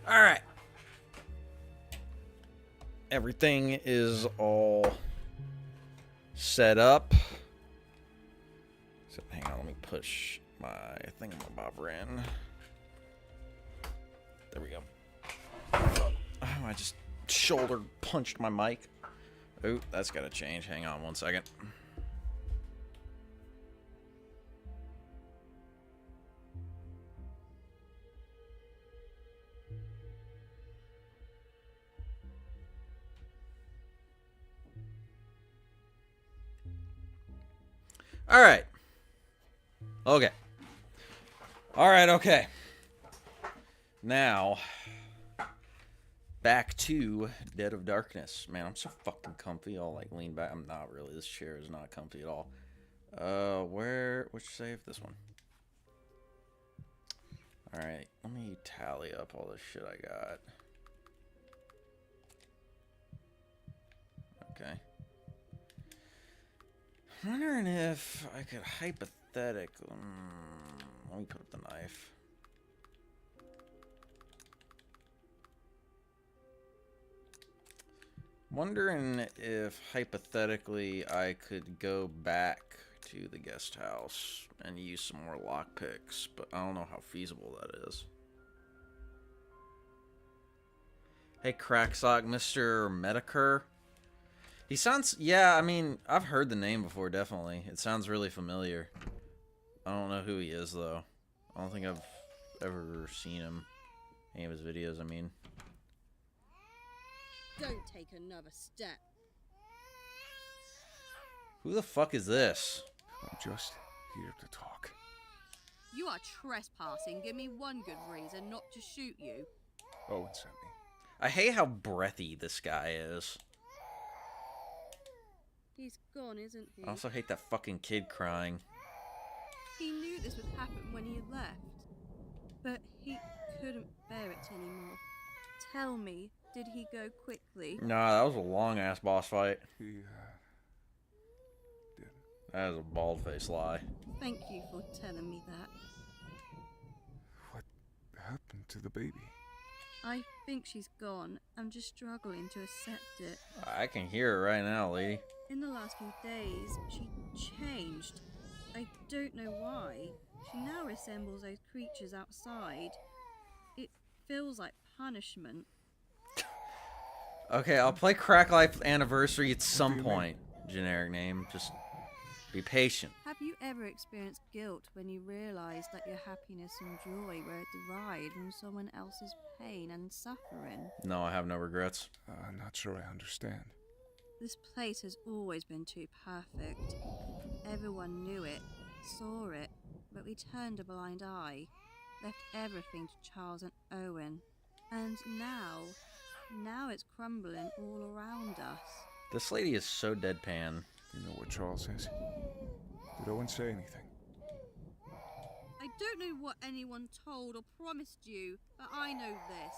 All right. Everything is all set up. So hang on, let me push my thingamabobber in. There we go. Oh, I just shoulder punched my mic. Oh, that's got to change. Hang on 1 second. All right. Okay. All right, okay. Now, back to Dead of Darkness. Man, I'm so fucking comfy. I'll like lean back. I'm not really. This chair is not comfy at all. Which save? This one. All right, let me tally up all this shit I got. Okay. I'm wondering if I could hypothetically... let me put up the knife. Wondering if hypothetically I could go back to the guest house and use some more lockpicks, but I don't know how feasible that is. Hey, Cracksock, Mr. Medicare. He sounds, yeah, I mean, I've heard the name before, definitely. It sounds really familiar. I don't know who he is, though. I don't think I've ever seen him. Any of his videos, I mean. Don't take another step. Who the fuck is this? I'm just here to talk. You are trespassing. Give me one good reason not to shoot you. Owen sent me. I hate how breathy this guy is. He's gone, isn't he? I also hate that fucking kid crying. He knew this would happen when he had left. But he couldn't bear it anymore. Tell me, did he go quickly? Nah, that was a long-ass boss fight. He, did. That is a bald-faced lie. Thank you for telling me that. What happened to the baby? I think she's gone. I'm just struggling to accept it. I can hear it right now, lady. In the last few days, she changed. I don't know why. She now resembles those creatures outside. It feels like punishment. Okay, I'll play Crack Life Anniversary at some point. Generic name. Just be patient. Have you ever experienced guilt when you realised that your happiness and joy were derived from someone else's pain and suffering? No, I have no regrets. I'm not sure I understand. This place has always been too perfect. Everyone knew it, saw it, but we turned a blind eye, left everything to Charles and Owen. And now it's crumbling all around us. This lady is so deadpan. You know what Charles says? Did Owen say anything? I don't know what anyone told or promised you, but I know this.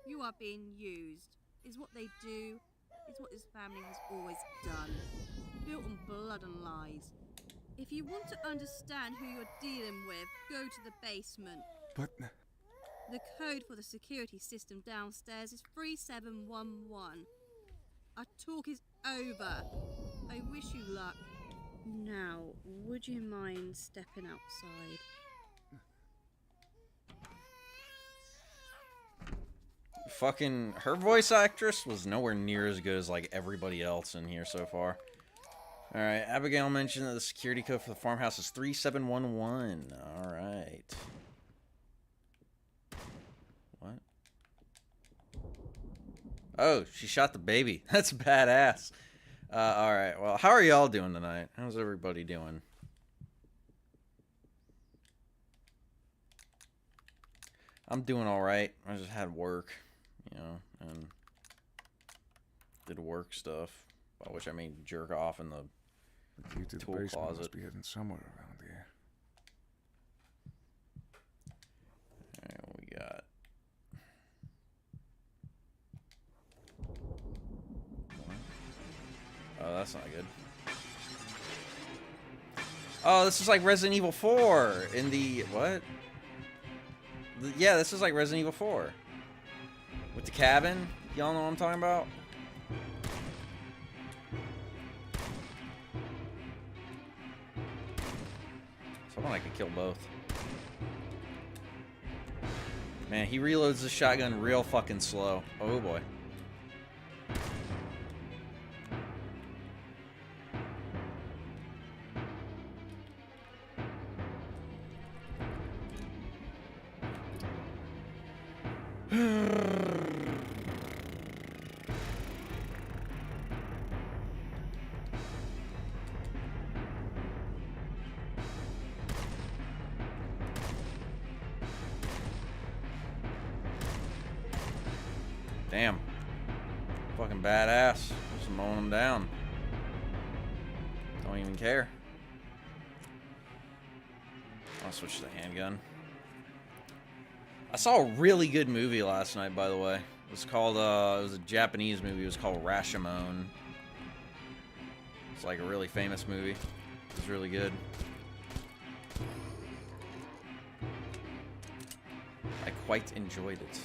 You are being used. Is what they do. Is what this family has always done. Built on blood and lies. If you want to understand who you're dealing with, go to the basement. But... The code for the security system downstairs is 3711. Our talk is over. I wish you luck. Now, would you mind stepping outside? Fucking, her voice actress was nowhere near as good as like everybody else in here so far. Alright, Abigail mentioned that the security code for the farmhouse is 3711. Alright. What? Oh, she shot the baby. That's badass. Alright, well, how are y'all doing tonight? How's everybody doing? I'm doing alright. I just had work, you know, and did work stuff. By which I mean jerk off in the key to the tool basement closet. must be hidden somewhere around here. Alright, what we got? Oh, that's not good. Oh, this is like Resident Evil 4 in the... What? Yeah, this is like Resident Evil 4. With the cabin. Y'all know what I'm talking about? Someone I could kill both. Man, he reloads the shotgun real fucking slow. Oh boy. Damn. Fucking badass. Just mowing them down. Don't even care. I'll switch to the handgun. I saw a really good movie last night, by the way. It was called, it was a Japanese movie. It was called Rashomon. It's like a really famous movie. It was really good. I quite enjoyed it.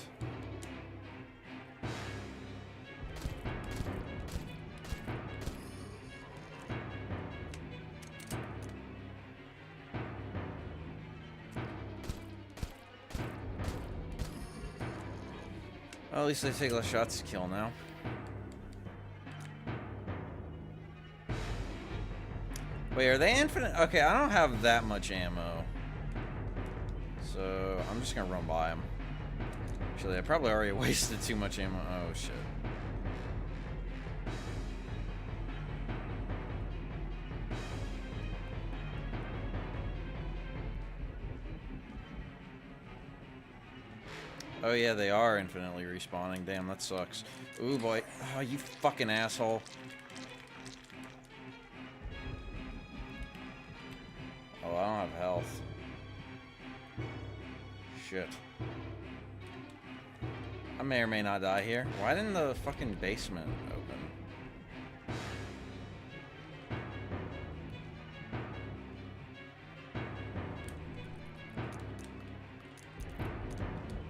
Well, at least they take less shots to kill now. Wait, are they infinite? Okay, I don't have that much ammo. So, I'm just gonna run by them. Actually, I probably already wasted too much ammo. Oh, shit. Oh yeah, they are infinitely respawning. Damn, that sucks. Ooh boy. Oh, you fucking asshole. Oh, I don't have health. Shit. I may or may not die here. Why didn't the fucking basement open?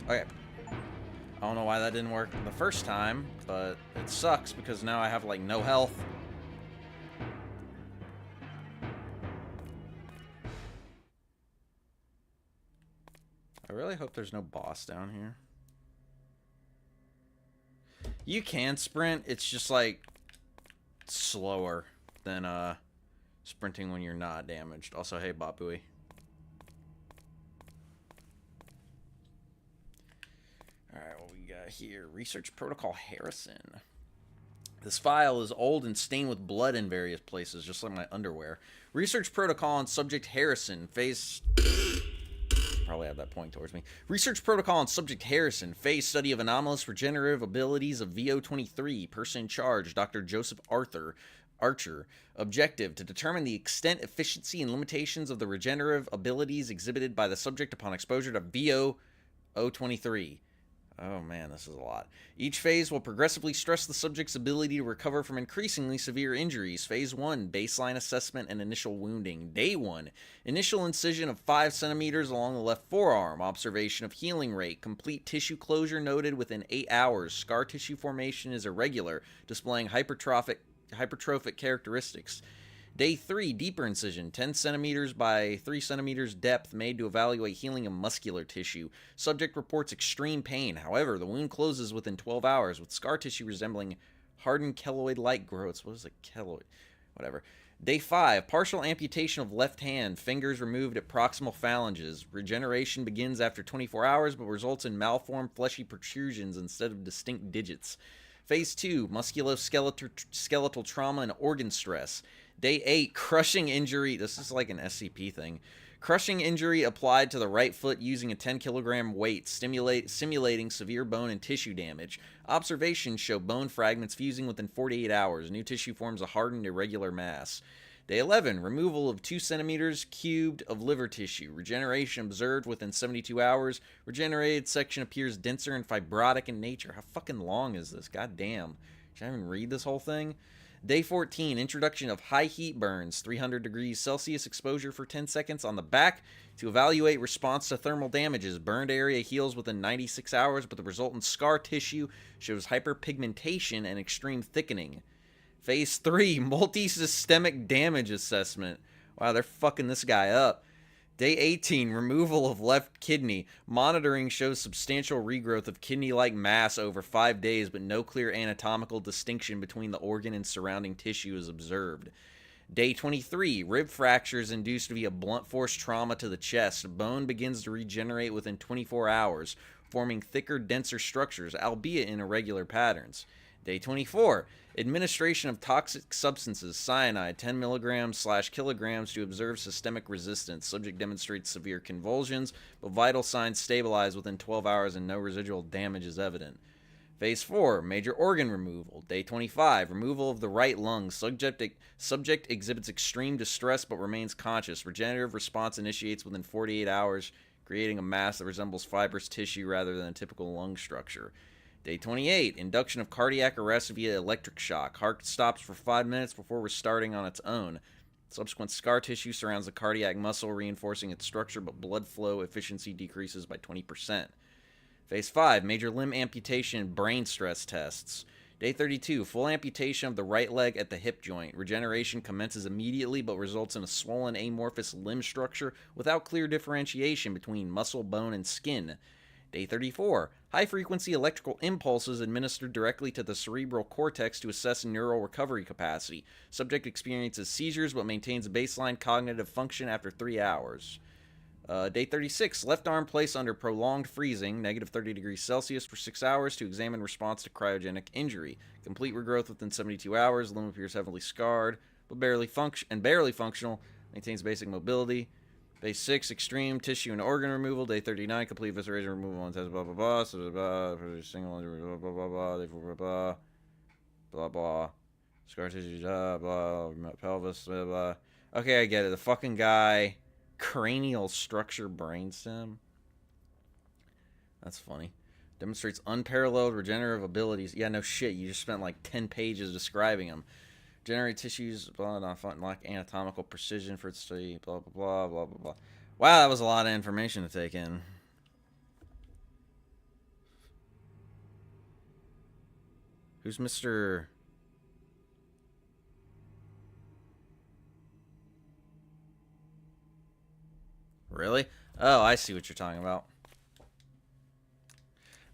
Okay. I don't know why that didn't work the first time, but it sucks because now I have, like, no health. I really hope there's no boss down here. You can sprint, it's just, like, slower than, sprinting when you're not damaged. Also, hey, Bapui. Alright, what we got here? Research Protocol Harrison. This file is old and stained with blood in various places, just like my underwear. Research Protocol on Subject Harrison. Phase... Probably have that point towards me. Research Protocol on Subject Harrison. Phase study of anomalous regenerative abilities of VO23. Person in charge, Dr. Joseph Archer. Objective, to determine the extent, efficiency, and limitations of the regenerative abilities exhibited by the subject upon exposure to VO23. Oh man, this is a lot. Each phase will progressively stress the subject's ability to recover from increasingly severe injuries. Phase 1, baseline assessment and initial wounding. Day 1, initial incision of 5 centimeters along the left forearm. Observation of healing rate. Complete tissue closure noted within 8 hours. Scar tissue formation is irregular, displaying hypertrophic characteristics. Day 3, deeper incision, 10 centimeters by 3 centimeters depth, made to evaluate healing of muscular tissue. Subject reports extreme pain. However, the wound closes within 12 hours, with scar tissue resembling hardened keloid-like growths. What is a keloid? Whatever. Day 5, partial amputation of left hand, fingers removed at proximal phalanges. Regeneration begins after 24 hours, but results in malformed fleshy protrusions instead of distinct digits. Phase 2, musculoskeletal trauma and organ stress. Day 8, crushing injury. This is like an SCP thing. Crushing injury applied to the right foot using a 10-kilogram weight, simulating severe bone and tissue damage. Observations show bone fragments fusing within 48 hours. New tissue forms a hardened, irregular mass. Day 11, removal of 2 centimeters cubed of liver tissue. Regeneration observed within 72 hours. Regenerated section appears denser and fibrotic in nature. How fucking long is this? God damn. Should I even read this whole thing? Day 14, introduction of high heat burns, 300 degrees Celsius exposure for 10 seconds on the back to evaluate response to thermal damages. Burned area heals within 96 hours, but the resultant scar tissue shows hyperpigmentation and extreme thickening. Phase 3, multi-systemic damage assessment. Wow, they're fucking this guy up. Day 18, removal of left kidney. Monitoring shows substantial regrowth of kidney-like mass over 5 days, but no clear anatomical distinction between the organ and surrounding tissue is observed. Day 23, rib fractures induced via blunt force trauma to the chest. Bone begins to regenerate within 24 hours, forming thicker, denser structures, albeit in irregular patterns. Day 24, administration of toxic substances, cyanide, 10 milligrams/kilograms to observe systemic resistance. Subject demonstrates severe convulsions, but vital signs stabilize within 12 hours and no residual damage is evident. Phase 4, major organ removal. Day 25, removal of the right lung. Subject exhibits extreme distress but remains conscious. Regenerative response initiates within 48 hours, creating a mass that resembles fibrous tissue rather than a typical lung structure. Day 28, induction of cardiac arrest via electric shock. Heart stops for 5 minutes before restarting on its own. Subsequent scar tissue surrounds the cardiac muscle, reinforcing its structure, but blood flow efficiency decreases by 20%. Phase 5, major limb amputation and brain stress tests. Day 32, full amputation of the right leg at the hip joint. Regeneration commences immediately but results in a swollen amorphous limb structure without clear differentiation between muscle, bone, and skin. Day 34, high-frequency electrical impulses administered directly to the cerebral cortex to assess neural recovery capacity. Subject experiences seizures but maintains baseline cognitive function after 3 hours. Day 36, left arm placed under prolonged freezing, negative 30 degrees Celsius for 6 hours to examine response to cryogenic injury. Complete regrowth within 72 hours. Limb appears heavily scarred, but barely functional. Maintains basic mobility. Day 6, extreme tissue and organ removal. Day 39, complete visceration removal and test blah blah blah. So blah single blah blah blah blah. Day 4 blah blah blah. Scar tissue blah blah. Pelvis blah blah. Okay, I get it. The fucking guy, cranial structure brainstem. That's funny. Demonstrates unparalleled regenerative abilities. Yeah, no shit. You just spent like 10 pages describing him. Generate tissues, blah, blah, blah, lack anatomical precision for its study, blah, blah, blah, blah, blah, blah. Wow, that was a lot of information to take in. Who's Mr. Really? Oh, I see what you're talking about.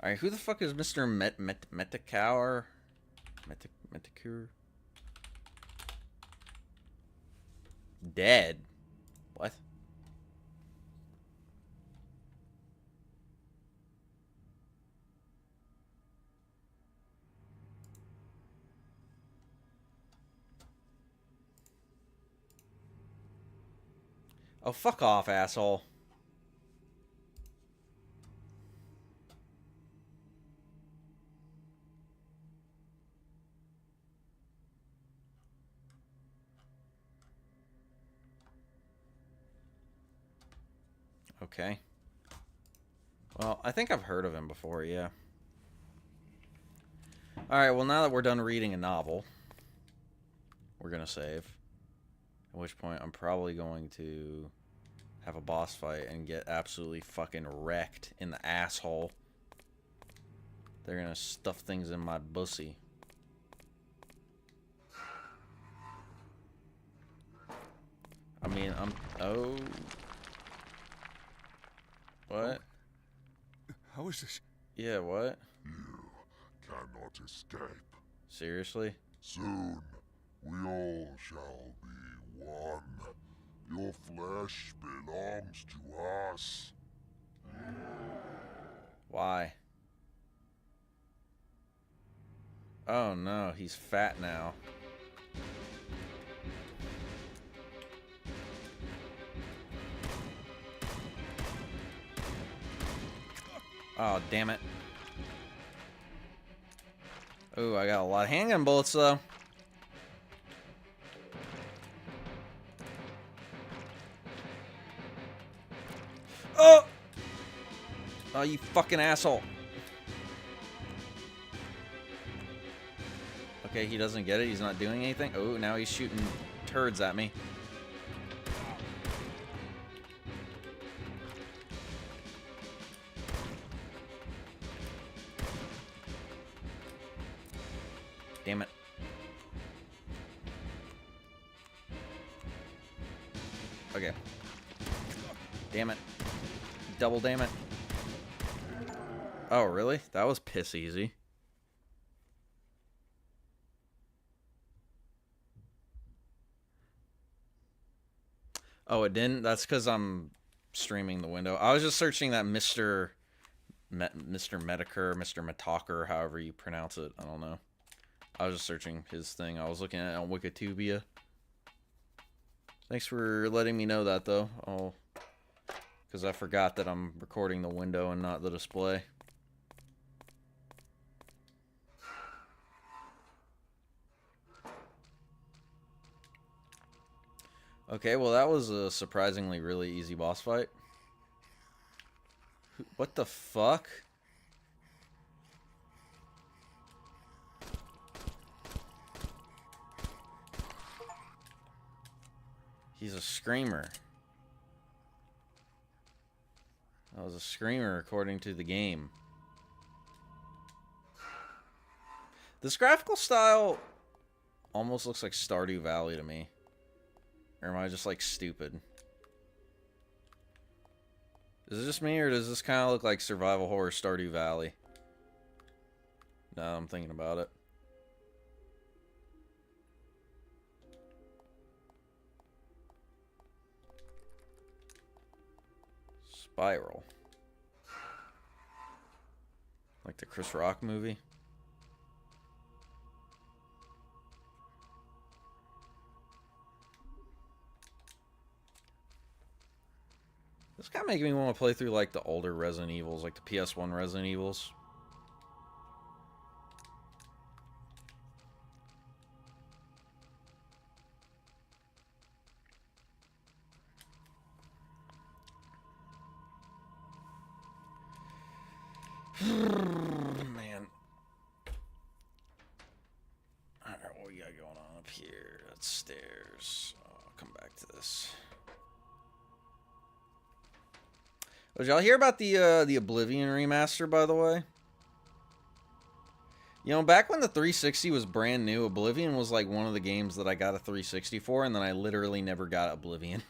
Alright, who the fuck is Mr. Metacure? Metacure? Dead? What? Oh, fuck off, asshole. Okay. Well, I think I've heard of him before, yeah. Alright, well, now that we're done reading a novel, we're gonna save. At which point, I'm probably going to have a boss fight and get absolutely fucking wrecked in the asshole. They're gonna stuff things in my bussy. I mean, oh... What? How is this? Yeah, what? You cannot escape. Seriously? Soon, we all shall be one. Your flesh belongs to us. Why? Oh no, he's fat now. Oh, damn it. Ooh, I got a lot of handgun bullets, though. Oh! Oh, you fucking asshole. Okay, he doesn't get it. He's not doing anything. Oh, now he's shooting turds at me. Damn it. Okay. Damn it. Double damn it. Oh, really? That was piss easy. Oh, it didn't? That's because I'm streaming the window. I was just searching that Mr. Medicare, Mr. Metalker, however you pronounce it. I don't know. I was just searching his thing. I was looking at it on Wikitubia. Thanks for letting me know that, though. Oh, because I forgot that I'm recording the window and not the display. Okay, well, that was a surprisingly really easy boss fight. What the fuck? He's a screamer. That was a screamer according to the game. This graphical style almost looks like Stardew Valley to me. Or am I just like stupid? Is it just me, or does this kind of look like survival horror Stardew Valley? Now I'm thinking about it. Spiral. Like the Chris Rock movie. This kind of making me want to play through like the older Resident Evils, like the PS1 Resident Evils. Man. Alright, what we got going on up here? That's stairs. I'll come back to this. Did y'all hear about the Oblivion remaster, by the way? You know, back when the 360 was brand new, Oblivion was like one of the games that I got a 360 for, and then I literally never got Oblivion.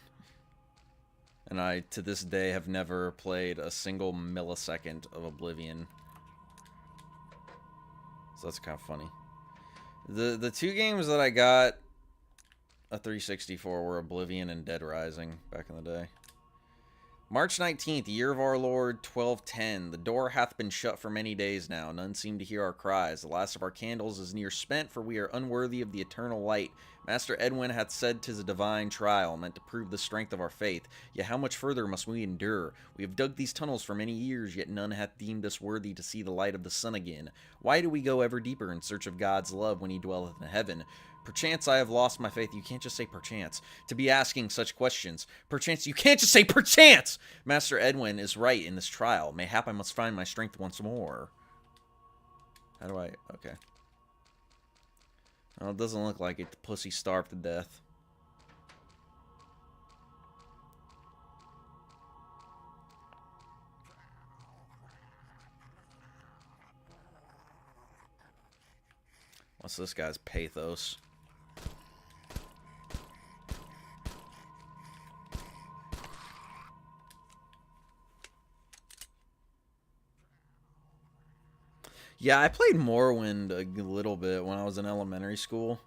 And I, to this day, have never played a single millisecond of Oblivion. So that's kind of funny. The two games that I got a 360 for were Oblivion and Dead Rising back in the day. March 19th, year of our Lord, 1210. The door hath been shut for many days now. None seem to hear our cries. The last of our candles is near spent, for we are unworthy of the eternal light. Master Edwin hath said 'tis a divine trial, meant to prove the strength of our faith. Yet how much further must we endure? We have dug these tunnels for many years, yet none hath deemed us worthy to see the light of the sun again. Why do we go ever deeper in search of God's love when he dwelleth in heaven? Perchance I have lost my faith. You can't just say perchance. To be asking such questions. Perchance, you can't just say perchance! Master Edwin is right in this trial. Mayhap I must find my strength once more. How do I... Okay. Well, it doesn't look like it. The pussy starved to death. What's this guy's pathos? Yeah, I played Morrowind a little bit when I was in elementary school.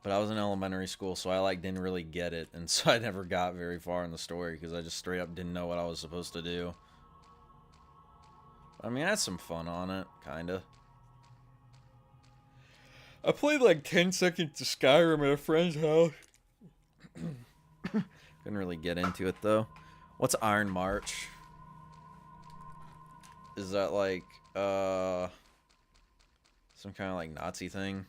But I was in elementary school, so I like didn't really get it. And so I never got very far in the story because I just straight up didn't know what I was supposed to do. I mean, I had some fun on it, kinda. I played like 10 seconds of Skyrim at a friend's house. Couldn't really get into it, though. What's Iron March? Is that like, some kind of like Nazi thing?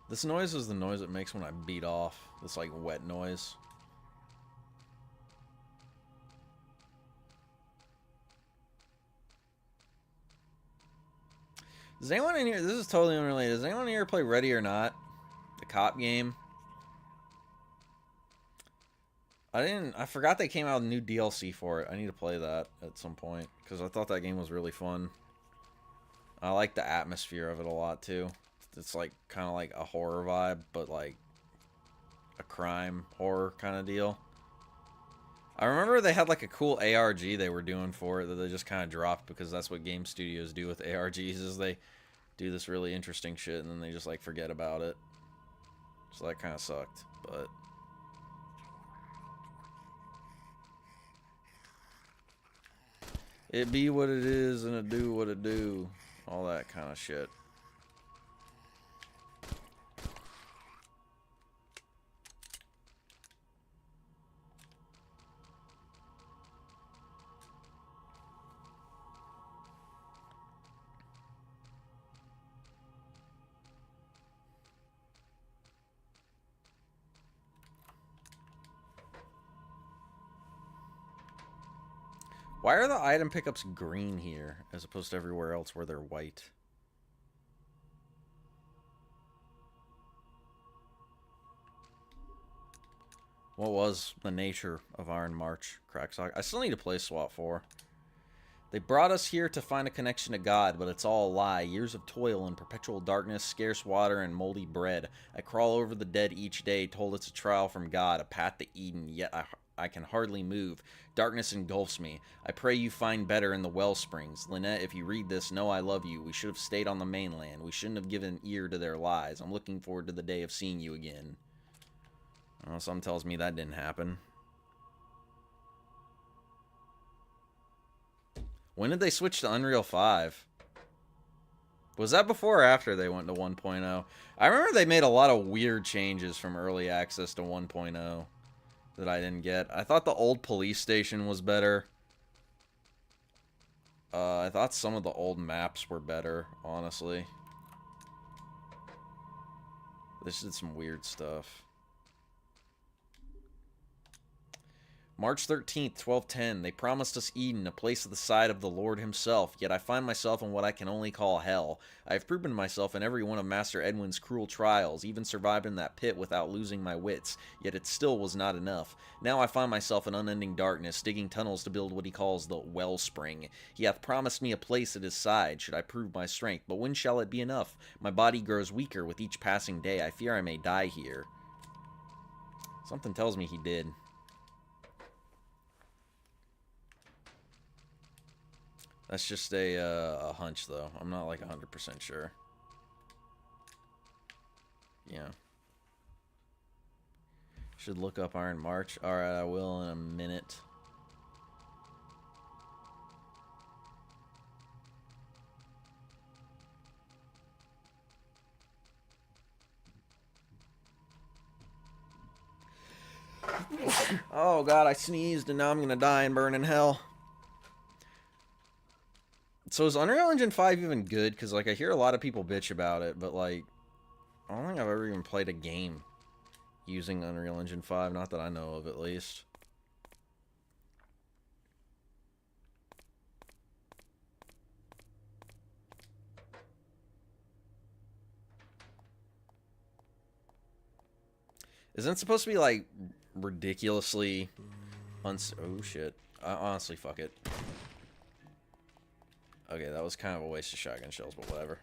This noise is the noise it makes when I beat off. This like wet noise. Does anyone in here... This is totally unrelated. Does anyone in here play Ready or Not? The cop game? I forgot they came out with a new DLC for it. I need to play that at some point. Because I thought that game was really fun. I like the atmosphere of it a lot, too. It's like kind of like a horror vibe, but like a crime horror kind of deal. I remember they had like a cool ARG they were doing for it that they just kind of dropped because that's what game studios do with ARGs is they do this really interesting shit and then they just like forget about it. So that kind of sucked, but it be what it is and it do what it do. All that kind of shit. Why are the item pickups green here as opposed to everywhere else where they're white? What was the nature of Iron March, Cracksock? I still need to play SWAT 4. They brought us here to find a connection to God, but it's all a lie. Years of toil and perpetual darkness, scarce water, and moldy bread. I crawl over the dead each day, told it's a trial from God, a path to Eden, yet I can hardly move. Darkness engulfs me. I pray you find better in the well springs. Lynette, if you read this, know I love you. We should have stayed on the mainland. We shouldn't have given ear to their lies. I'm looking forward to the day of seeing you again. Oh, something tells me that didn't happen. When did they switch to Unreal 5? Was that before or after they went to 1.0? I remember they made a lot of weird changes from early access to 1.0 that I didn't get. I thought the old police station was better. I thought some of the old maps were better, honestly. This did some weird stuff. March 13th, 1210. They promised us Eden, a place at the side of the Lord himself, yet I find myself in what I can only call hell. I have proven myself in every one of Master Edwin's cruel trials, even survived in that pit without losing my wits, yet it still was not enough. Now I find myself in unending darkness, digging tunnels to build what he calls the wellspring. He hath promised me a place at his side, should I prove my strength, but when shall it be enough? My body grows weaker with each passing day. I fear I may die here. Something tells me he did. That's just a hunch, though. I'm not, like, 100% sure. Yeah. Should look up Iron March. Alright, I will in a minute. Oh, God, I sneezed, and now I'm gonna die and burn in hell. So is Unreal Engine 5 even good? Because, like, I hear a lot of people bitch about it, but, like, I don't think I've ever even played a game using Unreal Engine 5. Not that I know of, at least. Isn't it supposed to be, like, ridiculously... Oh, shit. Honestly, fuck it. Okay, that was kind of a waste of shotgun shells, but whatever.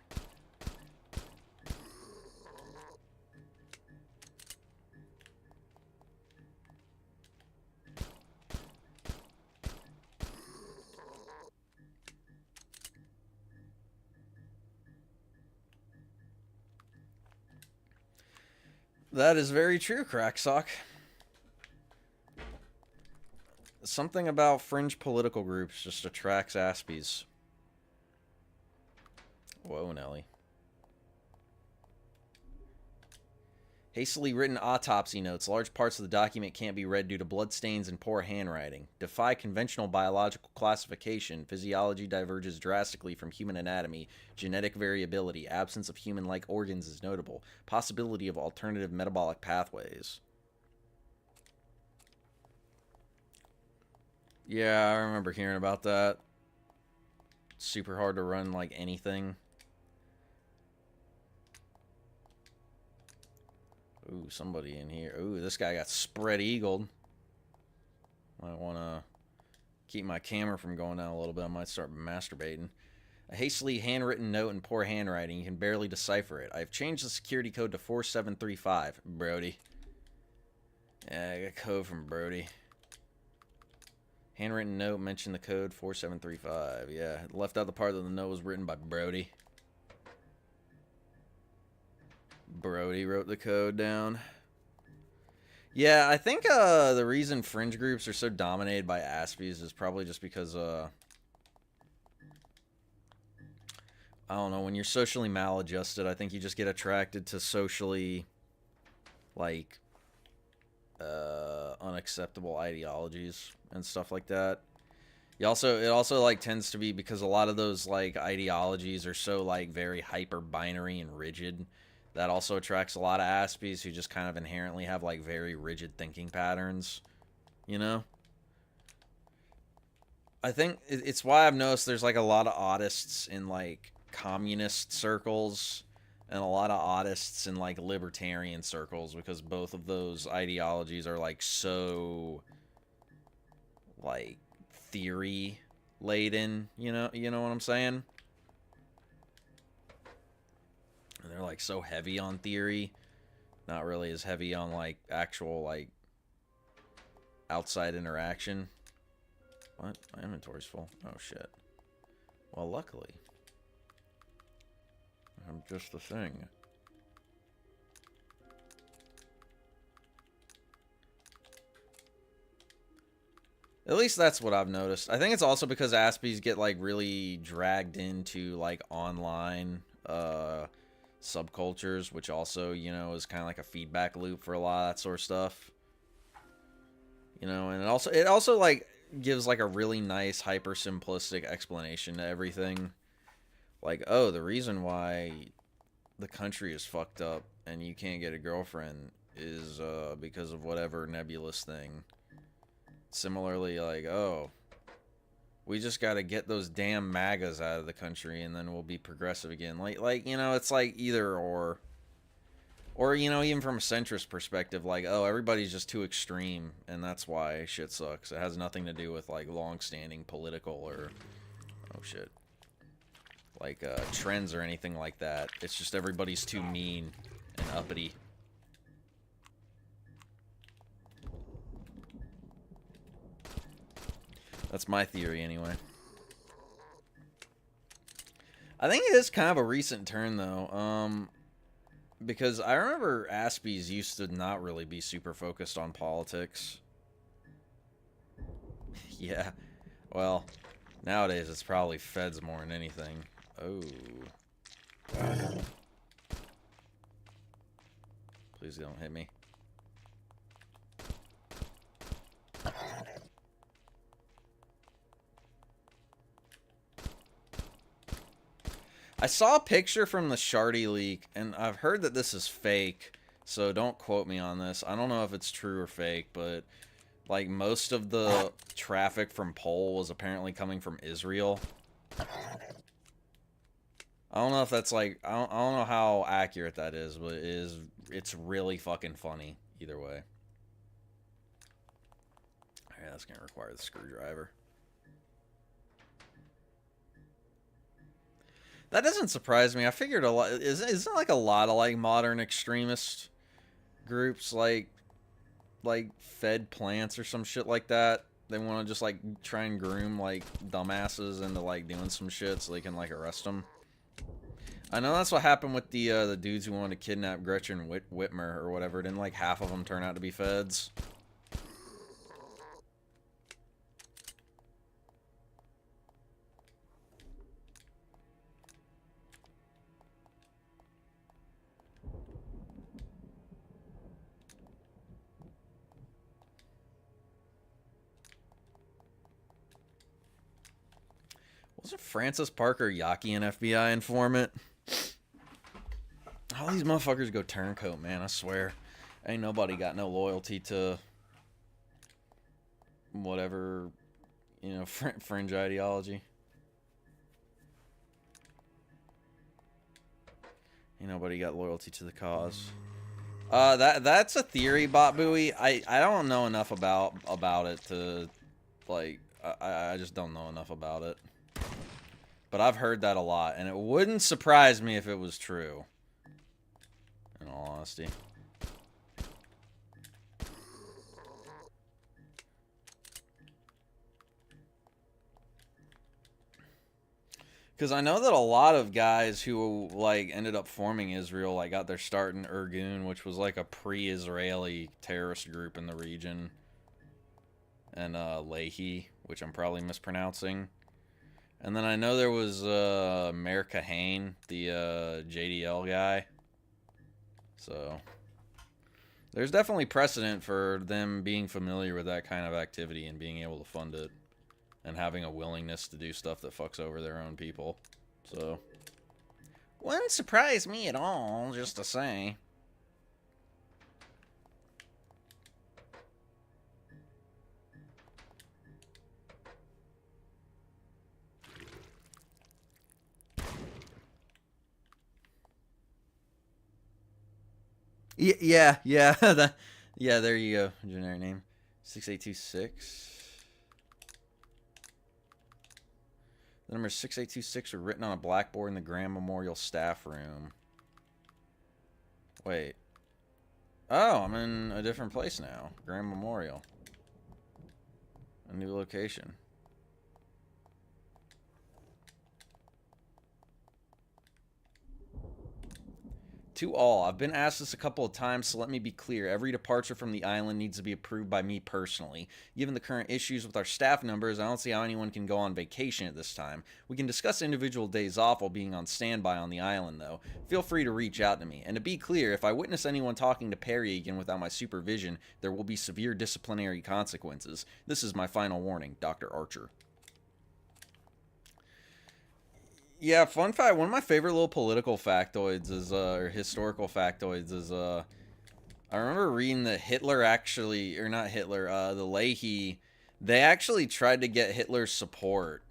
That is very true, Cracksock. Something about fringe political groups just attracts aspies. Whoa, Nelly. Hastily written autopsy notes. Large parts of the document can't be read due to bloodstains and poor handwriting. Defy conventional biological classification. Physiology diverges drastically from human anatomy. Genetic variability. Absence of human-like organs is notable. Possibility of alternative metabolic pathways. Yeah, I remember hearing about that. Super hard to run, like, anything. Ooh, somebody in here. Ooh, this guy got spread eagled. Might want to keep my camera from going down a little bit. I might start masturbating. A hastily handwritten note in poor handwriting. You can barely decipher it. I've changed the security code to 4735. Brody. Yeah, I got code from Brody. Handwritten note mentioned the code 4735. Yeah, left out the part that the note was written by Brody. Brody wrote the code down. Yeah, I think the reason fringe groups are so dominated by Aspies is probably just because I don't know, when you're socially maladjusted, I think you just get attracted to socially like unacceptable ideologies and stuff like that. It also like tends to be because a lot of those like ideologies are so like very hyper binary and rigid. That also attracts a lot of Aspies who just kind of inherently have like very rigid thinking patterns, you know? I think it's why I've noticed there's like a lot of oddists in like communist circles and a lot of oddists in like libertarian circles, because both of those ideologies are like so like theory laden, you know what I'm saying? And they're like so heavy on theory, not really as heavy on like actual like outside interaction. What? My inventory's full. Oh shit. Well, luckily, I'm just the thing. At least that's what I've noticed. I think it's also because Aspies get like really dragged into like online subcultures, which also, you know, is kind of like a feedback loop for a lot of that sort of stuff. You know, and it also like gives like a really nice hyper simplistic explanation to everything. Like, oh, the reason why the country is fucked up and you can't get a girlfriend is because of whatever nebulous thing. Similarly, like, oh, we just got to get those damn MAGAs out of the country and then we'll be progressive again. Like, you know, it's like either or. Or, you know, even from a centrist perspective, like, oh, everybody's just too extreme and that's why shit sucks. It has nothing to do with, like, long-standing political or, oh, shit, like, trends or anything like that. It's just everybody's too mean and uppity. That's my theory, anyway. I think it is kind of a recent turn, though. Because I remember Aspies used to not really be super focused on politics. Yeah. Well, nowadays it's probably feds more than anything. Oh. Please don't hit me. I saw a picture from the Shardy leak, and I've heard that this is fake, so don't quote me on this. I don't know if it's true or fake, but like most of the traffic from Pole was apparently coming from Israel. I don't know if that's like, I don't know how accurate that is, but it's really fucking funny either way. Alright, that's gonna require the screwdriver. That doesn't surprise me. I figured a lot. Isn't like a lot of like modern extremist groups like fed plants or some shit like that. They want to just like try and groom like dumbasses into like doing some shit so they can like arrest them. I know that's what happened with the dudes who wanted to kidnap Gretchen Whitmer or whatever. Didn't like half of them turn out to be feds? Wasn't Francis Parker Yaki an FBI informant? All these motherfuckers go turncoat, man, I swear. Ain't nobody got no loyalty to whatever, you know, fringe ideology. Ain't nobody got loyalty to the cause. That's a theory, Bot Buoy. I don't know enough about it to, like, I just don't know enough about it. But I've heard that a lot, and it wouldn't surprise me if it was true. In all honesty. Because I know that a lot of guys who, like, ended up forming Israel, like, got their start in Irgun, which was, like, a pre-Israeli terrorist group in the region. And, Lehi, which I'm probably mispronouncing. And then I know there was, Mayor Kahane, the, JDL guy. So, there's definitely precedent for them being familiar with that kind of activity and being able to fund it. And having a willingness to do stuff that fucks over their own people. So, wouldn't surprise me at all, just to say. Yeah, yeah, there you go. Generic name. 6826. The numbers 6826 are written on a blackboard in the Graham Memorial staff room. Wait. Oh, I'm in a different place now. Graham Memorial. A new location. To all, I've been asked this a couple of times, so let me be clear. Every departure from the island needs to be approved by me personally. Given the current issues with our staff numbers, I don't see how anyone can go on vacation at this time. We can discuss individual days off while being on standby on the island, though. Feel free to reach out to me. And to be clear, if I witness anyone talking to Perry again without my supervision, there will be severe disciplinary consequences. This is my final warning, Dr. Archer. Yeah, fun fact, one of my favorite little political factoids is, or historical factoids is, I remember reading that Hitler actually, or not Hitler, the Leahy, they actually tried to get Hitler's support,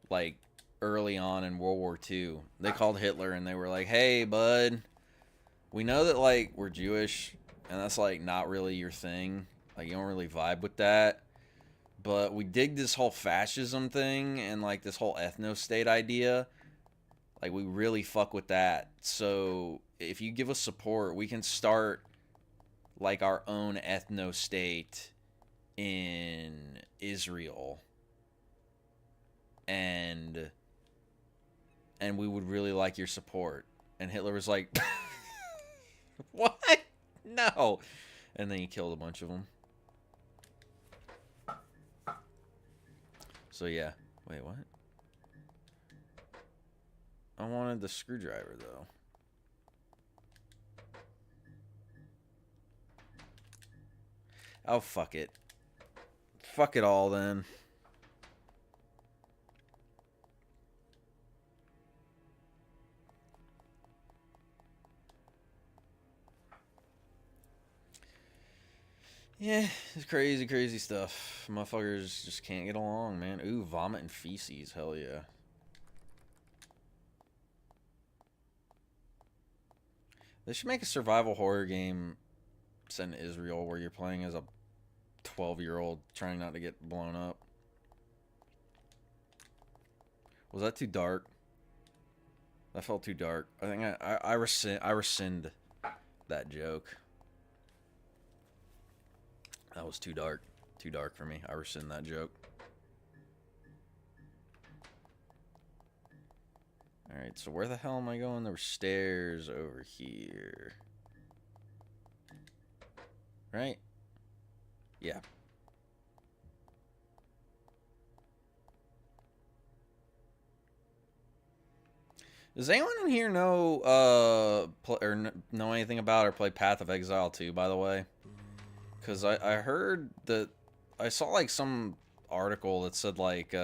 like, early on in World War II. They called Hitler and they were like, hey, bud, we know that, like, we're Jewish, and that's, like, not really your thing. Like, you don't really vibe with that. But we dig this whole fascism thing and, like, this whole ethno-state idea. Like, we really fuck with that. So, if you give us support, we can start, like, our own ethno-state in Israel. And we would really like your support. And Hitler was like, what? No. And then he killed a bunch of them. So yeah. Wait, what? I wanted the screwdriver, though. Oh, fuck it. Fuck it all, then. Yeah, it's crazy, crazy stuff. Motherfuckers just can't get along, man. Ooh, vomit and feces. Hell yeah. They should make a survival horror game set in Israel where you're playing as a 12-year-old trying not to get blown up. Was that too dark? That felt too dark. I think I rescind that joke. That was too dark. Too dark for me. I rescind that joke. Alright, so where the hell am I going? There were stairs over here. Right? Yeah. Does anyone in here know, know anything about or play Path of Exile 2, by the way? Because I heard that, I saw, like, some article that said, like,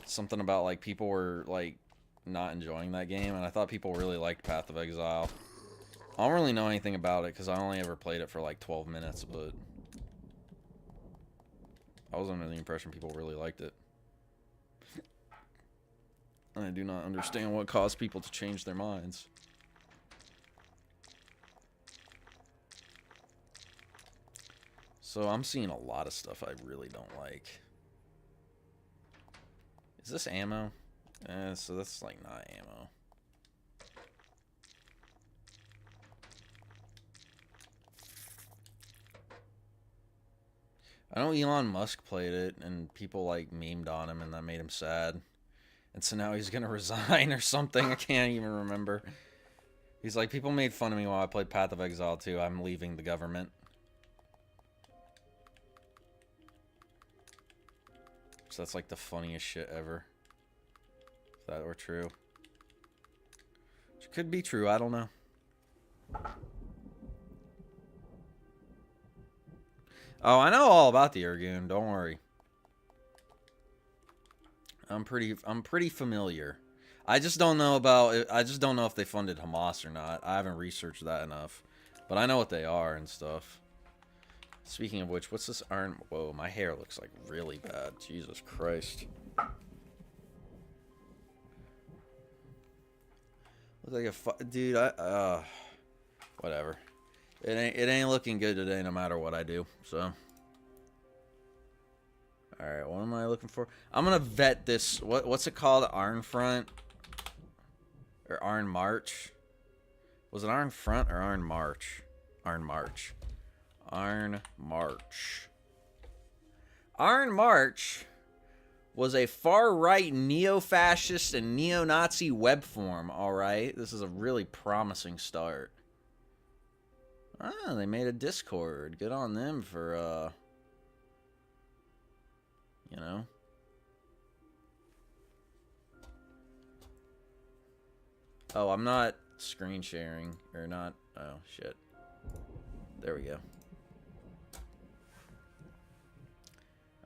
something about, like, people were, like, not enjoying that game, and I thought people really liked Path of Exile. I don't really know anything about it, because I only ever played it for, like, 12 minutes, but I was under the impression people really liked it. And I do not understand what caused people to change their minds. So I'm seeing a lot of stuff I really don't like. Is this ammo? So that's like not ammo. I know Elon Musk played it and people like memed on him and that made him sad. And so now he's gonna resign or something. I can't even remember. He's like, people made fun of me while I played Path of Exile 2. I'm leaving the government. So that's like the funniest shit ever. If that were true. Which could be true, I don't know. Oh, I know all about the Irgun, don't worry. I'm pretty familiar. I just don't know if they funded Hamas or not. I haven't researched that enough. But I know what they are and stuff. Speaking of which, what's this iron? Whoa, my hair looks like really bad. Jesus Christ. Look like a dude, whatever. It ain't looking good today no matter what I do. So alright, what am I looking for? I'm gonna vet this. What's it called? Iron Front? Or Iron March? Was it Iron Front or Iron March? Iron March. Iron March. Iron March was a far-right neo-fascist and neo-Nazi web form, alright? This is a really promising start. Ah, they made a Discord. Good on them for, you know. Oh, I'm not screen sharing. Or not. Oh, shit. There we go.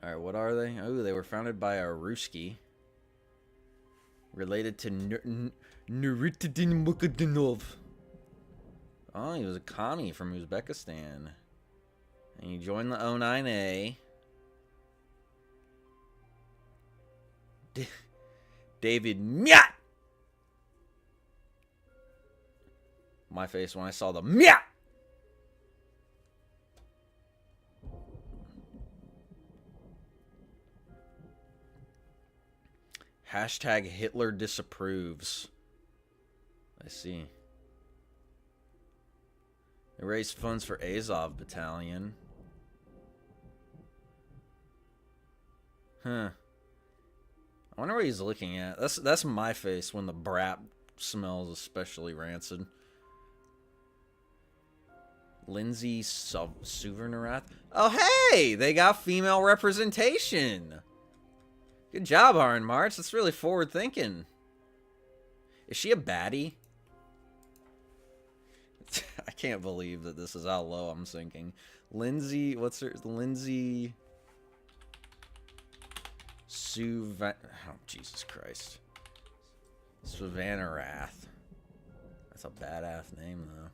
Alright, what are they? Oh, they were founded by a Ruski. Related to Nurituddin Mukadinov. Oh, he was a commie from Uzbekistan. And he joined the 09A. David Myat! My face when I saw the Myat! Hashtag Hitler disapproves. I see. They raised funds for Azov Battalion. Huh. I wonder what he's looking at. That's my face when the brat smells especially rancid. Lindsay Suvernath. Oh, hey! They got female representation. Good job, Iron March. That's really forward thinking. Is she a baddie? I can't believe that this is how low I'm sinking. Lindsay, what's her? Lindsay Oh, Jesus Christ. Suvanarath. That's a badass name, though.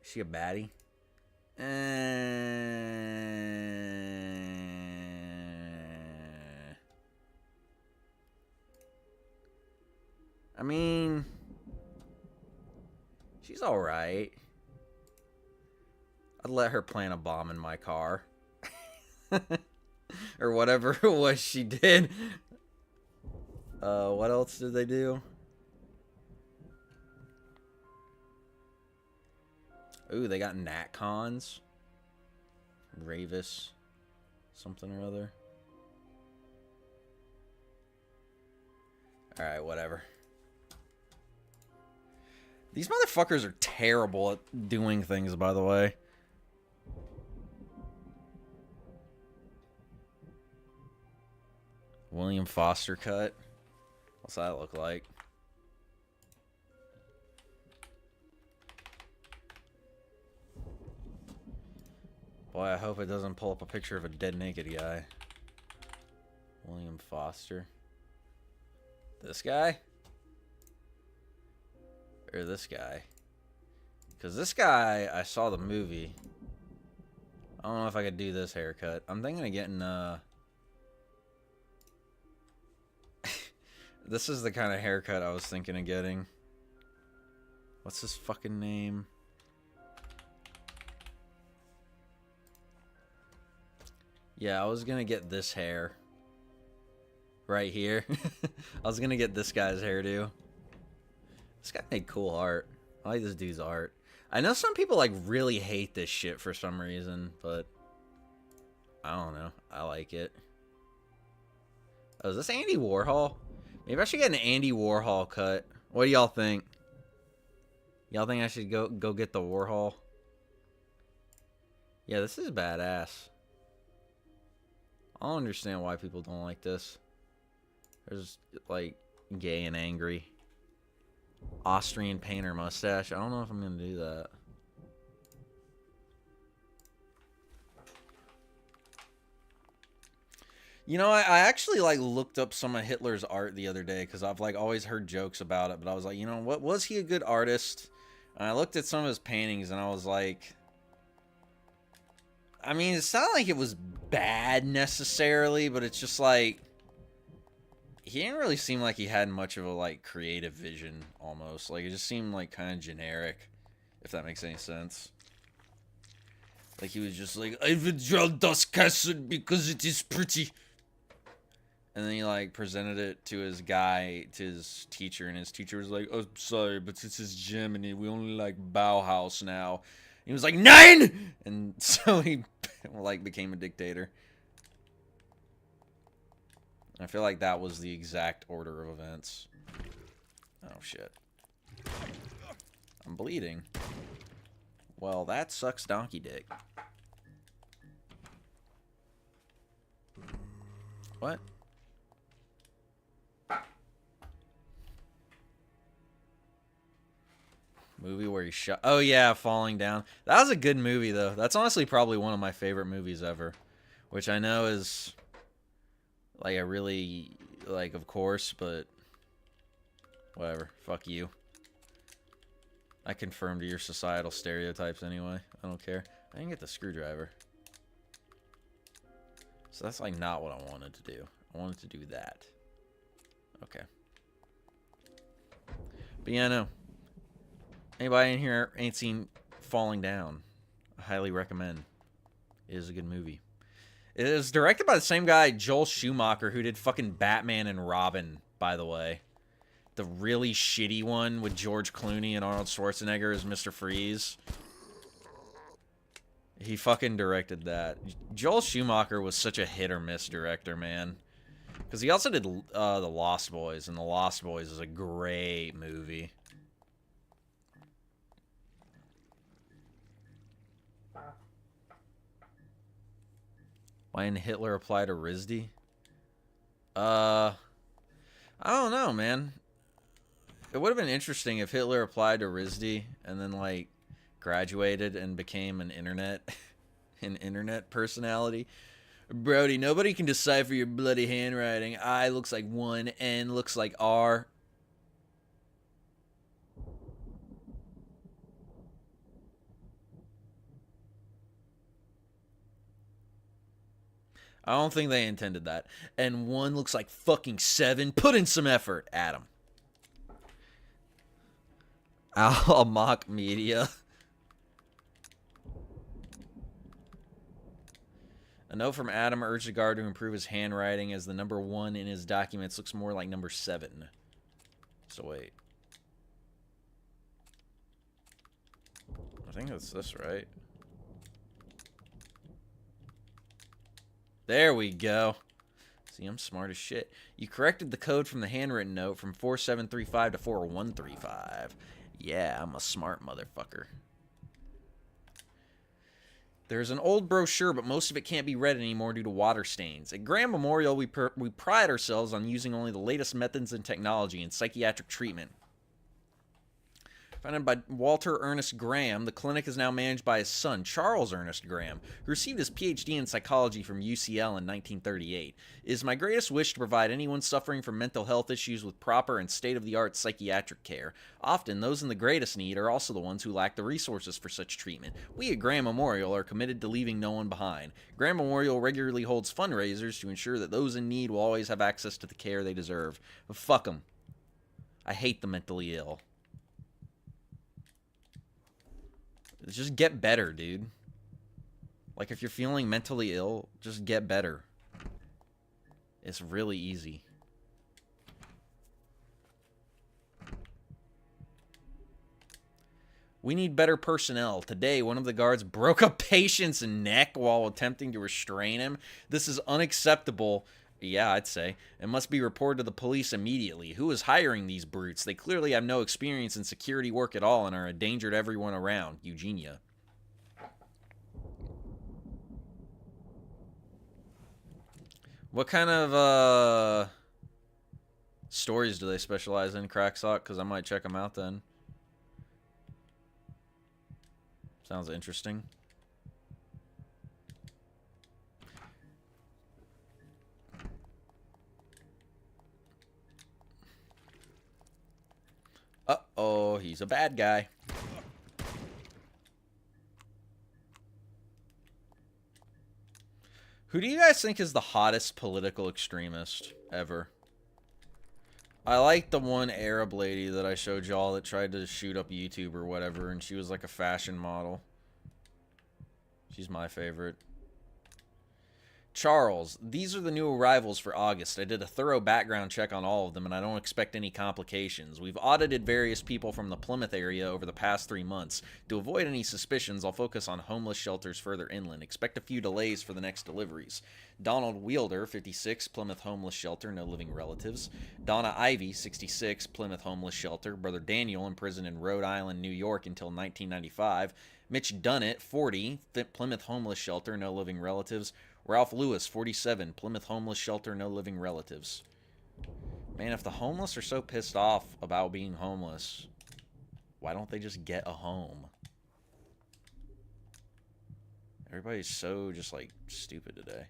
Is she a baddie? I mean, she's alright. I'd let her plant a bomb in my car. Or whatever it was she did. What else did they do? Ooh, they got Natcons. Ravis. Something or other. Alright, whatever. These motherfuckers are terrible at doing things, by the way. William Foster cut. What's that look like? Boy, I hope it doesn't pull up a picture of a dead naked guy. William Foster. This guy? Or this guy? Because this guy, I saw the movie. I don't know if I could do this haircut. I'm thinking of getting, This is the kind of haircut I was thinking of getting. What's his fucking name? Yeah, I was gonna get this hair. Right here. I was gonna get this guy's hairdo. This guy made cool art. I like this dude's art. I know some people like really hate this shit for some reason, but I don't know. I like it. Oh, is this Andy Warhol? Maybe I should get an Andy Warhol cut. What do y'all think? Y'all think I should go get the Warhol? Yeah, this is badass. I don't understand why people don't like this. There's like gay and angry. Austrian painter mustache. I don't know if I'm gonna do that. You know, I actually like looked up some of Hitler's art the other day because I've like always heard jokes about it, but I was like, you know, what was he a good artist? And I looked at some of his paintings and I was like, I mean, it's not like it was bad necessarily, but it's just like he didn't really seem like he had much of a like creative vision almost. Like it just seemed like kind of generic, if that makes any sense. Like he was just like, I will draw das castle because it is pretty. And then he like presented it to his guy, to his teacher, and his teacher was like, "Oh, sorry, but this is Germany. We only like Bauhaus now." And he was like, "Nein!" And so he like became a dictator. I feel like that was the exact order of events. Oh shit. I'm bleeding. Well, that sucks donkey dick. What? Movie where he shot. Oh yeah, Falling Down. That was a good movie though. That's honestly probably one of my favorite movies ever, which I know is like a really like of course, but whatever. Fuck you. I conform to your societal stereotypes anyway. I don't care. I didn't get the screwdriver. So that's like not what I wanted to do. I wanted to do that. Okay. But yeah, no. Anybody in here ain't seen Falling Down? I highly recommend. It is a good movie. It is directed by the same guy, Joel Schumacher, who did fucking Batman and Robin, by the way. The really shitty one with George Clooney and Arnold Schwarzenegger as Mr. Freeze. He fucking directed that. Joel Schumacher was such a hit or miss director, man. Because he also did The Lost Boys, and The Lost Boys is a great movie. Why didn't Hitler apply to RISD? I don't know, man. It would have been interesting if Hitler applied to RISD and then, like, graduated and became an internet personality. Brody, nobody can decipher your bloody handwriting. I looks like 1, N looks like R. I don't think they intended that. And 1 looks like fucking 7. Put in some effort, Adam. I'll mock media. A note from Adam urged the guard to improve his handwriting as the number 1 in his documents looks more like number 7. So wait. I think that's this, right? There we go. See, I'm smart as shit. You corrected the code from the handwritten note from 4735 to 4135. Yeah, I'm a smart motherfucker. There's an old brochure, but most of it can't be read anymore due to water stains. At Graham Memorial, we pride ourselves on using only the latest methods and technology in psychiatric treatment. Founded by Walter Ernest Graham, the clinic is now managed by his son, Charles Ernest Graham, who received his PhD in psychology from UCL in 1938. It is my greatest wish to provide anyone suffering from mental health issues with proper and state-of-the-art psychiatric care. Often, those in the greatest need are also the ones who lack the resources for such treatment. We at Graham Memorial are committed to leaving no one behind. Graham Memorial regularly holds fundraisers to ensure that those in need will always have access to the care they deserve. But fuck them. I hate the mentally ill. Just get better, dude. Like, if you're feeling mentally ill, just get better. It's really easy. We need better personnel. Today, one of the guards broke a patient's neck while attempting to restrain him. This is unacceptable. Yeah, I'd say. It must be reported to the police immediately. Who is hiring these brutes? They clearly have no experience in security work at all and are a danger to everyone around. Eugenia. What kind of, stories do they specialize in, Cracksock? Because I might check them out then. Sounds interesting. Uh-oh, he's a bad guy. Who do you guys think is the hottest political extremist ever? I like the one Arab lady that I showed y'all that tried to shoot up YouTube or whatever, and she was like a fashion model. She's my favorite. Charles, these are the new arrivals for August. I did a thorough background check on all of them, and I don't expect any complications. We've audited various people from the Plymouth area over the past 3 months. To avoid any suspicions, I'll focus on homeless shelters further inland. Expect a few delays for the next deliveries. Donald Wielder, 56, Plymouth Homeless Shelter, no living relatives. Donna Ivy, 66, Plymouth Homeless Shelter. Brother Daniel, imprisoned in Rhode Island, New York until 1995. Mitch Dunnett, 40, Plymouth Homeless Shelter, no living relatives. Ralph Lewis, 47, Plymouth Homeless Shelter, no living relatives. Man, if the homeless are so pissed off about being homeless, why don't they just get a home? Everybody's so just, like, stupid today.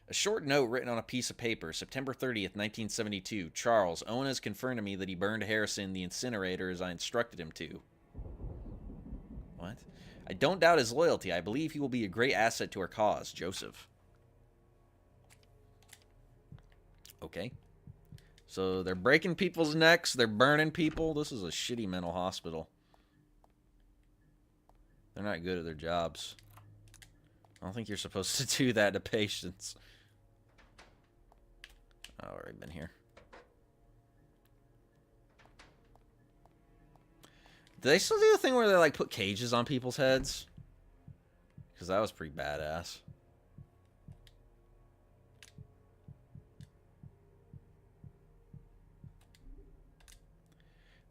A short note written on a piece of paper, September 30th, 1972. Charles, Owen has confirmed to me that he burned Harrison in the incinerator as I instructed him to. What? I don't doubt his loyalty. I believe he will be a great asset to our cause. Joseph. Okay. So they're breaking people's necks. They're burning people. This is a shitty mental hospital. They're not good at their jobs. I don't think you're supposed to do that to patients. Oh, I've already been here. Do they still do the thing where they, like, put cages on people's heads? Because that was pretty badass.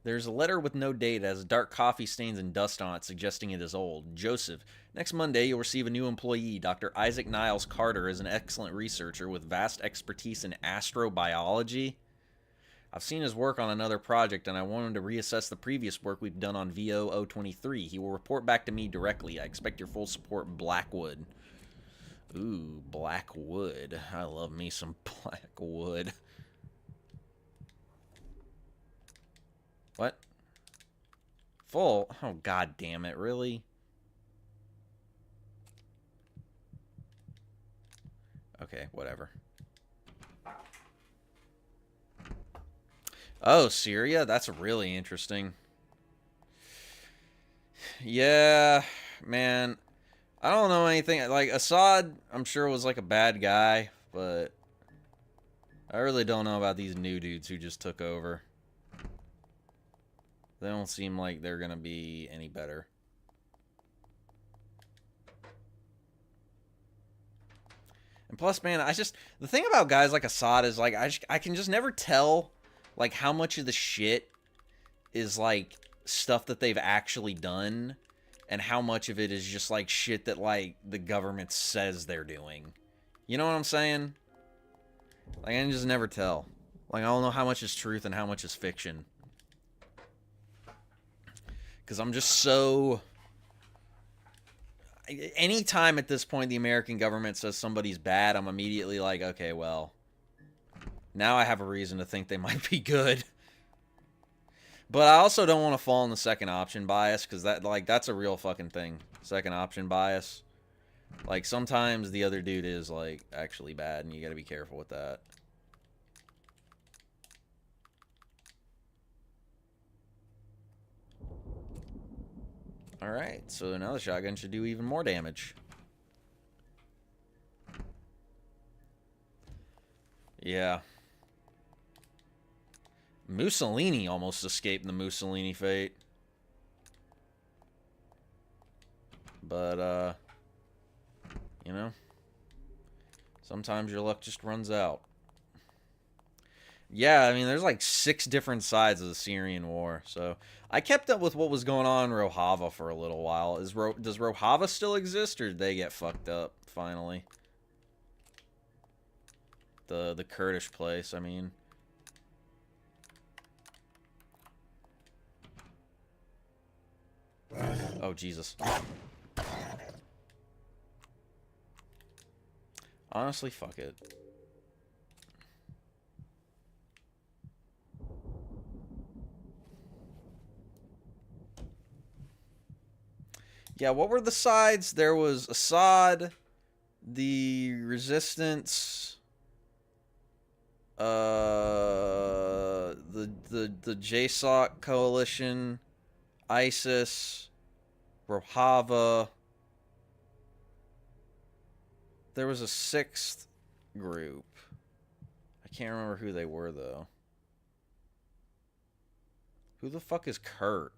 There's a letter with no date, has dark coffee stains and dust on it, suggesting it is old. Joseph, next Monday you'll receive a new employee. Dr. Isaac Niles Carter is an excellent researcher with vast expertise in astrobiology. I've seen his work on another project, and I want him to reassess the previous work we've done on VO-023. He will report back to me directly. I expect your full support, Blackwood. Ooh, Blackwood. I love me some Blackwood. What? Full? Oh, god damn it, really? Okay, whatever. Oh, Syria? That's really interesting. Yeah, man. I don't know anything. Like, Assad, I'm sure was like a bad guy, but I really don't know about these new dudes who just took over. They don't seem like they're gonna be any better. And plus, man, the thing about guys like Assad is, like, I can just never tell, like, how much of the shit is, like, stuff that they've actually done, and how much of it is just, like, shit that, like, the government says they're doing. You know what I'm saying? Like, I can just never tell. Like, I don't know how much is truth and how much is fiction. Because I'm just so... Anytime at this point the American government says somebody's bad, I'm immediately like, okay, well, now I have a reason to think they might be good. But I also don't want to fall in the second option bias, because that's a real fucking thing. Second option bias. Like, sometimes the other dude is, like, actually bad, and you gotta be careful with that. Alright, so now the shotgun should do even more damage. Yeah. Mussolini almost escaped the Mussolini fate. But, you know, sometimes your luck just runs out. Yeah, I mean, there's like 6 different sides of the Syrian war. So I kept up with what was going on in Rojava for a little while. Does Rojava still exist, or did they get fucked up finally? The Kurdish place, I mean. Oh, Jesus. Honestly, fuck it. Yeah, what were the sides? There was Assad, the Resistance, the JSOC coalition, ISIS, Rojava. There was a 6th group. I can't remember who they were, though. Who the fuck is Kurt?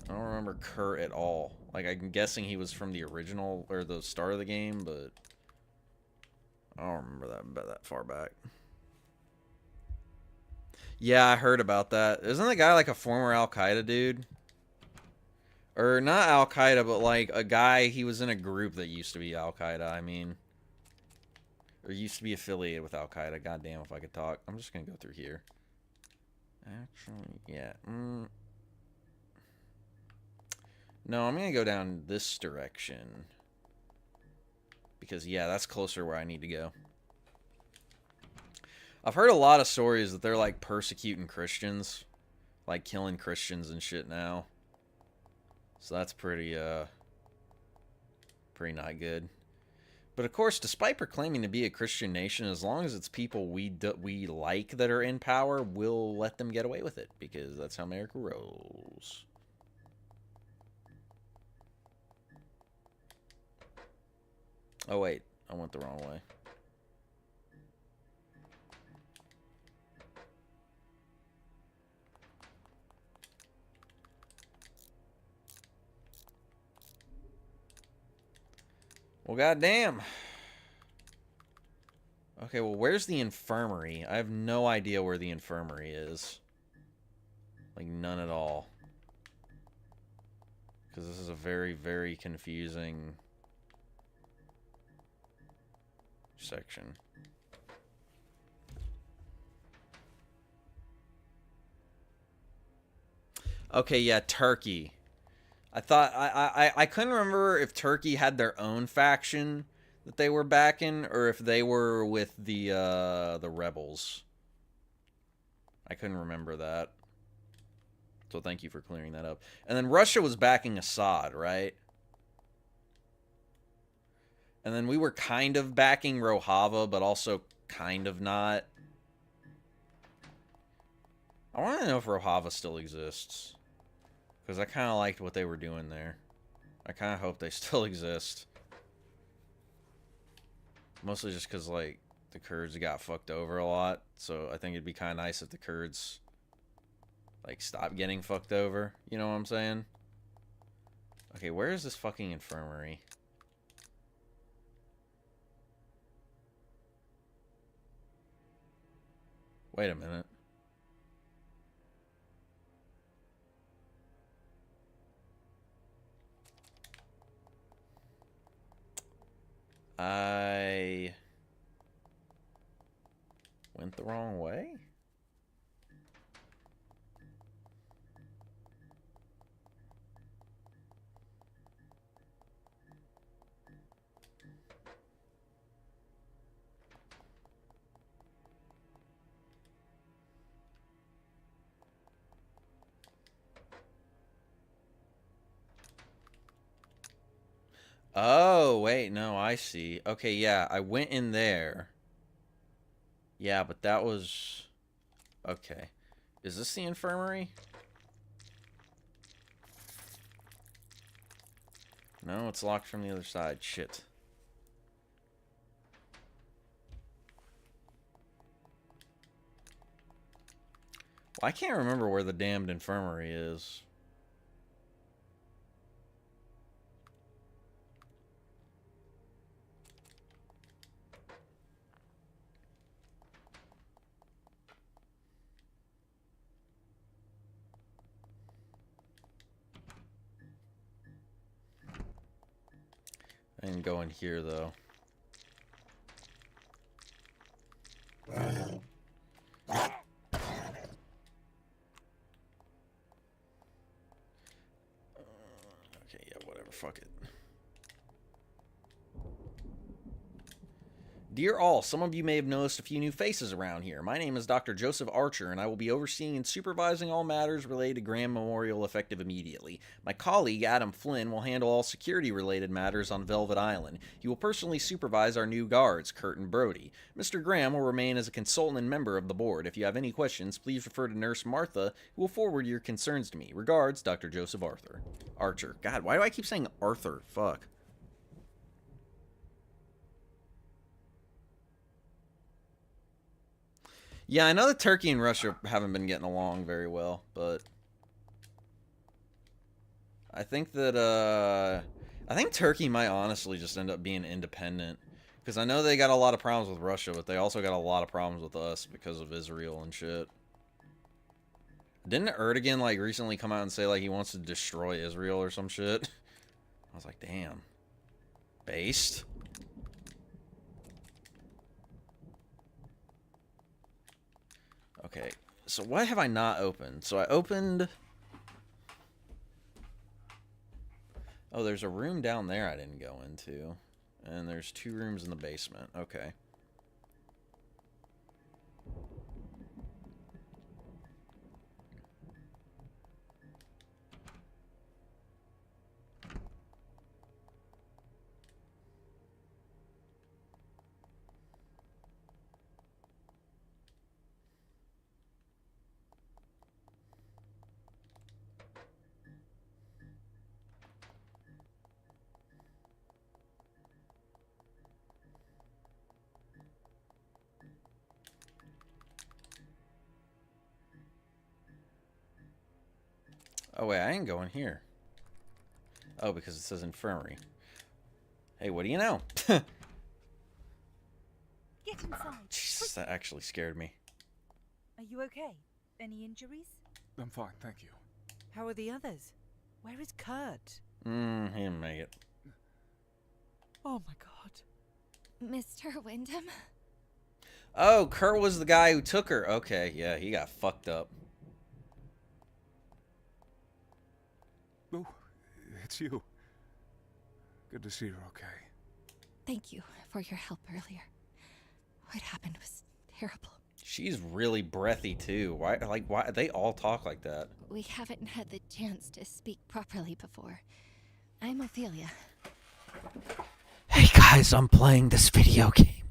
I don't remember Kurt at all. Like, I'm guessing he was from the original, or the start of the game, but I don't remember that far back. Yeah, I heard about that. Isn't the guy like a former Al-Qaeda dude? Or not Al-Qaeda, but like a guy, he was in a group that used to be Al-Qaeda, I mean. Or used to be affiliated with Al-Qaeda. Goddamn, if I could talk. I'm just gonna go through here. Actually, yeah. No, I'm gonna go down this direction. Because, yeah, that's closer where I need to go. I've heard a lot of stories that they're, like, persecuting Christians. Like, killing Christians and shit now. So that's pretty not good. But, of course, despite proclaiming to be a Christian nation, as long as it's people we like that are in power, we'll let them get away with it. Because that's how America rolls. Oh, wait. I went the wrong way. Well, goddamn. Okay, well, where's the infirmary? I have no idea where the infirmary is. Like, none at all. Because this is a very, very confusing section. Okay, yeah, Turkey. I thought I couldn't remember if Turkey had their own faction that they were backing, or if they were with the rebels. I couldn't remember that. So thank you for clearing that up. And then Russia was backing Assad, right? And then we were kind of backing Rojava, but also kind of not. I want to know if Rojava still exists. Because I kind of liked what they were doing there. I kind of hope they still exist. Mostly just because, like, the Kurds got fucked over a lot. So I think it'd be kind of nice if the Kurds, like, stop getting fucked over. You know what I'm saying? Okay, where is this fucking infirmary? Wait a minute. I went the wrong way? Oh, wait, no, I see. Okay, yeah, I went in there. Yeah, but that was... Okay. Is this the infirmary? No, it's locked from the other side. Shit. I can't remember where the damned infirmary is. I didn't go in here, though. Okay, yeah, whatever, fuck it. Dear all, some of you may have noticed a few new faces around here. My name is Dr. Joseph Archer, and I will be overseeing and supervising all matters related to Graham Memorial effective immediately. My colleague, Adam Flynn, will handle all security-related matters on Velvet Island. He will personally supervise our new guards, Kurt and Brody. Mr. Graham will remain as a consultant and member of the board. If you have any questions, please refer to Nurse Martha, who will forward your concerns to me. Regards, Dr. Joseph Archer. God, why do I keep saying Arthur? Fuck. Yeah, I know that Turkey and Russia haven't been getting along very well, but I think that I think Turkey might honestly just end up being independent, because I know they got a lot of problems with Russia, but they also got a lot of problems with us because of Israel and shit. Didn't Erdogan like recently come out and say like he wants to destroy Israel or some shit? I was like, damn. Based? Okay, so what have I not opened? So I opened... Oh, there's a room down there I didn't go into. And there's 2 rooms in the basement. Okay. Oh, wait, I ain't going here. Oh, because it says infirmary. Hey, what do you know? Get inside. Jesus, that actually scared me. Are you okay? Any injuries? I'm fine, thank you. How are the others? Where is Kurt? He didn't make it. Oh my god. Mr. Wyndham? Oh, Kurt was the guy who took her. Okay, yeah, he got fucked up. Oh, it's you. Good to see you're okay. Thank you for your help earlier. What happened was terrible. She's really breathy too. Why they all talk like that? We haven't had the chance to speak properly before. I'm Ophelia. Hey guys, I'm playing this video game.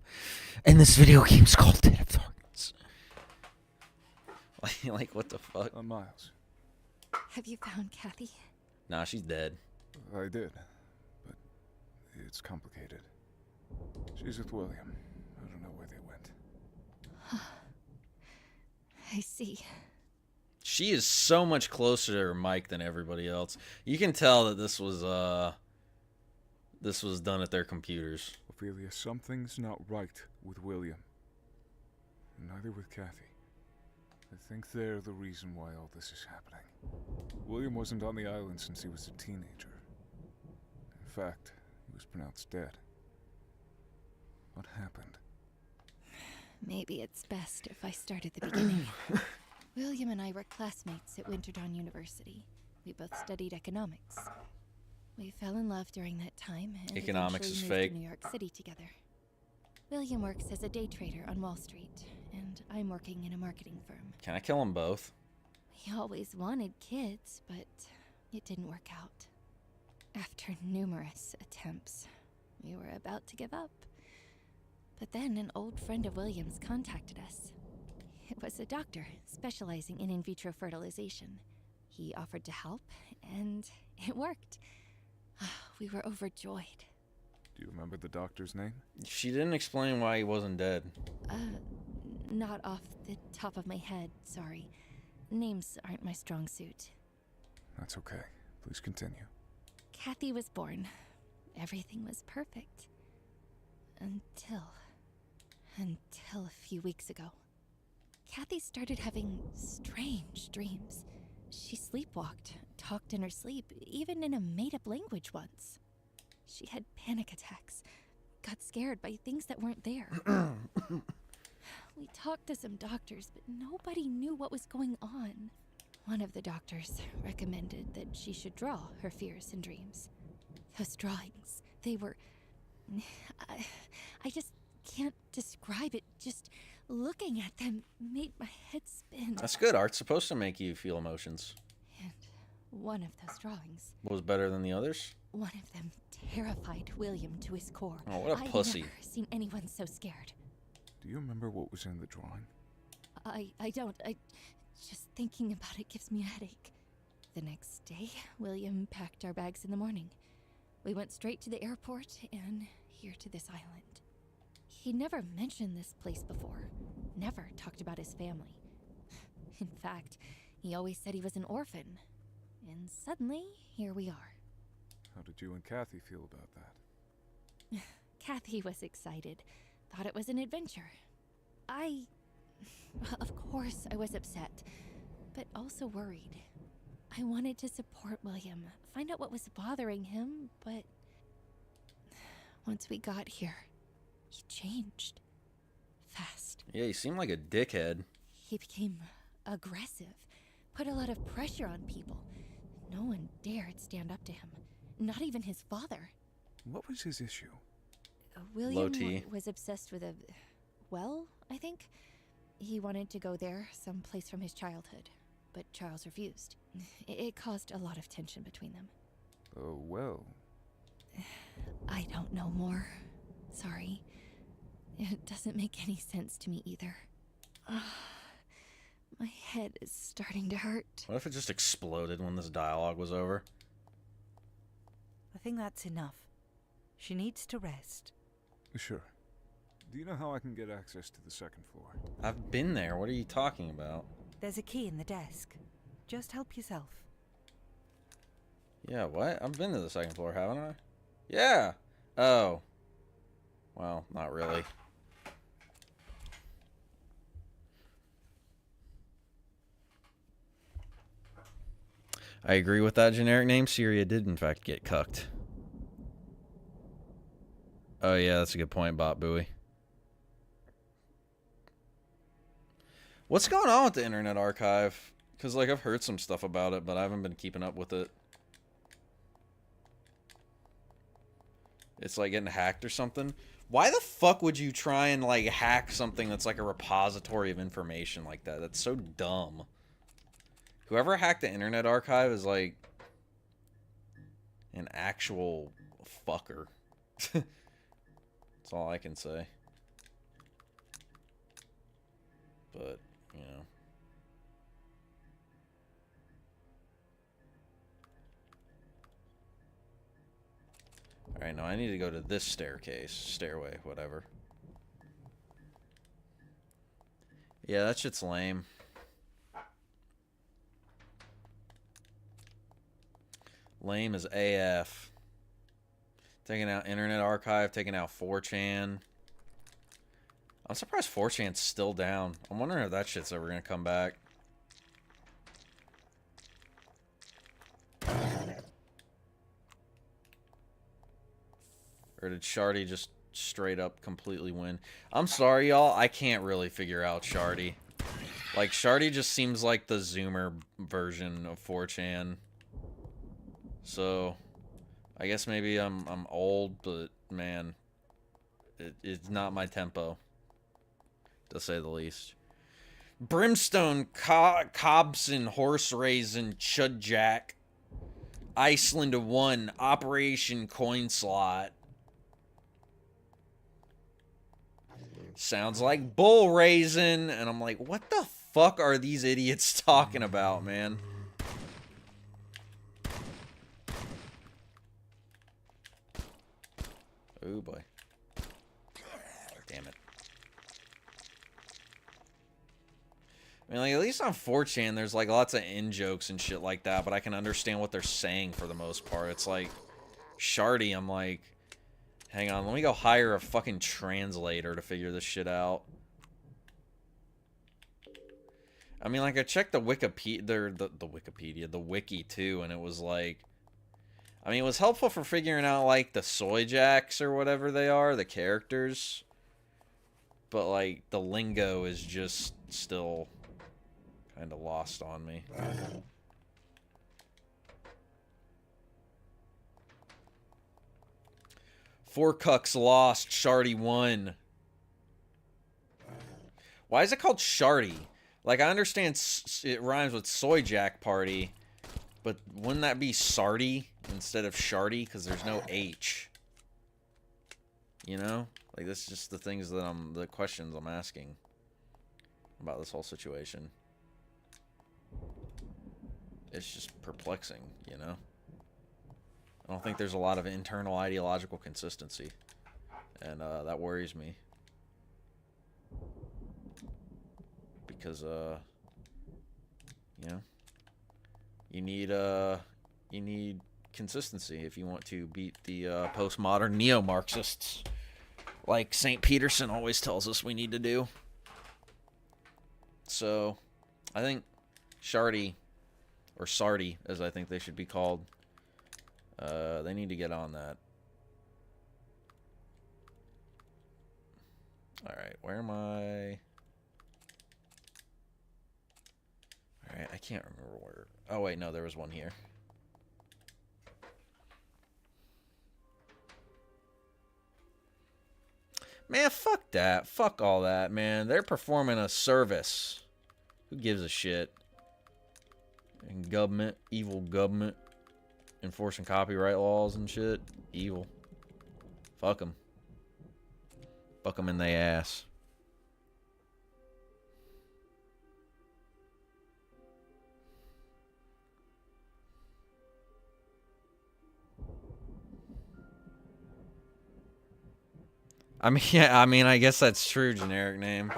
And this video game's called Dead of Darkness. Like what the fuck? Miles. Have you found Kathy? Nah, she's dead. I did, but it's complicated. She's with William. I don't know where they went. I see. She is so much closer to her mic than everybody else. You can tell that this was done at their computers. Ophelia, something's not right with William. Neither with Kathy. I think they're the reason why all this is happening. William wasn't on the island since he was a teenager. In fact, he was pronounced dead. What happened? Maybe it's best if I start at the beginning. William and I were classmates at Winterdawn University. We both studied economics. We fell in love during that time and Economics eventually is moved fake. to New York City together. William works as a day trader on Wall Street, and I'm working in a marketing firm. Can I kill them both? We always wanted kids, but it didn't work out. After numerous attempts, we were about to give up. But then an old friend of William's contacted us. It was a doctor specializing in vitro fertilization. He offered to help, and it worked. We were overjoyed. Do you remember the doctor's name? She didn't explain why he wasn't dead. Not off the top of my head, sorry. names aren't my strong suit. That's okay. Please continue. Kathy was born. Everything was perfect. Until a few weeks ago. Kathy started having strange dreams. She sleepwalked, talked in her sleep, even in a made-up language once. She had panic attacks, got scared by things that weren't there. We talked to some doctors, but nobody knew what was going on. One of the doctors recommended that she should draw her fears and dreams. Those drawings, they were... I just can't describe it. Just looking at them made my head spin. That's good. Art's supposed to make you feel emotions. And one of those drawings... What was better than the others? One of them terrified William to his core. Oh, what a pussy. I've never seen anyone so scared. Do you remember what was in the drawing? I don't. Just thinking about it gives me a headache. The next day, William packed our bags in the morning. We went straight to the airport and here to this island. He never mentioned this place before. Never talked about his family. In fact, he always said he was an orphan. And suddenly, here we are. How did you and Kathy feel about that? Kathy was excited. Thought it was an adventure. Of course, I was upset, but also worried. I wanted to support William, find out what was bothering him, but once we got here, he changed. Fast. Yeah, you seem like a dickhead. He became aggressive, put a lot of pressure on people. No one dared stand up to him, not even his father. What was his issue? William T. was obsessed with a well, I think. He wanted to go there, someplace from his childhood, but Charles refused. It caused a lot of tension between them. Oh, well. I don't know more. Sorry. It doesn't make any sense to me either. My head is starting to hurt. What if it just exploded when this dialogue was over? I think that's enough. She needs to rest. Sure. Do you know how I can get access to the second floor? I've been there. What are you talking about? There's a key in the desk. Just help yourself. Yeah, what? I've been to the second floor, haven't I? Yeah. Oh. Well, not really. I agree with that generic name. Syria did, in fact, get cucked. Oh, yeah, that's a good point, Bot Buoy. What's going on with the Internet Archive? Because, like, I've heard some stuff about it, but I haven't been keeping up with it. It's, like, getting hacked or something. Why the fuck would you try and, like, hack something that's, like, a repository of information like that? That's so dumb. Whoever hacked the Internet Archive is, like, an actual fucker. That's all I can say. But, you know. Alright, now I need to go to this staircase. Stairway, whatever. Yeah, that shit's lame. Lame as AF. Taking out Internet Archive, taking out 4chan. I'm surprised 4chan's still down. I'm wondering if that shit's ever gonna come back. Or did Shardy just straight up completely win? I'm sorry, y'all. I can't really figure out Shardy. Like, Shardy just seems like the Zoomer version of 4chan. So, I guess maybe I'm old, but man, it's not my tempo, to say the least. Brimstone, Cobson, Horse Raisin, Chudjack, Iceland 1, Operation Coin Slot. Sounds like Bull Raisin, and I'm like, what the fuck are these idiots talking about, man? Oh boy. Damn it. I mean, like, at least on 4chan, there's, like, lots of in-jokes and shit like that, but I can understand what they're saying for the most part. It's like, Shardy, I'm like, hang on, let me go hire a fucking translator to figure this shit out. I mean, like, I checked the Wikipedia, the Wikipedia, the wiki, too, and it was like, I mean, it was helpful for figuring out, like, the soy jacks or whatever they are, the characters. But, like, the lingo is just still kind of lost on me. Four Cucks lost, Shardy won. Why is it called Shardy? Like, I understand it rhymes with Soy Jack Party, but wouldn't that be Sardy instead of Shardy? Because there's no H. You know? Like, this is just the things that the questions I'm asking about this whole situation. It's just perplexing, you know? I don't think there's a lot of internal ideological consistency. And, that worries me. Because, you know, you need consistency if you want to beat the, postmodern neo-Marxists. Like St. Peterson always tells us we need to do. So, I think Shardy, or Sardy, as I think they should be called, they need to get on that. Alright, where am I? Alright, I can't remember where. Oh, wait, no, there was one here. Man, fuck that. Fuck all that, man. They're performing a service. Who gives a shit? And government, evil government, enforcing copyright laws and shit. Evil. Fuck them. Fuck them in the ass. I mean, yeah, I mean, I guess that's true, generic name.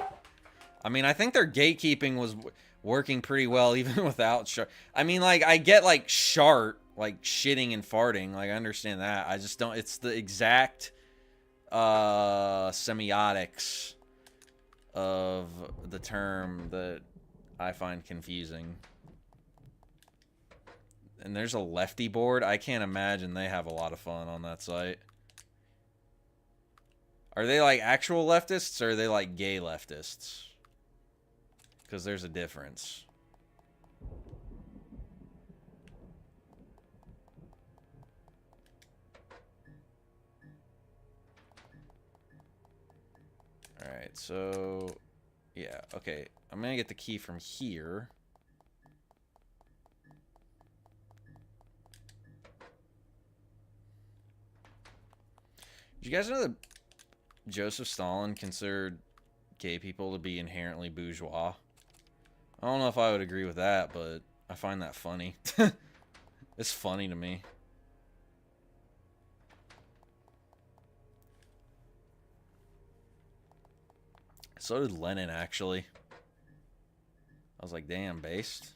I mean, I think their gatekeeping was working pretty well even without Shart. I mean, like, I get, like, Shart, like, shitting and farting. Like, I understand that. I just don't, it's the exact, semiotics of the term that I find confusing. And there's a lefty board. I can't imagine they have a lot of fun on that site. Are they like actual leftists or are they like gay leftists? Because there's a difference. Alright, so... yeah, okay. I'm going to get the key from here. Did you guys know that Joseph Stalin considered gay people to be inherently bourgeois? I don't know if I would agree with that, but I find that funny. It's funny to me. So did Lenin, actually. I was like, damn, based.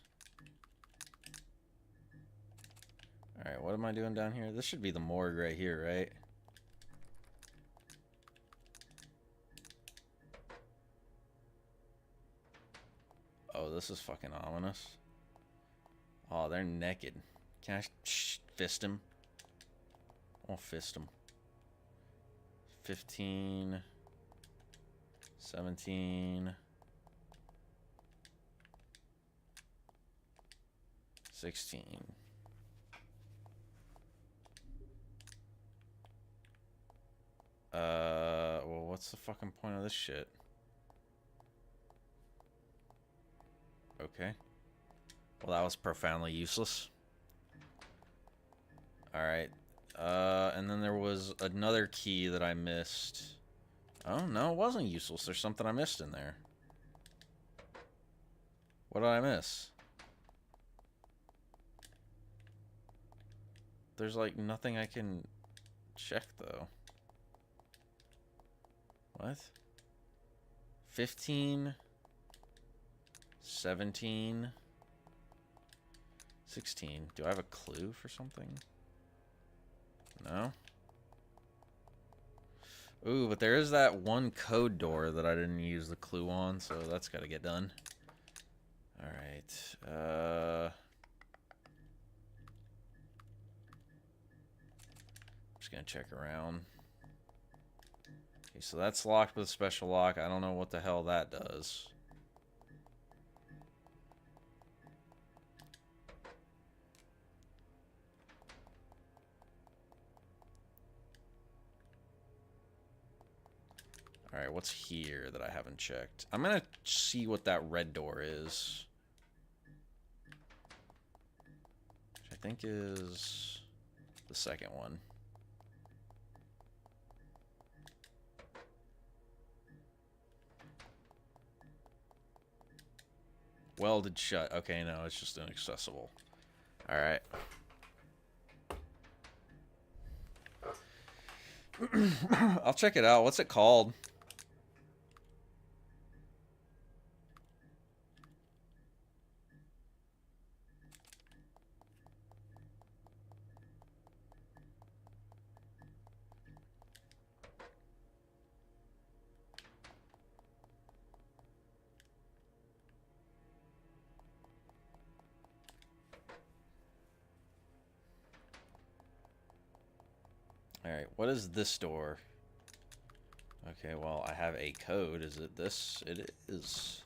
Alright, what am I doing down here? This should be the morgue right here, right? Oh, this is fucking ominous. Oh, they're naked. Can I fist him? I'll fist him. 15... 17... 16. Well, what's the fucking point of this shit? Okay. Well, that was profoundly useless. Alright. And then there was another key that I missed. Oh, no, it wasn't useless. There's something I missed in there. What did I miss? There's, like, nothing I can check, though. What? 15... 17. 16. Do I have a clue for something? No? Ooh, but there is that one code door that I didn't use the clue on, so that's got to get done. Alright. Just gonna check around. Okay, so that's locked with a special lock. I don't know what the hell that does. Alright, what's here that I haven't checked? I'm gonna see what that red door is. Which I think is the second one. Welded shut. Okay, no, it's just inaccessible. Alright. I'll check it out. What's it called? Alright, what is this door? Okay, well, I have a code. Is it this? It is.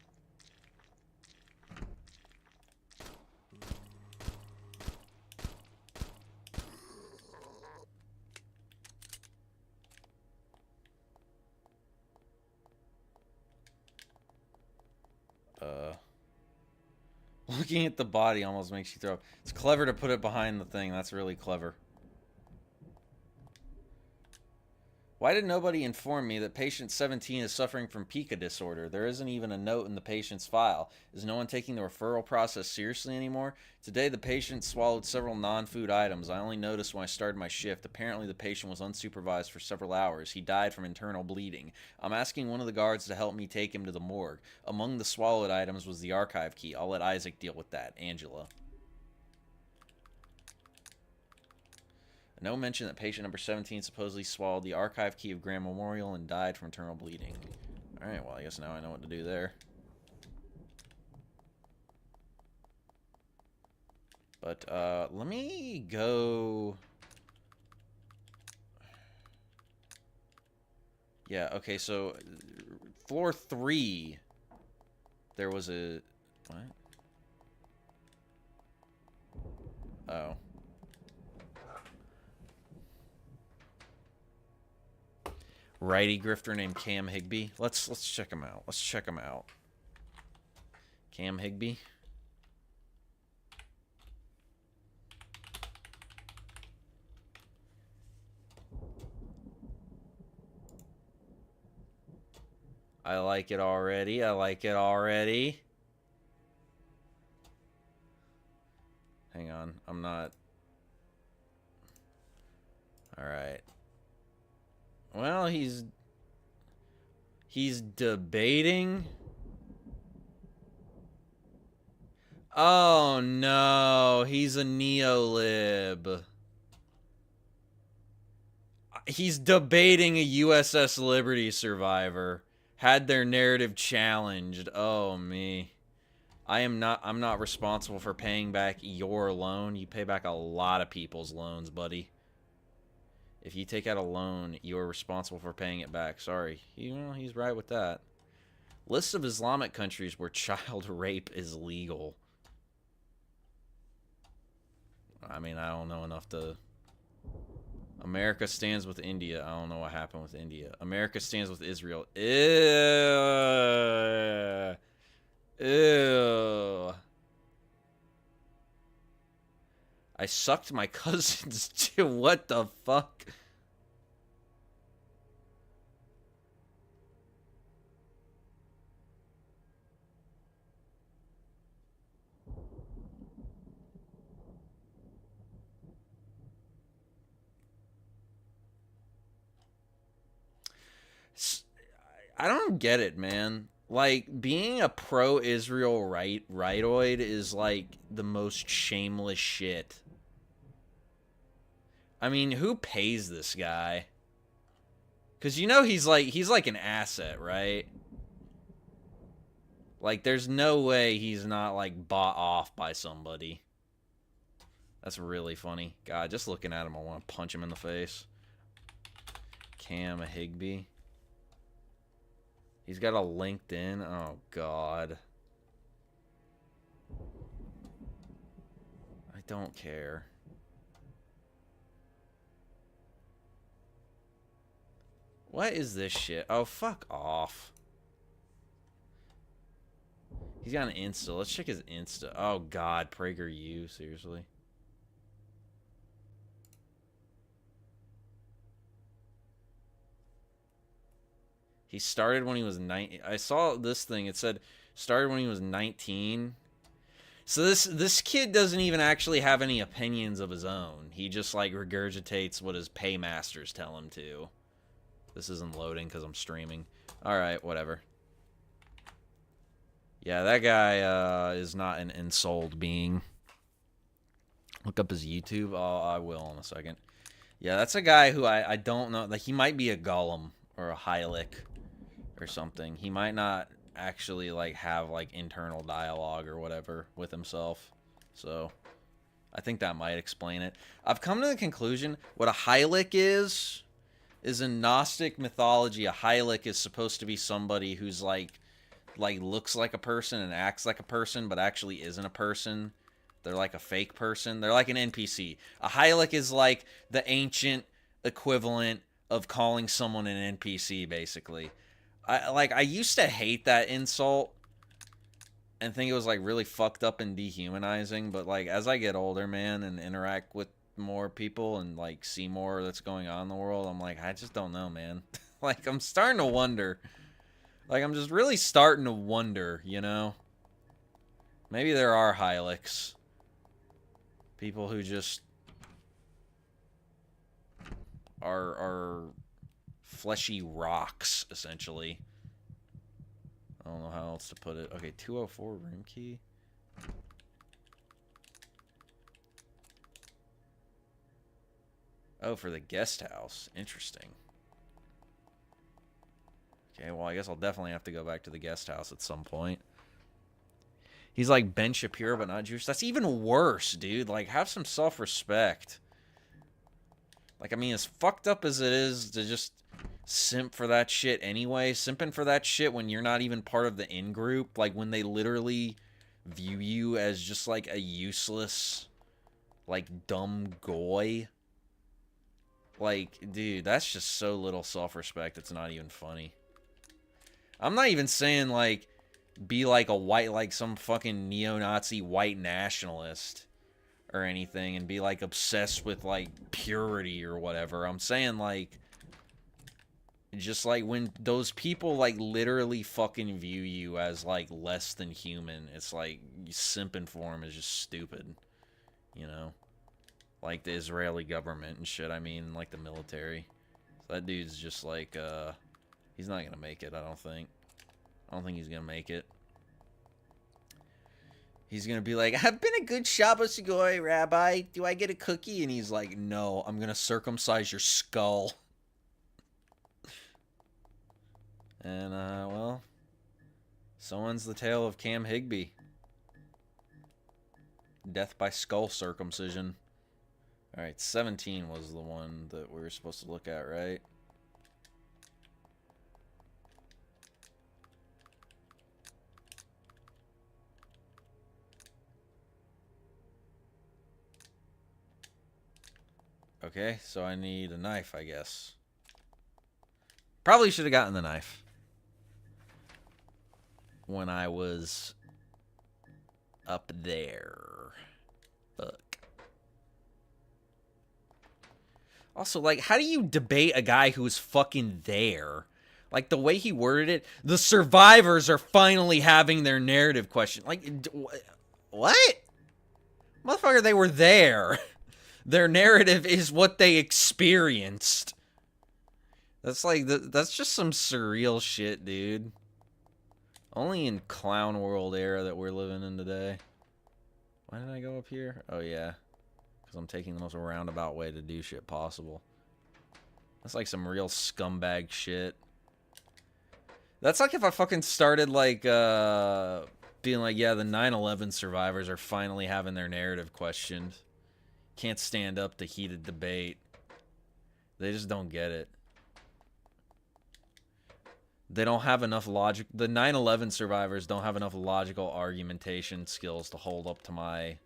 Looking at the body almost makes you throw. It's clever to put it behind the thing. That's really clever. Why did nobody inform me that patient 17 is suffering from pica disorder? There isn't even a note in the patient's file. Is no one taking the referral process seriously anymore? Today, the patient swallowed several non-food items. I only noticed when I started my shift. Apparently, the patient was unsupervised for several hours. He died from internal bleeding. I'm asking one of the guards to help me take him to the morgue. Among the swallowed items was the archive key. I'll let Isaac deal with that. Angela. No mention that patient number 17 supposedly swallowed the archive key of Grand Memorial and died from internal bleeding. Alright, well, I guess now I know what to do there. But, let me go... Yeah, okay, so... Floor 3... There was a... What? Oh. Righty grifter named Cam Higby. Let's check him out. Let's check him out. Cam Higby. I like it already. I like it already. Hang on. I'm not... Alright. Well, he's debating. Oh no, he's a neolib. He's debating a USS Liberty survivor. Had their narrative challenged. Oh me. I'm not responsible for paying back your loan. You pay back a lot of people's loans, buddy. If you take out a loan, you're responsible for paying it back. Sorry. You know, he's right with that. Lists of Islamic countries where child rape is legal. I mean, I don't know enough to... America stands with India. I don't know what happened with India. America stands with Israel. Ew. Ew. I sucked my cousins too. What the fuck? I don't get it, man. Like, being a pro-Israel rightoid is, like, the most shameless shit. I mean, who pays this guy? Because you know he's like an asset, right? Like, there's no way he's not, like, bought off by somebody. That's really funny. God, just looking at him, I want to punch him in the face. Cam Higby. He's got a LinkedIn. Oh, God. I don't care. What is this shit? Oh, fuck off. He's got an Insta. Let's check his Insta. Oh, God. PragerU. Seriously. He started when he was 19. I saw this thing. It said started when he was 19. So this kid doesn't even actually have any opinions of his own. He just like regurgitates what his paymasters tell him to. This isn't loading because I'm streaming. All right, whatever. Yeah, that guy is not an ensouled being. Look up his YouTube. Oh, I will in a second. Yeah, that's a guy who I don't know. Like, he might be a golem or a Hylic or something. He might not actually like have like internal dialogue or whatever with himself. So I think that might explain it. I've come to the conclusion what a Hylic is in Gnostic mythology. A Hylic is supposed to be somebody who's like looks like a person and acts like a person but actually isn't a person. They're like a fake person. They're like an NPC. A Hylic is like the ancient equivalent of calling someone an NPC, basically. I used to hate that insult and think it was like really fucked up and dehumanizing, but like as I get older, man, and interact with more people and like see more that's going on in the world, I'm like, I just don't know, man. Like, I'm starting to wonder. Like, I'm just really starting to wonder, you know? Maybe there are Hylics. People who just are fleshy rocks, essentially. I don't know how else to put it. Okay, 204 room key. Oh, for the guest house. Interesting. Okay, well, I guess I'll definitely have to go back to the guest house at some point. He's like Ben Shapiro, but not Jewish. That's even worse, dude. Like, have some self-respect. Like, I mean, as fucked up as it is to just simp for that shit anyway, simping for that shit when you're not even part of the in-group, like, when they literally view you as just, like, a useless, like, dumb goy. Like, dude, that's just so little self-respect, it's not even funny. I'm not even saying, like, be like a white, like some fucking neo-Nazi white nationalist or anything and be like obsessed with like purity or whatever. I'm saying like just like when those people like literally fucking view you as like less than human, it's like simping for them is just stupid, you know? Like the Israeli government and shit, I mean, like the military. So that dude's just like he's not gonna make it, I don't think he's gonna make it. He's gonna be like, I've been a good Shabbos Goy, Rabbi. Do I get a cookie? And he's like, no, I'm gonna circumcise your skull. And, well, so ends the tale of Cam Higby. Death by skull circumcision. Alright, 17 was the one that we were supposed to look at, right? Okay, so I need a knife, I guess. Probably should have gotten the knife when I was up there. Fuck. Also, like, how do you debate a guy who's fucking there? Like, the way he worded it, the survivors are finally having their narrative question. Like, what? Motherfucker, they were there. Their narrative is what they experienced. That's like, that's just some surreal shit, dude. Only in Clown World era that we're living in today. Why did I go up here? Oh, yeah. Because I'm taking the most roundabout way to do shit possible. That's like some real scumbag shit. That's like if I fucking started, like, being like, yeah, the 9/11 survivors are finally having their narrative questioned. Can't stand up to heated debate. They just don't get it. They don't have enough logic. The 9/11 survivors don't have enough logical argumentation skills to hold up to my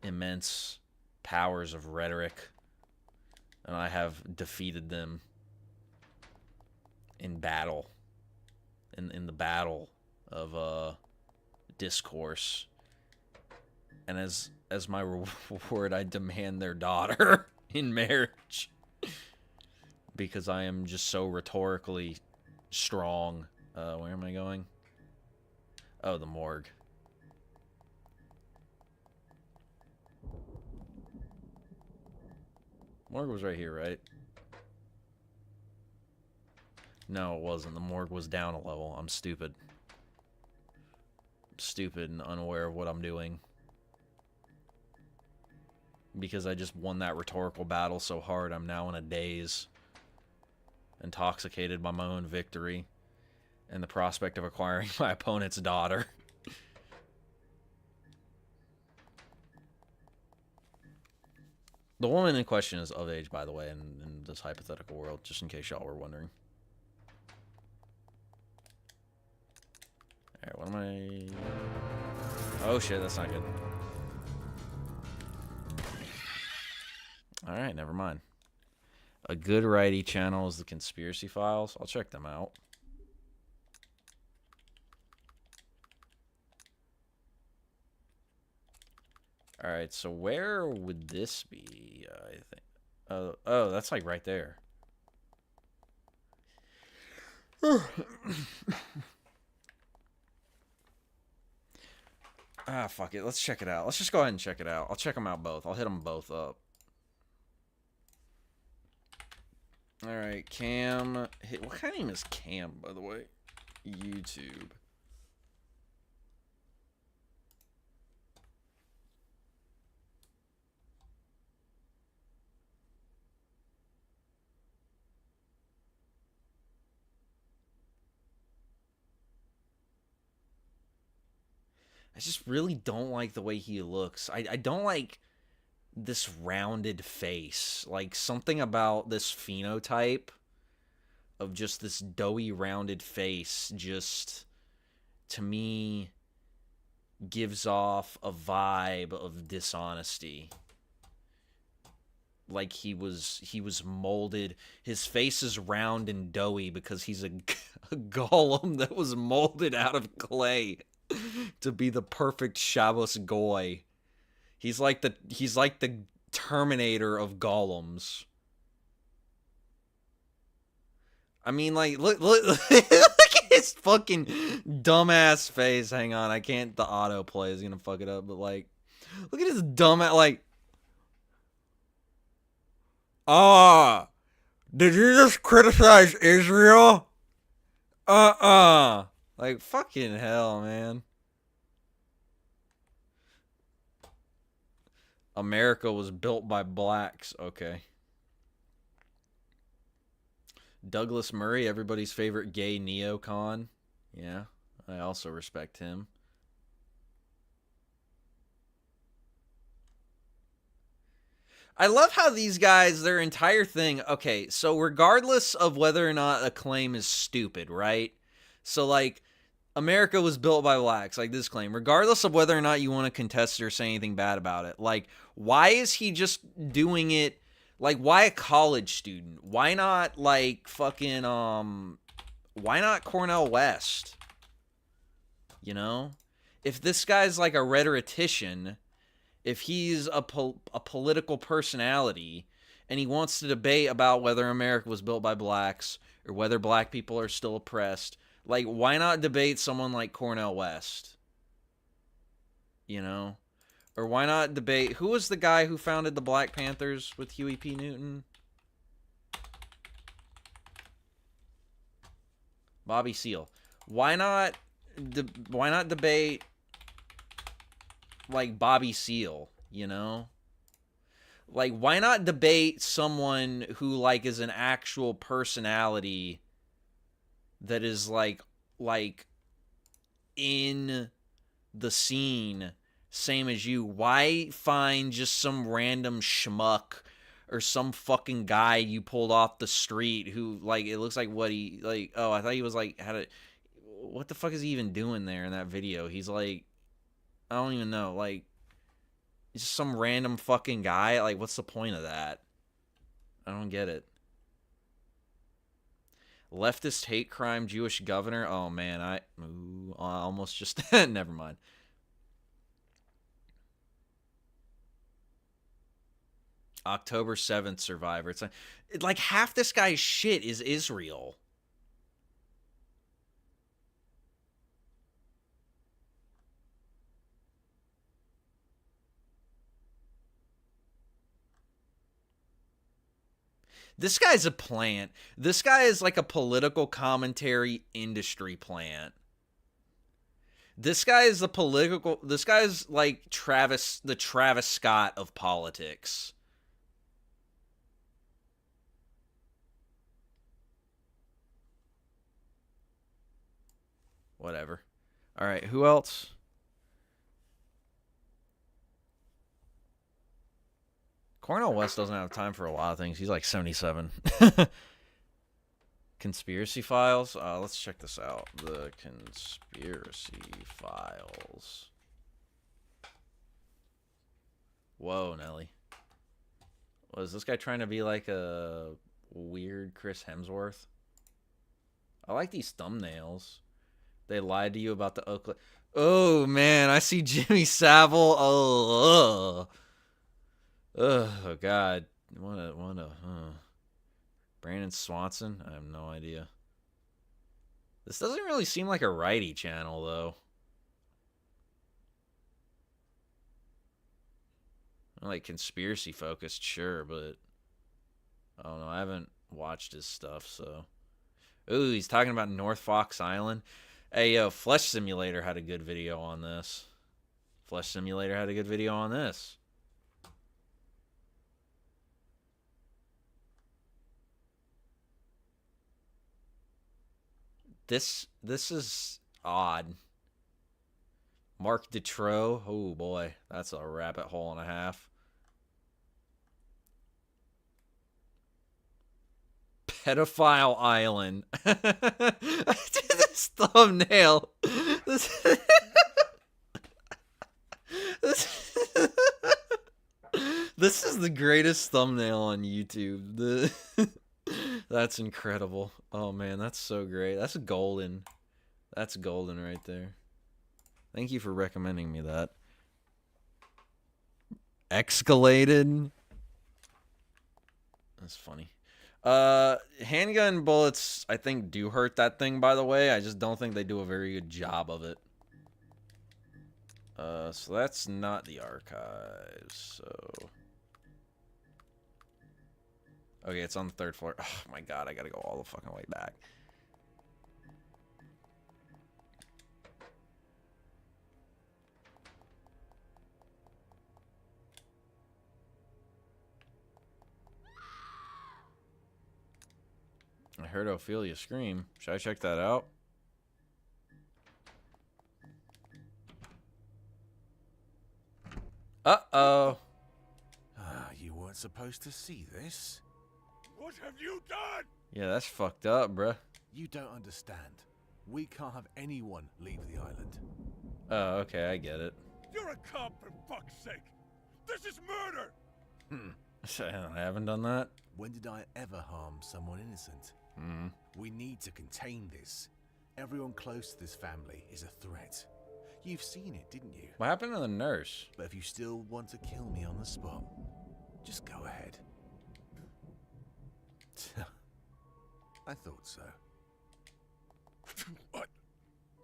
immense powers of rhetoric. And I have defeated them in battle. In the battle of discourse. And as my reward, I demand their daughter in marriage. Because I am just so rhetorically strong. Where am I going? Oh, the morgue. Morgue was right here, right? No, it wasn't. The morgue was down a level. I'm stupid. I'm stupid and unaware of what I'm doing. Because I just won that rhetorical battle so hard, I'm now in a daze. Intoxicated by my own victory. And the prospect of acquiring my opponent's daughter. The woman in question is of age, by the way, in this hypothetical world, just in case y'all were wondering. Alright, what am I... Oh shit, that's not good. Alright, never mind. A good righty channel is the Conspiracy Files. I'll check them out. Alright, so where would this be, I think? Oh, that's like right there. Ah, fuck it. Let's check it out. Let's just go ahead and check it out. I'll check them out both. I'll hit them both up. Alright, Cam. What kind of name is Cam, by the way? YouTube. I just really don't like the way he looks. I don't like this rounded face. Like, something about this phenotype of just this doughy rounded face just, to me, gives off a vibe of dishonesty. Like he was molded. His face is round and doughy because he's a golem that was molded out of clay to be the perfect Shabbos goy. He's like the Terminator of golems. I mean, like, look at his fucking dumbass face. Hang on, I can't. The autoplay is gonna fuck it up. But like, look at his dumbass. Like, did you just criticize Israel? Like, fucking hell, man. America was built by blacks. Okay. Douglas Murray, everybody's favorite gay neocon. Yeah, I also respect him. I love how these guys, their entire thing... Okay, so regardless of whether or not a claim is stupid, right? So, like, America was built by blacks, like this claim. Regardless of whether or not you want to contest it or say anything bad about it. Like, why is he just doing it... Like, why a college student? Why not, like, fucking, why not Cornell West? You know? If this guy's, like, a rhetorician, if he's a political personality, and he wants to debate about whether America was built by blacks, or whether black people are still oppressed, like, why not debate someone like Cornell West? You know? Or why not debate... Who was the guy who founded the Black Panthers with Huey P. Newton? Bobby Seale. Why not why not debate like Bobby Seale, you know? Like, why not debate someone who like is an actual personality that is like in the scene, same as you? Why find just some random schmuck or some fucking guy you pulled off the street who, like, it looks like what he, like, oh, I thought he was like, what the fuck is he even doing there in that video? He's like, I don't even know, like, just some random fucking guy. Like, what's the point of that? I don't get it. Leftist hate crime Jewish governor. Oh man, I almost just never mind. October 7th survivor. It's like half this guy's shit is Israel. This guy's a plant. This guy is like a political commentary industry plant. This guy is this guy's like the Travis Scott of politics. Whatever. All right, who else? Cornel West doesn't have time for a lot of things. He's like 77. Conspiracy Files. Let's check this out. The Conspiracy Files. Whoa, Nelly. Was this guy trying to be like a weird Chris Hemsworth? I like these thumbnails. They lied to you about the Oakland. Oh, man. I see Jimmy Savile. Oh, God. Brandon Swanson? I have no idea. This doesn't really seem like a righty channel, though. Like conspiracy focused, sure, but I don't know. I haven't watched his stuff, so. Ooh, he's talking about North Fox Island. Hey, yo, Flesh Simulator had a good video on this. Flesh Simulator had a good video on this. This is odd. Mark Detroit. Oh, boy. That's a rabbit hole and a half. Pedophile Island. This thumbnail. This is the greatest thumbnail on YouTube. That's incredible. Oh man, that's so great. That's golden. That's golden right there. Thank you for recommending me that. Escalated. That's funny. Handgun bullets, I think, do hurt that thing, by the way. I just don't think they do a very good job of it. So that's not the archives, so... Okay, it's on the 3rd floor. Oh my god, I gotta go all the fucking way back. I heard Ophelia scream. Should I check that out? Uh-oh. You weren't supposed to see this. What have you done? Yeah, that's fucked up, bruh. You don't understand. We can't have anyone leave the island. Oh, okay, I get it. You're a cop, for fuck's sake! This is murder! I haven't done that. When did I ever harm someone innocent? We need to contain this. Everyone close to this family is a threat. You've seen it, didn't you? What happened to the nurse? But if you still want to kill me on the spot, just go ahead. I thought so. What?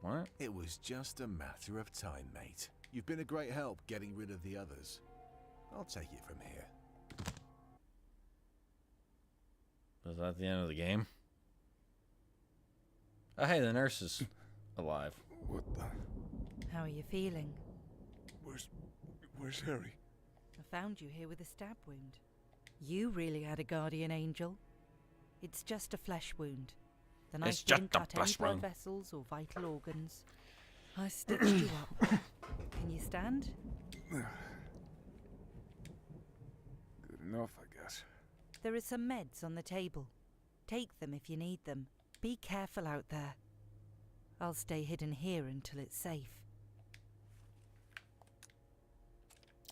What? It was just a matter of time, mate. You've been a great help getting rid of the others. I'll take it from here. Was that the end of the game? Oh, hey, the nurse is alive. What the? How are you feeling? Where's Harry? I found you here with a stab wound. You really had a guardian angel. It's just a flesh wound. The knife didn't cut any blood vessels or vital organs. I stitched you up. Can you stand? Good enough, I guess. There are some meds on the table. Take them if you need them. Be careful out there. I'll stay hidden here until it's safe.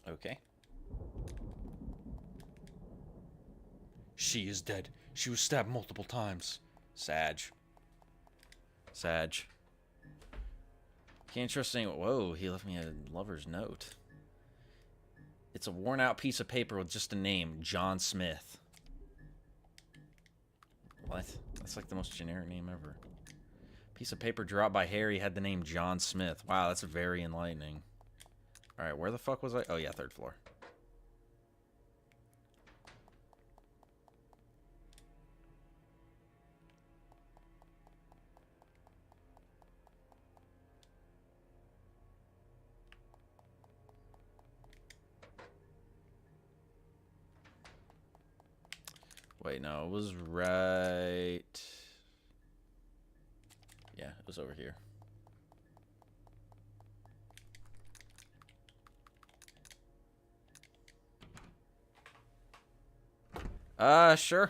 Okay. She is dead. She was stabbed multiple times. Sag. Can't trust anyone. Whoa, he left me a lover's note. It's a worn out piece of paper with just a name, John Smith. What? That's like the most generic name ever. Piece of paper dropped by Harry had the name John Smith. Wow, that's very enlightening. Alright, where the fuck was I? Oh yeah, 3rd floor. Wait, no, it was right... Yeah, it was over here. Sure.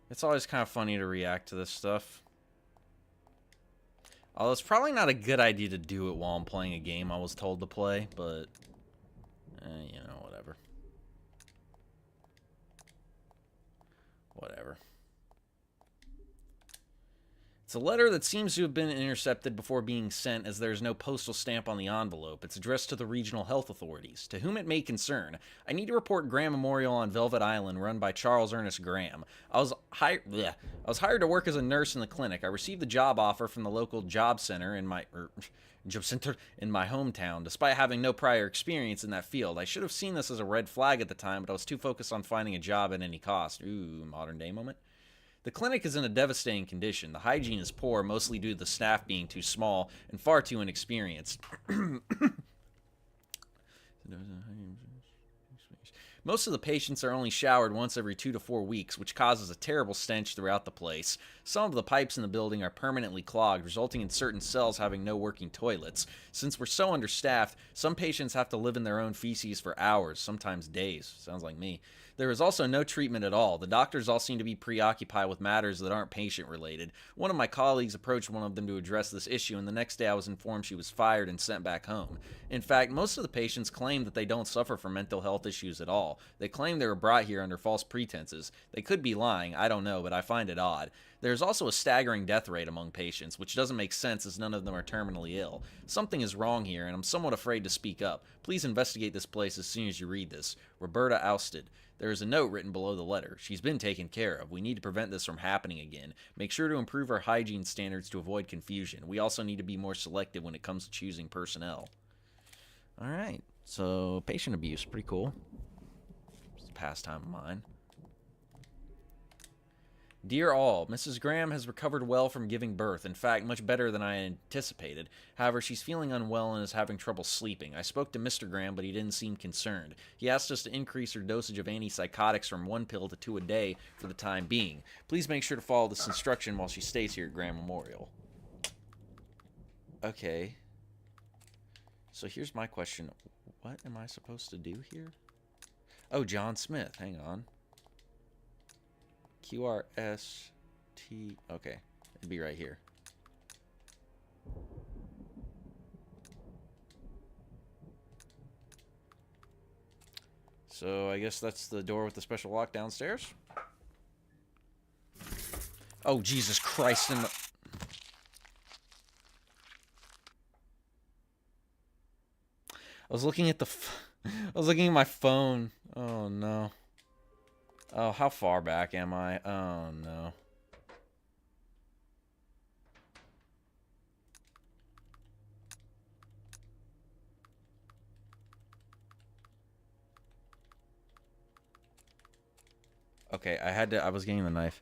It's always kind of funny to react to this stuff. Although it's probably not a good idea to do it while I'm playing a game I was told to play, but... you know, whatever. Whatever. It's a letter that seems to have been intercepted before being sent, as there is no postal stamp on the envelope. It's addressed to the regional health authorities. To whom it may concern, I need to report Graham Memorial on Velvet Island, run by Charles Ernest Graham. I was hired to work as a nurse in the clinic. I received the job offer from the local job center in my hometown, despite having no prior experience in that field. I should have seen this as a red flag at the time, but I was too focused on finding a job at any cost. Ooh, modern day moment. The clinic is in a devastating condition. The hygiene is poor, mostly due to the staff being too small and far too inexperienced. Most of the patients are only showered once every 2 to 4 weeks, which causes a terrible stench throughout the place. Some of the pipes in the building are permanently clogged, resulting in certain cells having no working toilets. Since we're so understaffed, some patients have to live in their own feces for hours, sometimes days. Sounds like me. There is also no treatment at all. The doctors all seem to be preoccupied with matters that aren't patient-related. One of my colleagues approached one of them to address this issue, and the next day I was informed she was fired and sent back home. In fact, most of the patients claim that they don't suffer from mental health issues at all. They claim they were brought here under false pretenses. They could be lying, I don't know, but I find it odd. There is also a staggering death rate among patients, which doesn't make sense as none of them are terminally ill. Something is wrong here, and I'm somewhat afraid to speak up. Please investigate this place as soon as you read this. Roberta Ousted. There is a note written below the letter. She's been taken care of. We need to prevent this from happening again. Make sure to improve our hygiene standards to avoid confusion. We also need to be more selective when it comes to choosing personnel. Alright, so patient abuse, pretty cool. It's a pastime of mine. Dear all, Mrs. Graham has recovered well from giving birth, in fact, much better than I anticipated. However, she's feeling unwell and is having trouble sleeping. I spoke to Mr. Graham, but he didn't seem concerned. He asked us to increase her dosage of antipsychotics from 1 pill to 2 a day for the time being. Please make sure to follow this instruction while she stays here at Graham Memorial. Okay. So here's my question. What am I supposed to do here? Oh, John Smith. Hang on. QRST. Okay, it'd be right here. So I guess that's the door with the special lock downstairs. Oh, Jesus Christ! I was looking at I was looking at my phone. Oh no. Oh, how far back am I? Oh, no. Okay, I was getting the knife.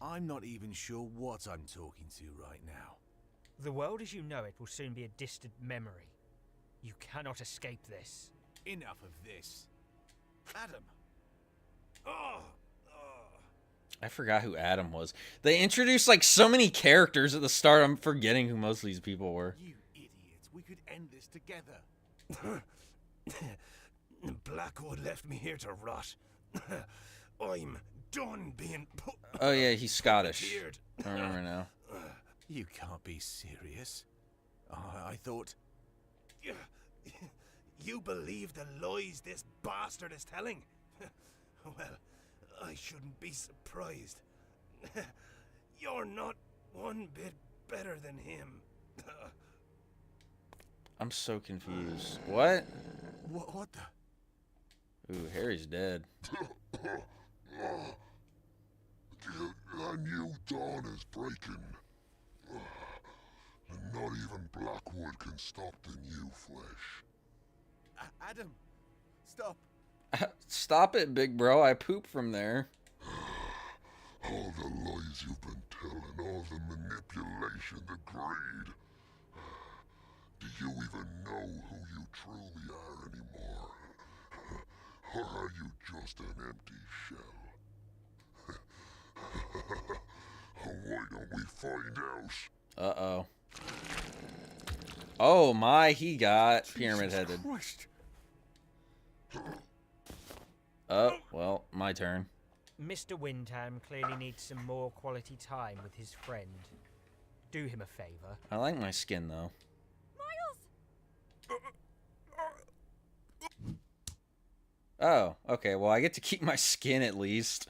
I'm not even sure what I'm talking to right now. The world as you know it will soon be a distant memory. You cannot escape this. Enough of this. Adam! Oh! I forgot who Adam was. They introduced like so many characters at the start, I'm forgetting who most of these people were. You idiot, we could end this together. Blackwood left me here to rot. I'm done being put. Oh yeah, he's Scottish. Puppeteered. I remember now. You can't be serious. I thought... You believe the lies this bastard is telling? Well, I shouldn't be surprised. You're not one bit better than him. I'm so confused. What? What the... Ooh, Harry's dead. The new dawn is breaking. And not even Blackwood can stop the new flesh. Adam, stop. Stop it, big bro. I poop from there. All the lies you've been telling, all the manipulation, the greed. Do you even know who you truly are anymore? Or are you just an empty shell? Why don't we find out? Uh-oh. Oh my, he got pyramid-headed. Christ. Oh, well, my turn. Mr. Windham clearly needs some more quality time with his friend. Do him a favor. I like my skin, though. Oh, okay, well, I get to keep my skin at least.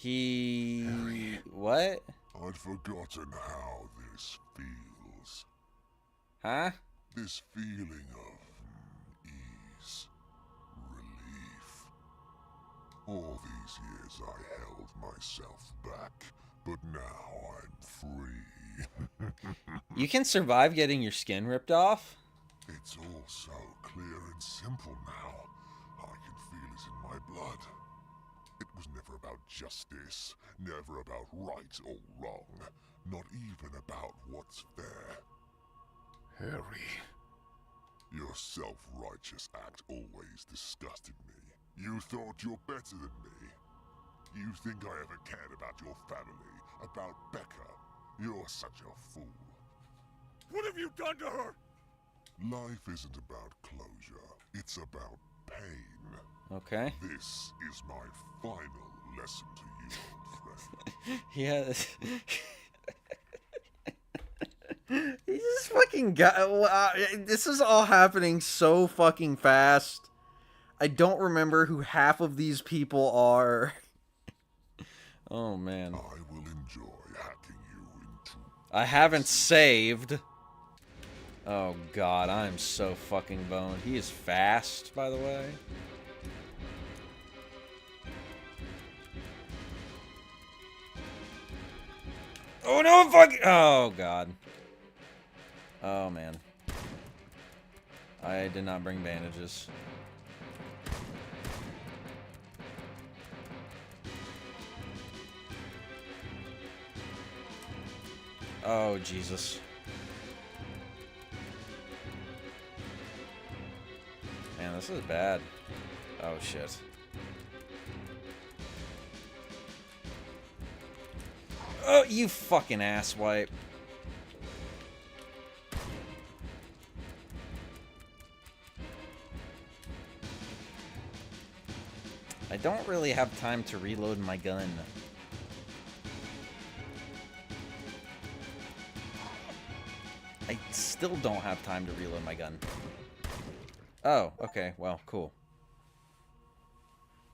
Harry. What? I'd forgotten how this feels. Huh? This feeling of ease, relief. All these years I held myself back, but now I'm free. You can survive getting your skin ripped off? It's all so clear and simple now. I can feel it in my blood. It was never about justice, never about right or wrong, not even about what's fair. Harry. Your self-righteous act always disgusted me. You thought you're better than me. You think I ever cared about your family, about Becca. You're such a fool. What have you done to her? Life isn't about closure, it's about pain. Okay. This is my final lesson to you, old friend. Yeah. He just fucking got... this is all happening so fucking fast. I don't remember who half of these people are. Oh, man. I will enjoy hacking you into... I haven't saved. Oh, God. I'm so fucking boned. He is fast, by the way. Oh, no, fuck. Oh, God. Oh, man. I did not bring bandages. Oh, Jesus. Man, this is bad. Oh, shit. Oh, you fucking asswipe. I don't really have time to reload my gun. I still don't have time to reload my gun. Oh, okay, well, cool.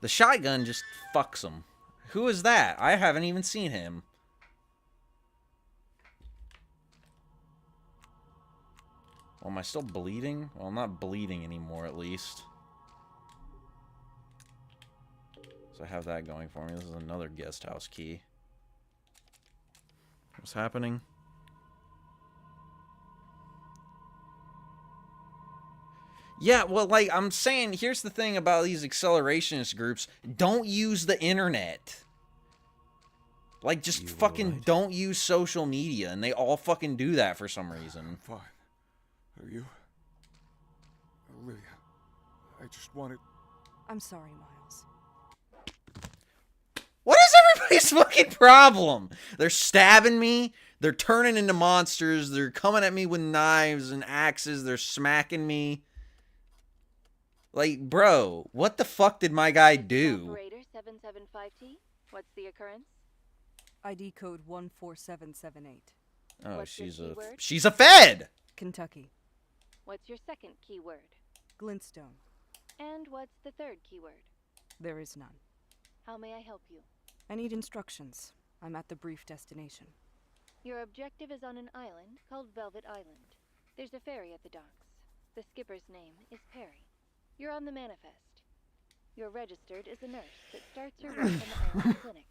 The shotgun just fucks him. Who is that? I haven't even seen him. Well, am I still bleeding? Well, I'm not bleeding anymore, at least. So I have that going for me. This is another guest house key. What's happening? Yeah, well, like, I'm saying, here's the thing about these accelerationist groups. Don't use the internet. Like, just You fucking alright? don't use social media, and they all fucking do that for some reason. Fine. Are you? Olivia, I just wanted... I'm sorry, Miles. What is everybody's fucking problem? They're stabbing me. They're turning into monsters. They're coming at me with knives and axes. They're smacking me. Like, bro, what the fuck did my guy do? Operator 775T, what's the occurrence? ID code 14778. Oh, What's your keyword? she's a Fed. Kentucky. What's your second keyword? Glintstone. And what's the third keyword? There is none. How may I help you? I need instructions. I'm at the brief destination. Your objective is on an island called Velvet Island. There's a ferry at the docks. The skipper's name is Perry. You're on the manifest. You're registered as a nurse that starts her work in the island clinic.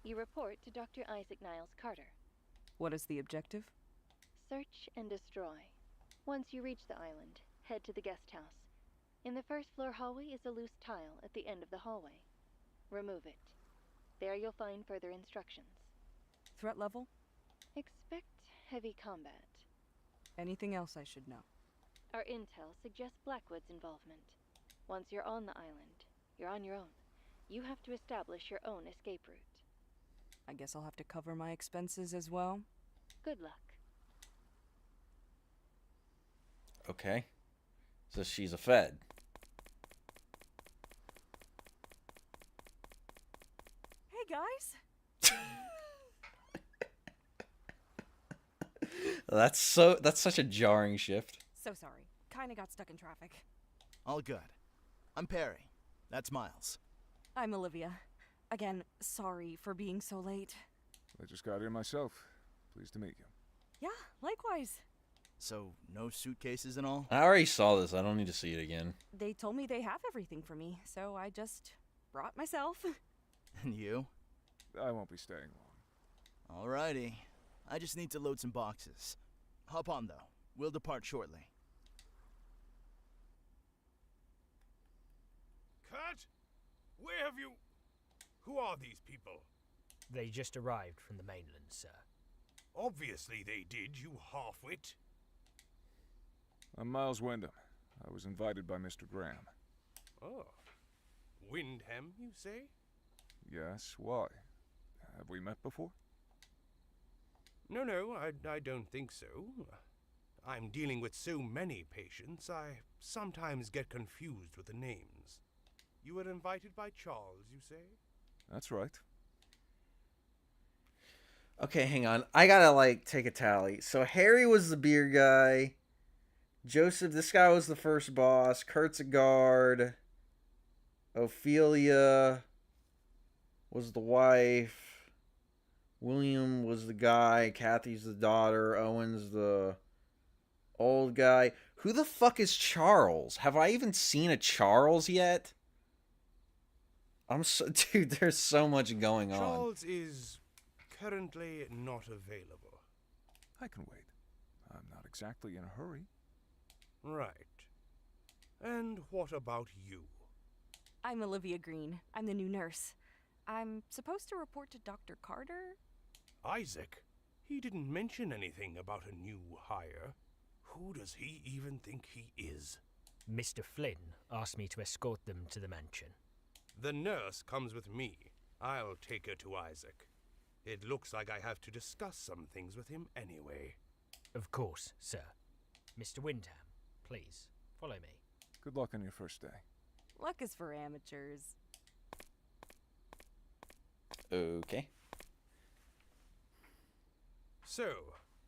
You report to Dr. Isaac Niles Carter. What is the objective? Search and destroy. Once you reach the island, head to the guest house. In the first floor hallway is a loose tile at the end of the hallway. Remove it. There you'll find further instructions. Threat level? Expect heavy combat. Anything else I should know? Our intel suggests Blackwood's involvement. Once you're on the island, you're on your own. You have to establish your own escape route. I guess I'll have to cover my expenses as well. Good luck. Okay. So she's a Fed. Hey guys! That's such a jarring shift. So sorry. Kinda got stuck in traffic. All good. I'm Perry. That's Miles. I'm Olivia. Again, sorry for being so late. I just got here myself. Pleased to meet you. Yeah, likewise. So, no suitcases and all? I already saw this. I don't need to see it again. They told me they have everything for me, so I just brought myself. And you? I won't be staying long. Alrighty. I just need to load some boxes. Hop on, though. We'll depart shortly. Kurt? Where have you... Who are these people? They just arrived from the mainland, sir. Obviously they did, you half-wit. I'm Miles Wyndham. I was invited by Mr. Graham. Oh. Windham, you say? Yes, why? Have we met before? No, I don't think so. I'm dealing with so many patients, I sometimes get confused with the names. You were invited by Charles, you say? That's right. Okay, hang on. I gotta, take a tally. So Harry was the beer guy. Joseph, this guy was the first boss. Kurt's a guard. Ophelia was the wife. William was the guy. Kathy's the daughter. Owen's the old guy. Who the fuck is Charles? Have I even seen a Charles yet? Dude, there's so much going on. Charles is currently not available. I can wait. I'm not exactly in a hurry. Right. And what about you? I'm Olivia Green. I'm the new nurse. I'm supposed to report to Dr. Carter? Isaac? He didn't mention anything about a new hire. Who does he even think he is? Mr. Flynn asked me to escort them to the mansion. The nurse comes with me. I'll take her to Isaac. It looks like I have to discuss some things with him anyway. Of course, sir. Mr. Windham, please, follow me. Good luck on your first day. Luck is for amateurs. Okay. So,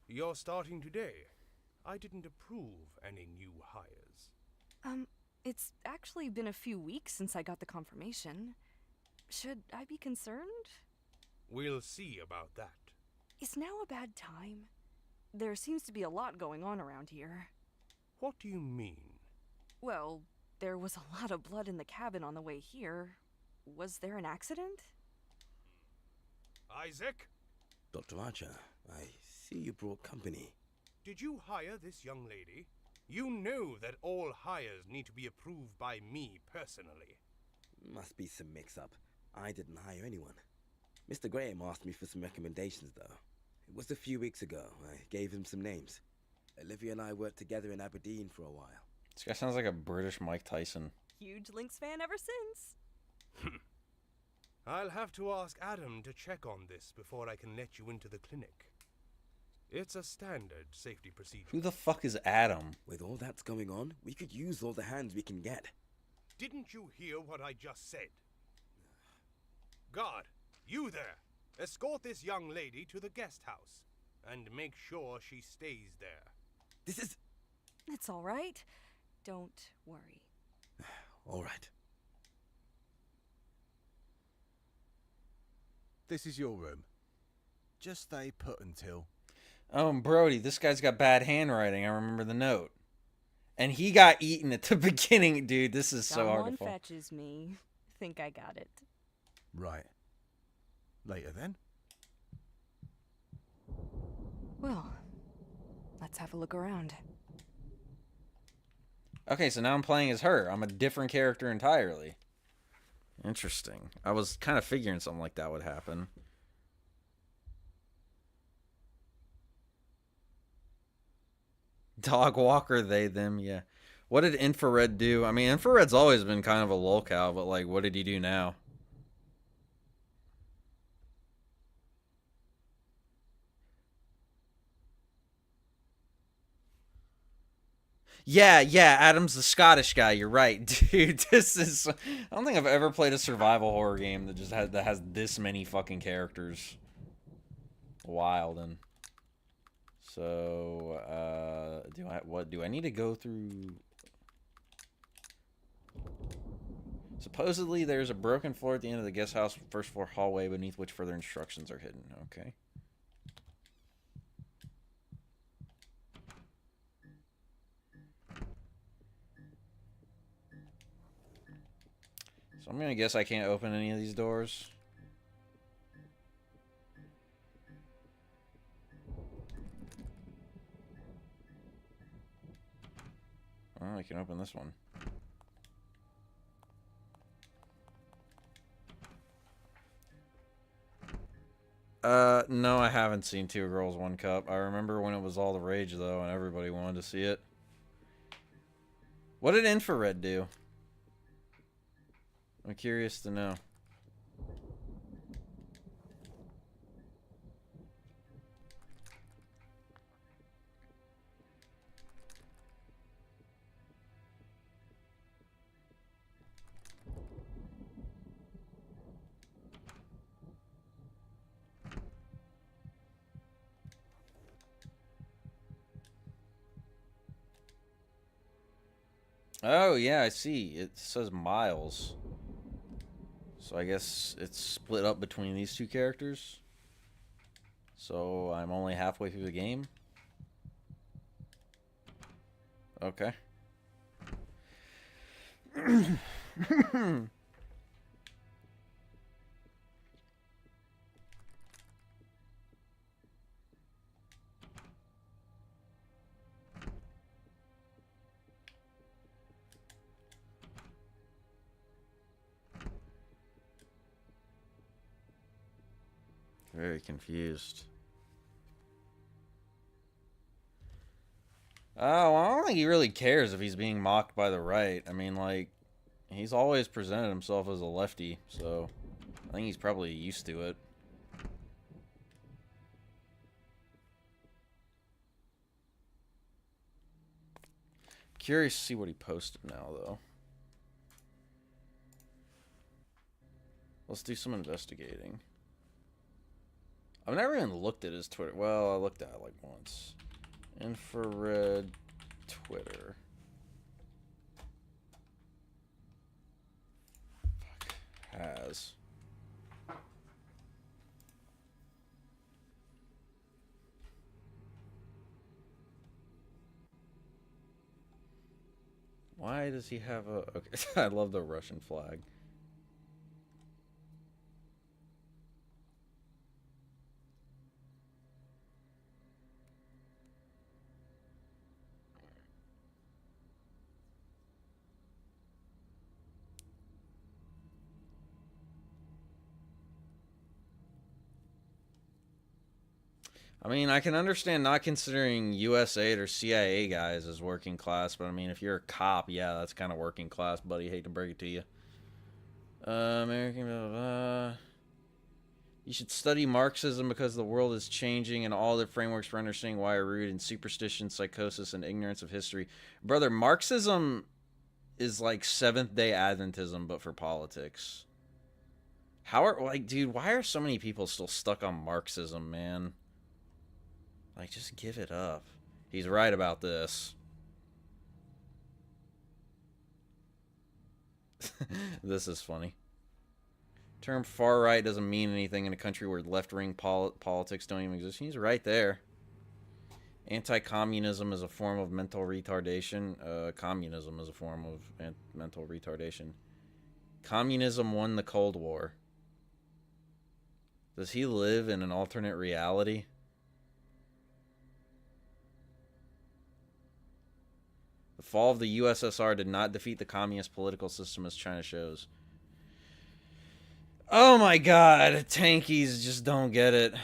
you're starting today. I didn't approve any new hires. It's actually been a few weeks since I got the confirmation. Should I be concerned? We'll see about that. Is now a bad time? There seems to be a lot going on around here. What do you mean? Well, there was a lot of blood in the cabin on the way here. Was there an accident? Isaac? Dr. Archer, I see you brought company. Did you hire this young lady? You know that all hires need to be approved by me personally. Must be some mix-up. I didn't hire anyone. Mr. Graham asked me for some recommendations, though. It was a few weeks ago. I gave him some names. Olivia and I worked together in Aberdeen for a while. This guy sounds like a British Mike Tyson. Huge Lynx fan ever since. I'll have to ask Adam to check on this before I can let you into the clinic. It's a standard safety procedure. Who the fuck is Adam? With all that's going on, we could use all the hands we can get. Didn't you hear what I just said? Guard, you there! Escort this young lady to the guest house, and make sure she stays there. This is... It's all right. Don't worry. All right. This is your room. Just stay put until... Oh, Brody, this guy's got bad handwriting. I remember the note. And he got eaten at the beginning. Dude, this is so hard to Someone follow. fetches me. Think I got it. Right. Later then. Well, let's have a look around. Okay, so now I'm playing as her. I'm a different character entirely. Interesting. I was kind of figuring something like that would happen. Dog walker, they, them, yeah. What did Infrared do? I mean, Infrared's always been kind of a lolcow, but, like, what did he do now? Yeah, Adam's the Scottish guy. You're right, dude. This is... I don't think I've ever played a survival horror game that has this many fucking characters. Wild. And so, do I need to go through? Supposedly, there's a broken floor at the end of the guest house, first floor hallway beneath which further instructions are hidden. Okay. So I'm gonna guess I can't open any of these doors. Oh, I can open this one. No, I haven't seen Two Girls, One Cup. I remember when it was all the rage, though, and everybody wanted to see it. What did Infrared do? I'm curious to know. Oh, yeah, I see. It says Miles. So I guess it's split up between these two characters. So I'm only halfway through the game. Okay. Very confused. Oh, I don't think he really cares if he's being mocked by the right. I mean, like, he's always presented himself as a lefty, so I think he's probably used to it. Curious to see what he posted now, though. Let's do some investigating. I've never even looked at his Twitter. Well, I looked at it like once. Infrared Twitter. Fuck. Has. Why does he have a... Okay, I love the Russian flag. I mean, I can understand not considering US aid or CIA guys as working class, but I mean, if you're a cop, yeah, that's kind of working class, buddy. Hate to break it to you. American, blah, blah, blah. You should study Marxism because the world is changing and all the frameworks for understanding why are rooted in superstition, psychosis, and ignorance of history. Brother, Marxism is like Seventh-day Adventism, but for politics. How are, like, dude, why are so many people still stuck on Marxism, man? Like, just give it up. He's right about this. This is funny. Term far right doesn't mean anything in a country where left-wing politics don't even exist. He's right there. Anti-communism is a form of mental retardation. Communism is a form of mental retardation. Communism won the Cold War. Does he live in an alternate reality? The fall of the USSR did not defeat the communist political system as China shows. Oh my god, tankies just don't get it.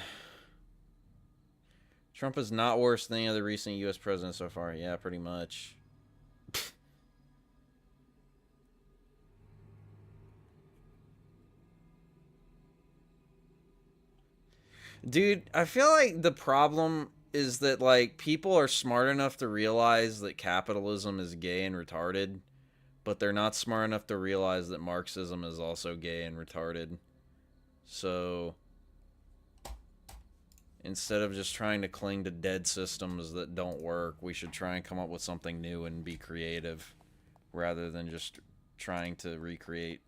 Trump is not worse than any other recent US president so far. Yeah, pretty much. Dude, I feel like the problem is that, like, people are smart enough to realize that capitalism is gay and retarded, but they're not smart enough to realize that Marxism is also gay and retarded. So, instead of just trying to cling to dead systems that don't work, we should try and come up with something new and be creative, rather than just trying to recreate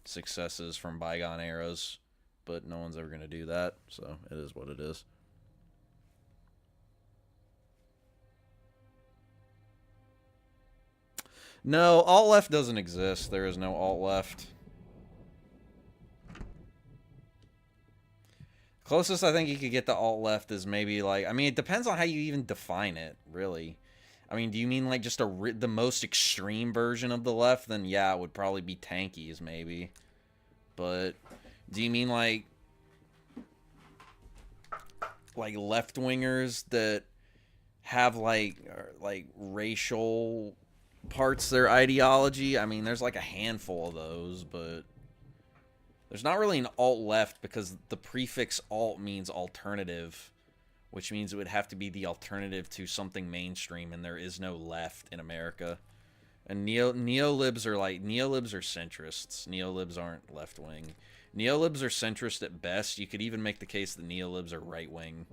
successes from bygone eras. But no one's ever going to do that, so it is what it is. No, alt-left doesn't exist. There is no alt-left. Closest I think you could get to alt-left is maybe like... I mean, it depends on how you even define it, really. I mean, do you mean like just the most extreme version of the left? Then yeah, it would probably be tankies, maybe. But do you mean like left-wingers that have like racial parts of their ideology? I mean, there's like a handful of those, but there's not really an alt-left because the prefix alt means alternative, which means it would have to be the alternative to something mainstream, and there is no left in America. And neolibs are centrists. Neolibs aren't left-wing. Neolibs are centrist at best. You could even make the case that neolibs are right-wing.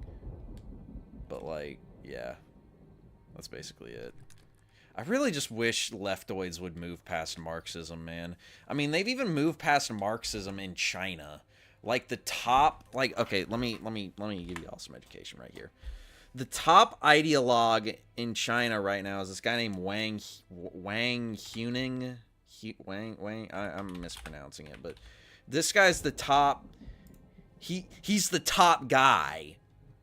But, like, yeah. That's basically it. I really just wish leftoids would move past Marxism, man. I mean, they've even moved past Marxism in China. Like, the top... Like, okay, let me give you all some education right here. The top ideologue in China right now is this guy named Wang Huning. I'm mispronouncing it, but this guy's the top. He's the top guy,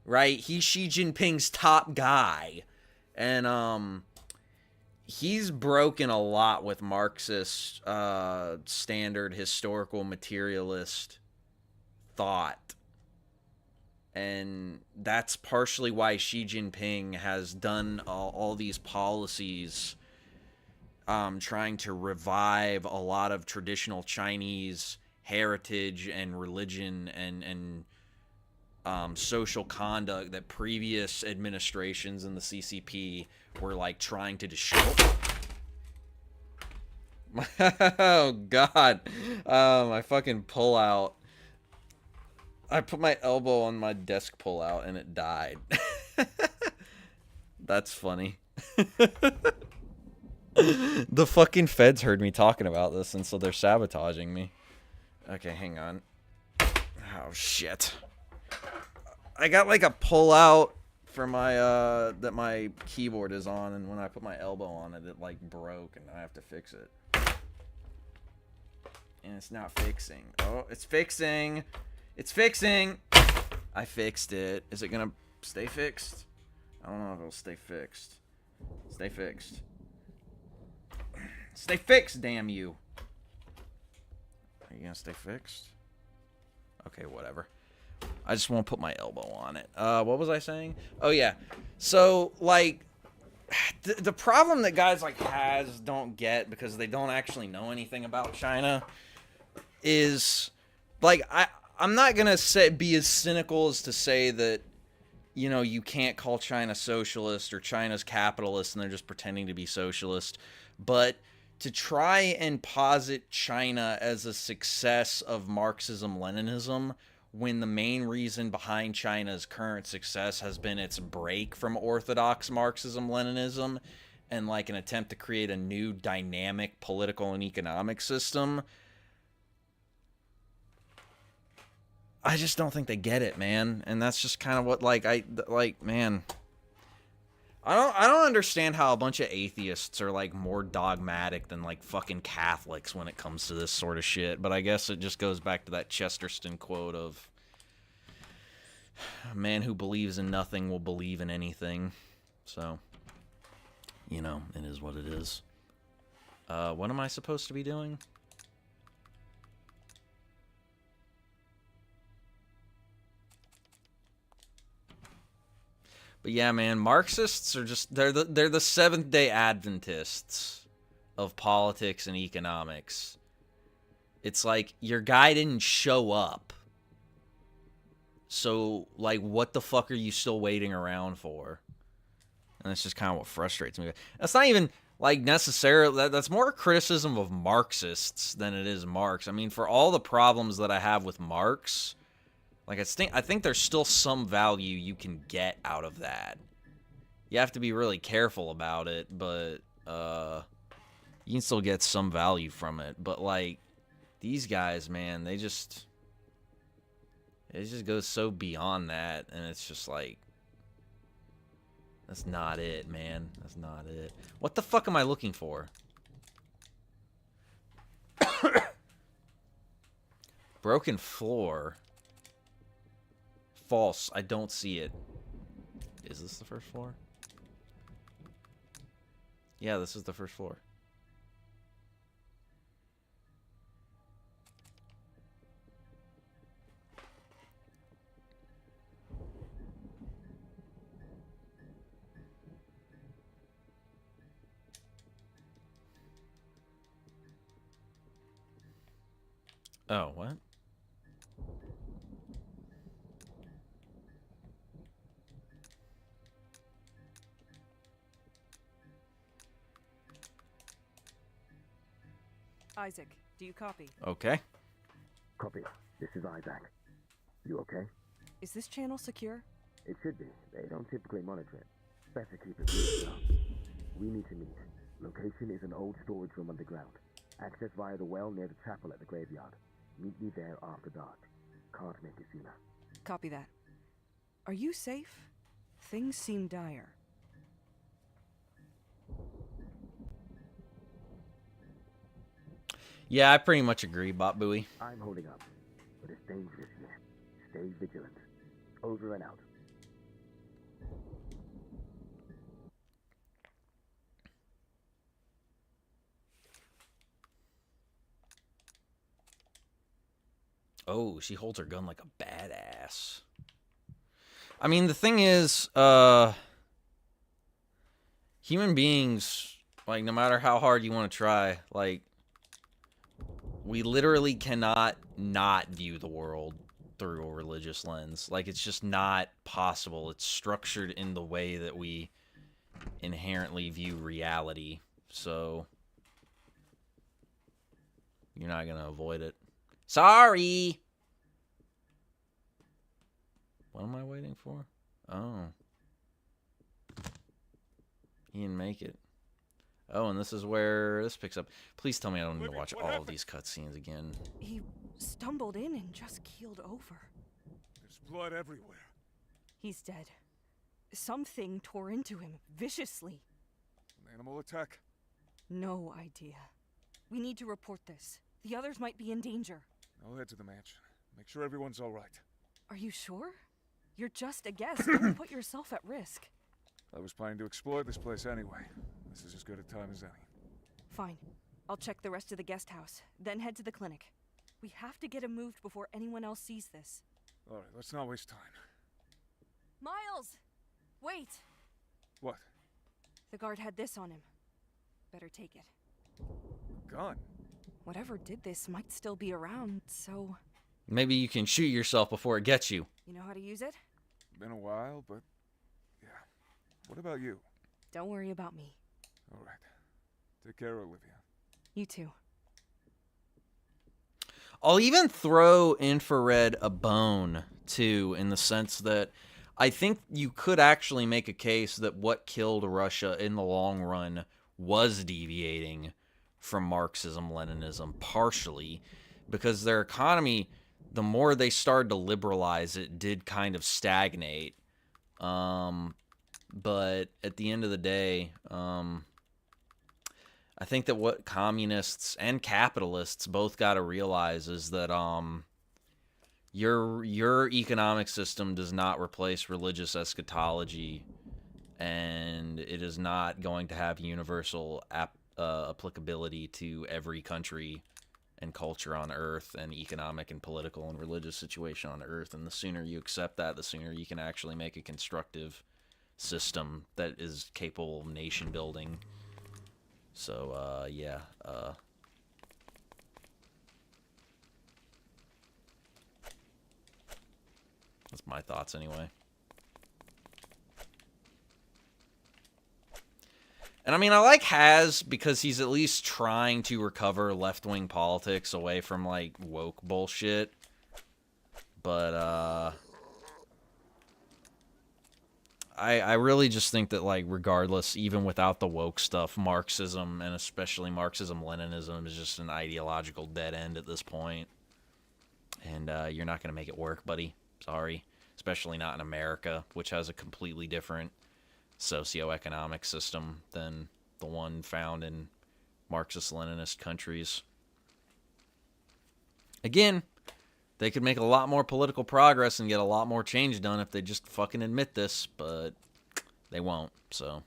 right? He's Xi Jinping's top guy, and he's broken a lot with Marxist standard historical materialist thought. And that's partially why Xi Jinping has done all these policies trying to revive a lot of traditional Chinese heritage and religion and social conduct that previous administrations in the CCP were like trying to destroy. Oh, God. My fucking pullout. I put my elbow on my desk pullout and it died. That's funny. The fucking feds heard me talking about this, and so they're sabotaging me. Okay, hang on. Oh, shit. I got like a pullout for my, that my keyboard is on, and when I put my elbow on it, it like broke, and I have to fix it. And it's not fixing. Oh, it's fixing! It's fixing! I fixed it. Is it gonna stay fixed? I don't know if it'll stay fixed. Stay fixed. Stay fixed, damn you! Are you gonna stay fixed? Okay, whatever. I just want to put my elbow on it. What was I saying? Oh, yeah. So, like, the problem that guys like don't get because they don't actually know anything about China is, like, I'm not going to be as cynical as to say that, you know, you can't call China socialist or China's capitalist and they're just pretending to be socialist. But to try and posit China as a success of Marxism-Leninism when the main reason behind China's current success has been its break from orthodox Marxism-Leninism and like an attempt to create a new dynamic political and economic system, I just don't think they get it, man. And that's just kind of what, man, I don't understand how a bunch of atheists are, like, more dogmatic than, like, fucking Catholics when it comes to this sort of shit. But I guess it just goes back to that Chesterton quote of, a man who believes in nothing will believe in anything. So, you know, it is what it is. What am I supposed to be doing? But yeah, man, Marxists are just, they're the Seventh-day Adventists of politics and economics. It's like, your guy didn't show up. So, like, what the fuck are you still waiting around for? And that's just kind of what frustrates me. That's not even, like, necessarily, that's more a criticism of Marxists than it is Marx. I mean, for all the problems that I have with Marx, like, I think there's still some value you can get out of that. You have to be really careful about it, but you can still get some value from it. But, like, these guys, man, it just goes so beyond that, and it's just like, that's not it, man. That's not it. What the fuck am I looking for? Broken floor. False. I don't see it. Is this the first floor? Yeah, this is the first floor. Oh, what? Isaac, do you copy? Okay. Copy. This is Isaac. You okay? Is this channel secure? It should be. They don't typically monitor it. Better keep it clear now. We need to meet. Location is an old storage room underground. Access via the well near the chapel at the graveyard. Meet me there after dark. Can't make it sooner. Copy that. Are you safe? Things seem dire. Yeah, I pretty much agree, Bot Booey. I'm holding up, but it's dangerous here. Stay vigilant. Over and out. Oh, she holds her gun like a badass. I mean, the thing is, human beings, like, no matter how hard you want to try, like, we literally cannot not view the world through a religious lens. Like, it's just not possible. It's structured in the way that we inherently view reality. So, you're not going to avoid it. Sorry! What am I waiting for? Oh. He didn't make it. Oh, and this is where this picks up. Please tell me I don't need to watch all of these cutscenes again. He stumbled in and just keeled over. There's blood everywhere. He's dead. Something tore into him viciously. An animal attack? No idea. We need to report this. The others might be in danger. I'll head to the mansion. Make sure everyone's all right. Are you sure? You're just a guest. Don't put yourself at risk. I was planning to explore this place anyway. This is as good a time as any. Fine. I'll check the rest of the guest house, then head to the clinic. We have to get him moved before anyone else sees this. Alright, let's not waste time. Miles! Wait! What? The guard had this on him. Better take it. Gun? Whatever did this might still be around, so... Maybe you can shoot yourself before it gets you. You know how to use it? Been a while, but... yeah. What about you? Don't worry about me. Alright. Take care, Olivia. You too. I'll even throw infrared a bone, too, in the sense that I think you could actually make a case that what killed Russia in the long run was deviating from Marxism-Leninism, partially, because their economy, the more they started to liberalize it, did kind of stagnate. But at the end of the day, I think that what communists and capitalists both got to realize is that your economic system does not replace religious eschatology, and it is not going to have universal applicability to every country and culture on Earth, and economic and political and religious situation on Earth. And the sooner you accept that, the sooner you can actually make a constructive system that is capable of nation building. So, yeah, that's my thoughts anyway. And I mean, I like Haz because he's at least trying to recover left-wing politics away from, like, woke bullshit. But, I really just think that, like, regardless, even without the woke stuff, Marxism, and especially Marxism-Leninism, is just an ideological dead end at this point. And you're not going to make it work, buddy. Sorry. Especially not in America, which has a completely different socioeconomic system than the one found in Marxist-Leninist countries. Again, they could make a lot more political progress and get a lot more change done if they just fucking admit this, but they won't, so.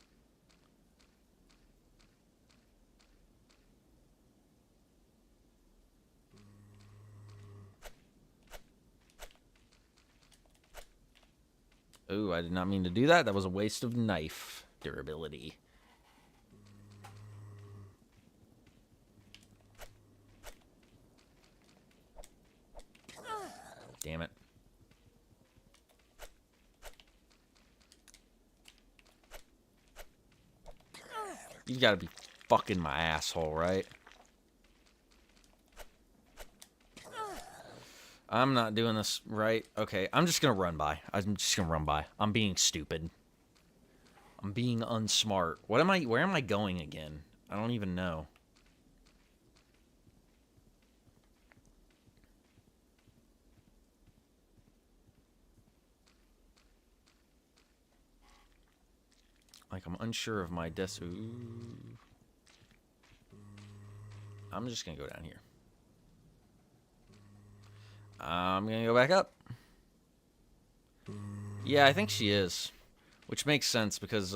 Ooh, I did not mean to do that. That was a waste of knife durability. Damn it. You gotta be fucking my asshole, right? I'm not doing this right. Okay, I'm just gonna run by. I'm just gonna run by. I'm being stupid. I'm being unsmart. Where am I going again? I don't even know. Like, I'm unsure of my Ooh. I'm just gonna go down here. I'm gonna go back up. Yeah, I think she is. Which makes sense because,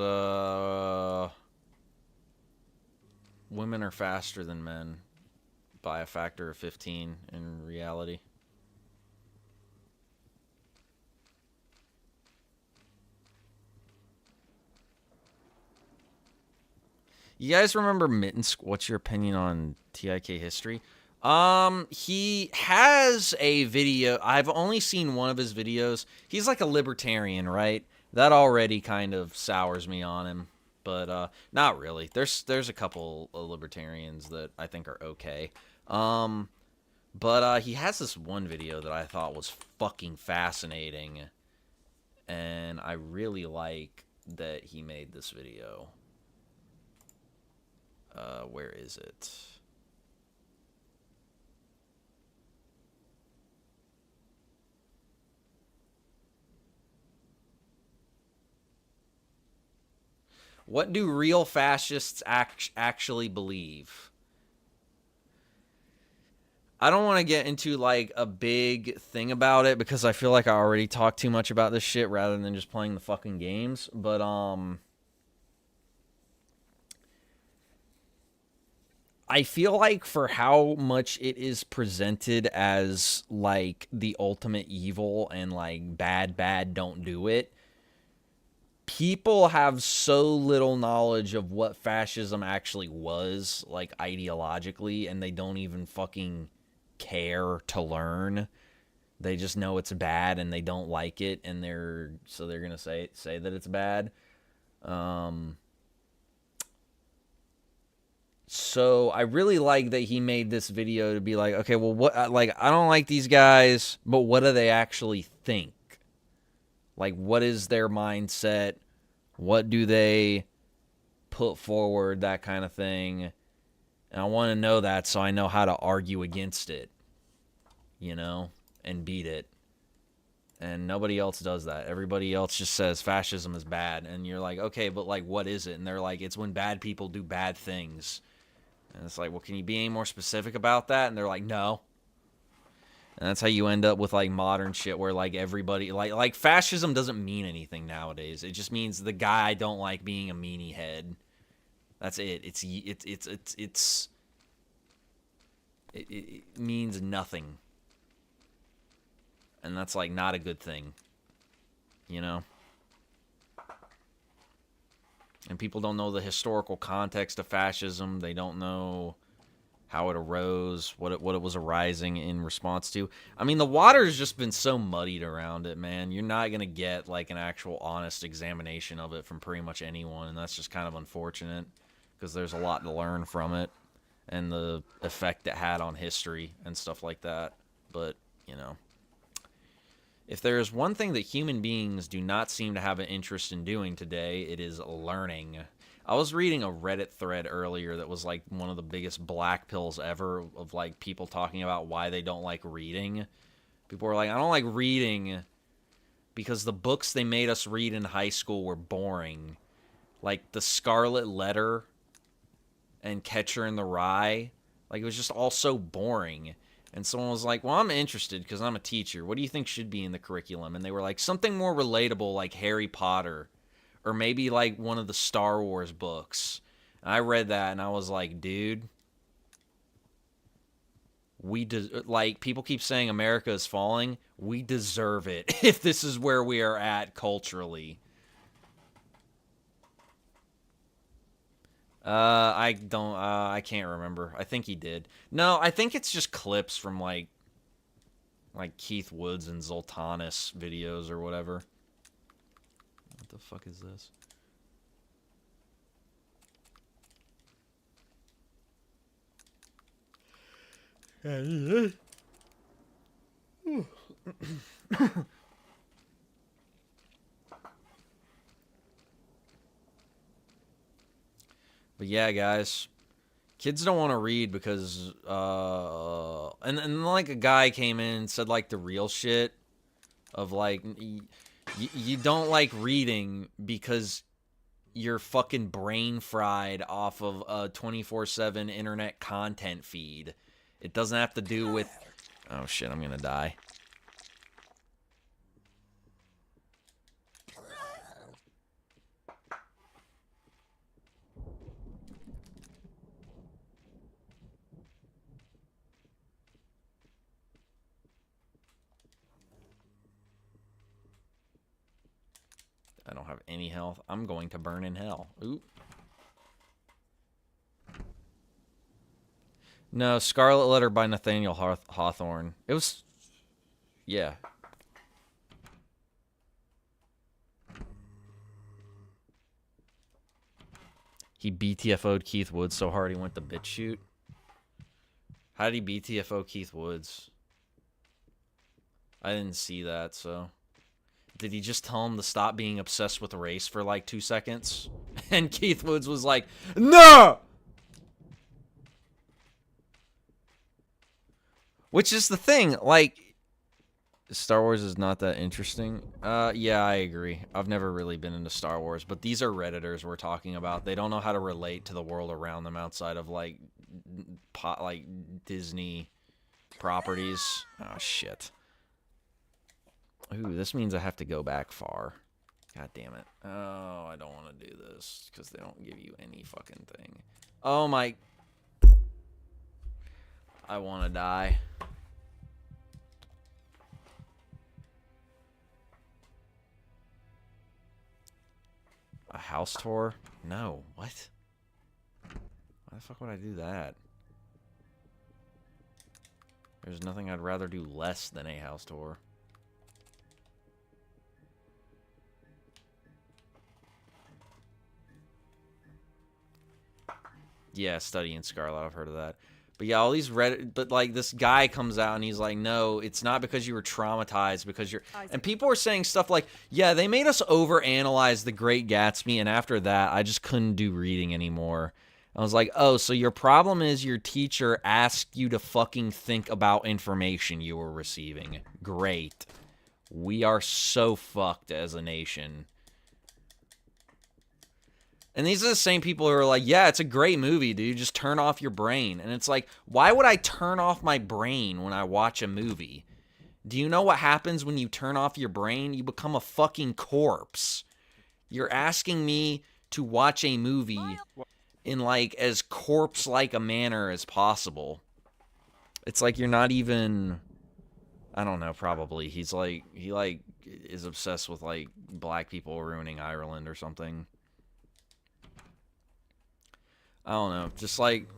women are faster than men by a factor of 15 in reality. You guys remember Mitten? What's your opinion on TIK history? He has a video. I've only seen one of his videos. He's like a libertarian, right? That already kind of sours me on him, but not really. There's a couple of libertarians that I think are okay. But he has this one video that I thought was fucking fascinating, and I really like that he made this video. Where is it? What do real fascists actually believe? I don't want to get into, like, a big thing about it because I feel like I already talked too much about this shit rather than just playing the fucking games. But, I feel like for how much it is presented as like the ultimate evil and like bad, don't do it, people have so little knowledge of what fascism actually was, like ideologically, and they don't even fucking care to learn. They just know it's bad and they don't like it, and they're gonna say that it's bad. So I really like that he made this video to be like, okay, well, what, like, I don't like these guys, but what do they actually think? Like, what is their mindset? What do they put forward? That kind of thing. And I want to know that so I know how to argue against it, you know, and beat it. And nobody else does that. Everybody else just says fascism is bad. And you're like, okay, but like, what is it? And they're like, it's when bad people do bad things. And it's like, well, can you be any more specific about that? And they're like, no. And that's how you end up with like modern shit where like everybody like fascism doesn't mean anything nowadays. It just means the guy I don't like being a meanie head. That's it. It means nothing. And that's like not a good thing. You know? And people don't know the historical context of fascism. They don't know how it arose, what it was arising in response to. I mean, the water's just been so muddied around it, man. You're not going to get like an actual honest examination of it from pretty much anyone, and that's just kind of unfortunate because there's a lot to learn from it and the effect it had on history and stuff like that. But, you know, if there is one thing that human beings do not seem to have an interest in doing today, it is learning. I was reading a Reddit thread earlier that was like one of the biggest black pills ever of like people talking about why they don't like reading. People were like, I don't like reading because the books they made us read in high school were boring. Like The Scarlet Letter and Catcher in the Rye. Like, it was just all so boring. And someone was like, well, I'm interested because I'm a teacher. What do you think should be in the curriculum? And they were like, something more relatable like Harry Potter. Or maybe like one of the Star Wars books. And I read that and I was like, dude, like, people keep saying America is falling. We deserve it if this is where we are at culturally. I can't remember. I think he did. No, I think it's just clips from like Keith Woods and Zoltanis videos or whatever. What the fuck is this? But yeah, guys, kids don't want to read because and like a guy came in and said like the real shit of like you don't like reading because you're fucking brain fried off of a 24/7 internet content feed. It doesn't have to do with... Oh shit, I'm gonna die. I don't have any health. I'm going to burn in hell. Oop. No, Scarlet Letter by Nathaniel Hawthorne. It was... Yeah. He BTFO'd Keith Woods so hard he went to BitChute. How did he BTFO Keith Woods? I didn't see that, so... Did he just tell him to stop being obsessed with race for like 2 seconds? And Keith Woods was like, no! Which is the thing, like, Star Wars is not that interesting. Yeah, I agree. I've never really been into Star Wars, but these are Redditors we're talking about. They don't know how to relate to the world around them outside of, like Disney properties. Oh, shit. Ooh, this means I have to go back far. God damn it. Oh, I don't want to do this because they don't give you any fucking thing. Oh my... I want to die. A house tour? No. What? Why the fuck would I do that? There's nothing I'd rather do less than a house tour. Yeah, Studying Scarlet. I've heard of that. But yeah, all these but like this guy comes out and he's like, no, it's not because you were traumatized, because you're, and people are saying stuff like, yeah, they made us overanalyze The Great Gatsby, and after that, I just couldn't do reading anymore. I was like, oh, so your problem is your teacher asked you to fucking think about information you were receiving. Great. We are so fucked as a nation. And these are the same people who are like, yeah, it's a great movie, dude. Just turn off your brain. And it's like, why would I turn off my brain when I watch a movie? Do you know what happens when you turn off your brain? You become a fucking corpse. You're asking me to watch a movie in like as corpse-like a manner as possible. It's like you're not even, I don't know, probably. He is obsessed with like black people ruining Ireland or something. I don't know, just like,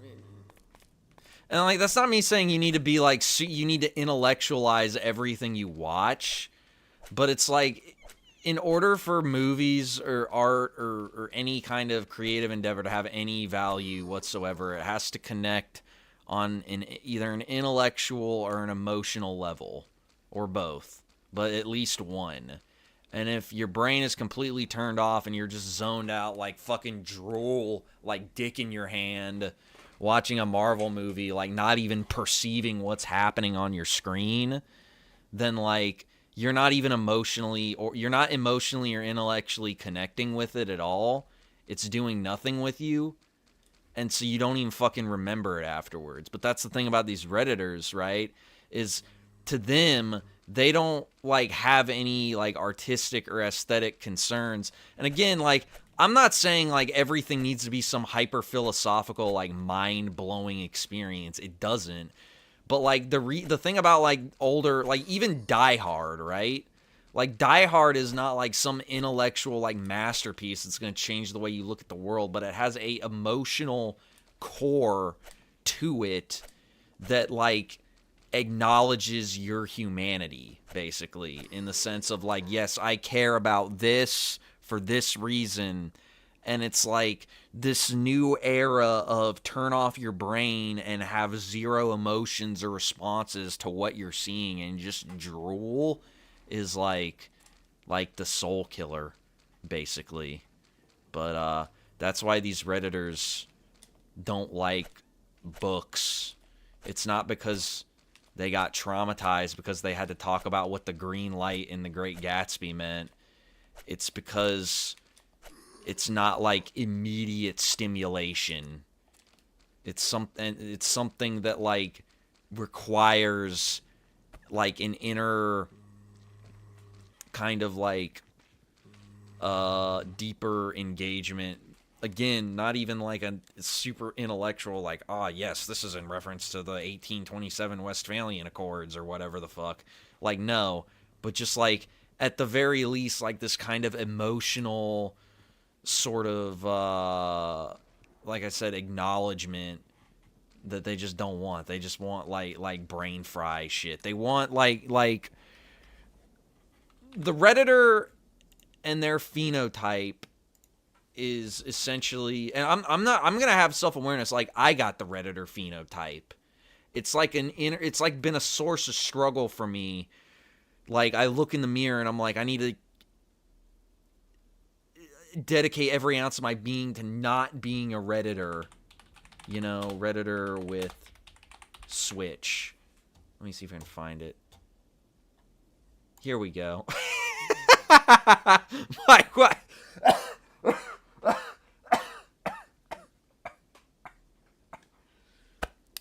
and like, that's not me saying you need to be like, you need to intellectualize everything you watch, but it's like, in order for movies or art or any kind of creative endeavor to have any value whatsoever, it has to connect on either an intellectual or an emotional level, or both, but at least one. And if your brain is completely turned off and you're just zoned out like fucking drool, like dick in your hand, watching a Marvel movie, like not even perceiving what's happening on your screen, then like you're not even emotionally, or you're not emotionally or intellectually connecting with it at all. It's doing nothing with you. And so you don't even fucking remember it afterwards. But that's the thing about these Redditors, right? Is to them, they don't like have any like artistic or aesthetic concerns. And again, like, I'm not saying like everything needs to be some hyper philosophical, like mind-blowing experience. It doesn't. But like the thing about like older, like even Die Hard, right? Like Die Hard is not like some intellectual like masterpiece that's going to change the way you look at the world, but it has a emotional core to it that like acknowledges your humanity, basically, in the sense of like, yes, I care about this for this reason. And it's like this new era of turn off your brain and have zero emotions or responses to what you're seeing and just drool is like the soul killer, basically. But that's why these Redditors don't like books. It's not because they got traumatized because they had to talk about what the green light in The Great Gatsby meant. It's because it's not like immediate stimulation. It's something that like requires like an inner kind of like deeper engagement. Again, not even like a super intellectual, like, yes, this is in reference to the 1827 Westphalian Accords or whatever the fuck. Like, no. But just like, at the very least, like this kind of emotional sort of, like I said, acknowledgement that they just don't want. They just want like brain fry shit. They want like the Redditor and their phenotype is essentially, and I'm gonna have self-awareness, like I got the Redditor phenotype. It's like it's like been a source of struggle for me. Like I look in the mirror and I'm like, I need to dedicate every ounce of my being to not being a Redditor. You know, Redditor with Switch. Let me see if I can find it. Here we go. Like what?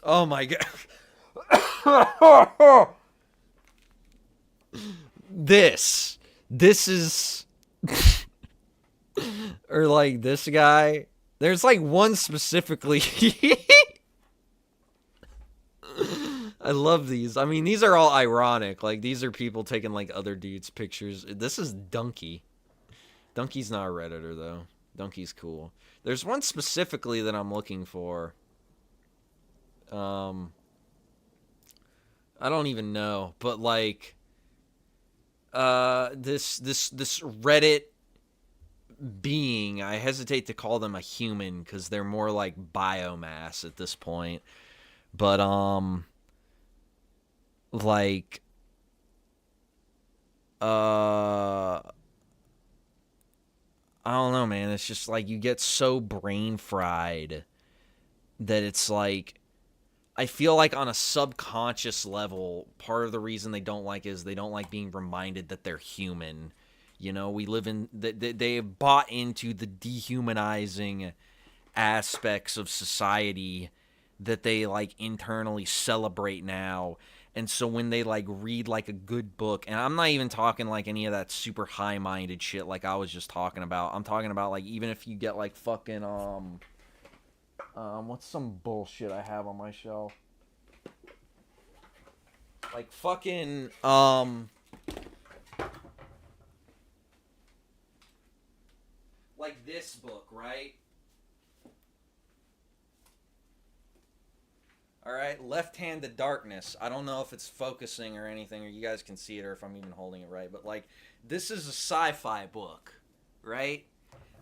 Oh my god. This is or like this guy. There's like one specifically. I love these. I mean, these are all ironic. Like, these are people taking, like, other dudes' pictures. This is Donkey. Donkey's not a Redditor, though. Donkey's cool. There's one specifically that I'm looking for. I don't even know. But, like, this Reddit being, I hesitate to call them a human because they're more like biomass at this point. But, like, I don't know, man. It's just like you get so brain fried that it's like, I feel like on a subconscious level, part of the reason they don't like is they don't like being reminded that they're human. You know, we live in, they have bought into the dehumanizing aspects of society that they, like, internally celebrate now. And so when they, like, read, like, a good book, and I'm not even talking, like, any of that super high-minded shit like I was just talking about. I'm talking about, like, even if you get, like, fucking, what's some bullshit I have on my shelf? Like, fucking, like this book, right? Alright, Left-Handed Darkness. I don't know if it's focusing or anything, or you guys can see it, or if I'm even holding it right, but, like, this is a sci-fi book, right?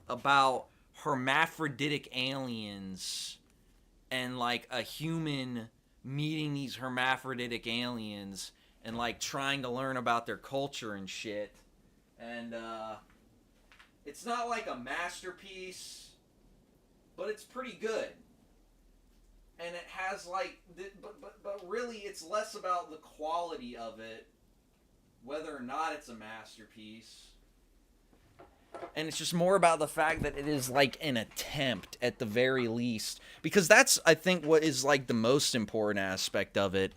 About hermaphroditic aliens and, like, a human meeting these hermaphroditic aliens and, like, trying to learn about their culture and shit. And, it's not, like, a masterpiece, but it's pretty good. And it has, like, but really it's less about the quality of it, whether or not it's a masterpiece. And it's just more about the fact that it is, like, an attempt at the very least. Because that's, I think, what is, like, the most important aspect of it,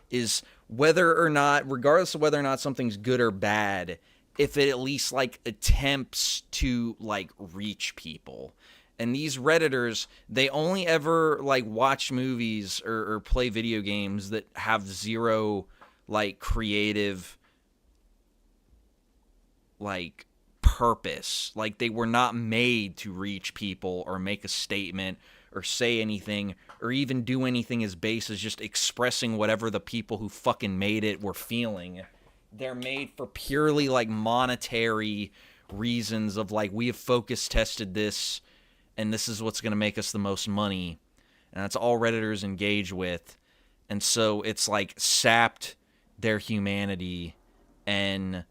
is whether or not, regardless of whether or not something's good or bad, if it at least, like, attempts to, like, reach people. And these Redditors, they only ever, like, watch movies or play video games that have zero, like, creative, like, purpose. Like, they were not made to reach people or make a statement or say anything or even do anything as base as just expressing whatever the people who fucking made it were feeling. They're made for purely, like, monetary reasons of, like, we have focus tested this, and this is what's going to make us the most money. And that's all Redditors engage with. And so it's, like, sapped their humanity. And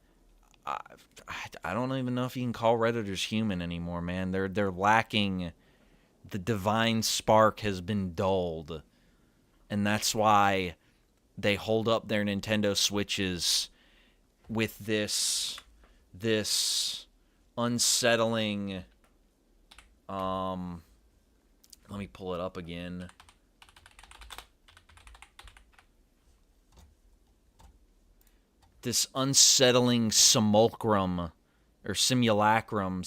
I don't even know if you can call Redditors human anymore, man. They're lacking. The divine spark has been dulled. And that's why they hold up their Nintendo Switches with this unsettling... let me pull it up again. This unsettling simulacrum, or simulation.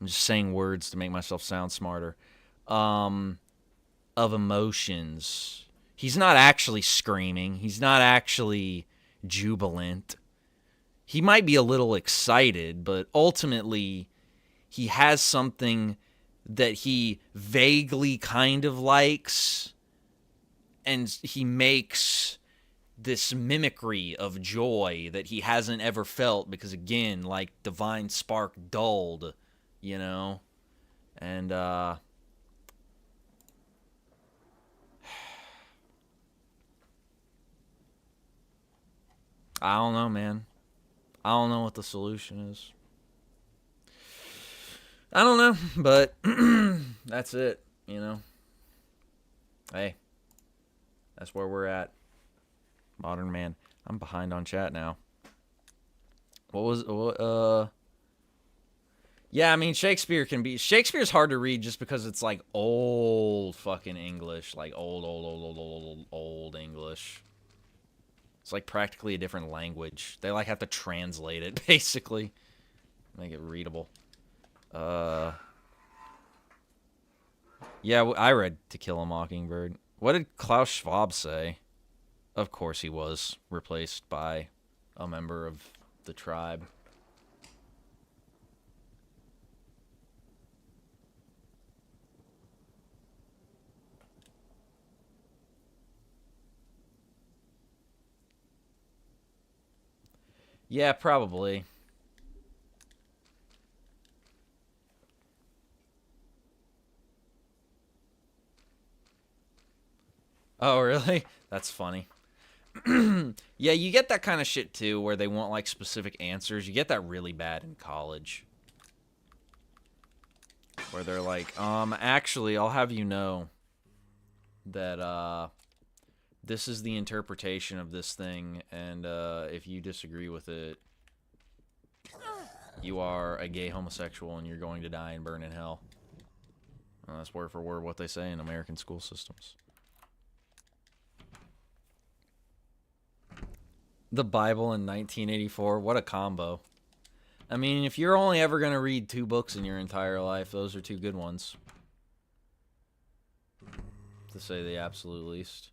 I'm just saying words to make myself sound smarter. Of emotions. He's not actually screaming. He's not actually jubilant. He might be a little excited, but ultimately he has something that he vaguely kind of likes, and he makes this mimicry of joy that he hasn't ever felt because, again, like, divine spark dulled, you know? And, I don't know, man. I don't know what the solution is. I don't know, but that's it, you know. Hey, that's where we're at. Modern man. I'm behind on chat now. Yeah, I mean, Shakespeare's hard to read just because it's, like, old fucking English. Like, old English. It's, like, practically a different language. They, like, have to translate it, basically. Make it readable. Yeah, I read To Kill a Mockingbird. What did Klaus Schwab say? Of course he was replaced by a member of the tribe. Yeah, probably. Oh, really? That's funny. Yeah, you get that kind of shit too, where they want like specific answers. You get that really bad in college. Where they're like, actually, I'll have you know that, this is the interpretation of this thing, and, if you disagree with it, you are a gay homosexual and you're going to die and burn in hell. That's word for word what they say in American school systems. The Bible in 1984, what a combo. I mean, if you're only ever going to read 2 books in your entire life, those are 2 good ones. To say the absolute least.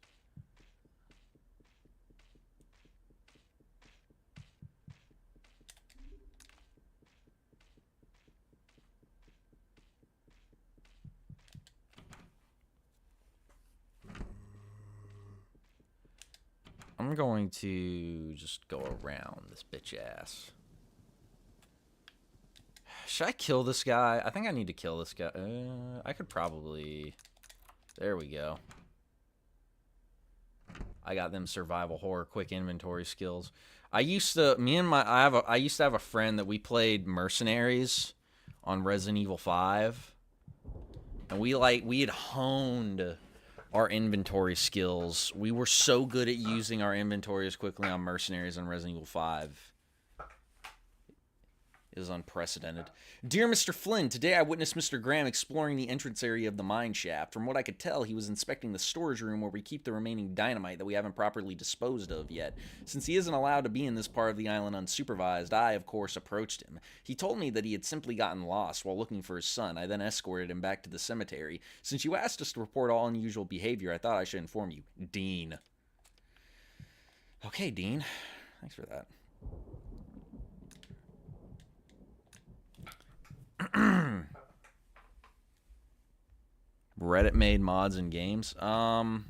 I'm going to just go around this bitch ass. Should I kill this guy? I think I need to kill this guy. I could probably... There we go. I got them survival horror quick inventory skills. I used to have a friend that we played Mercenaries on Resident Evil 5. And we had honed our inventory skills. We were so good at using our inventory as quickly on Mercenaries on Resident Evil 5. It is unprecedented. Dear Mr. Flynn, today I witnessed Mr. Graham exploring the entrance area of the mine shaft. From what I could tell, he was inspecting the storage room where we keep the remaining dynamite that we haven't properly disposed of yet. Since he isn't allowed to be in this part of the island unsupervised, I, of course, approached him. He told me that he had simply gotten lost while looking for his son. I then escorted him back to the cemetery. Since you asked us to report all unusual behavior, I thought I should inform you. Dean. Okay, Dean. Thanks for that. Reddit made mods and games. What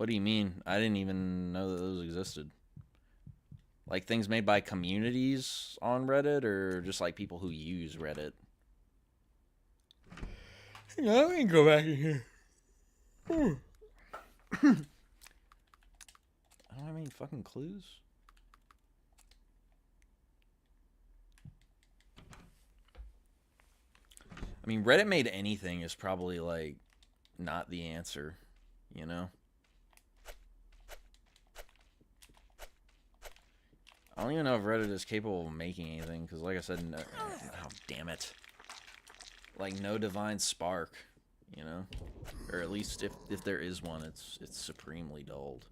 do you mean? I didn't even know that those existed. Like things made by communities on Reddit, or just like people who use Reddit? Yeah, we can go back in here. I don't have any fucking clues. I mean, Reddit made anything is probably, like, not the answer, you know? I don't even know if Reddit is capable of making anything, because, like I said, no, oh, damn it. Like, no divine spark, you know? Or at least if there is one, it's supremely dulled.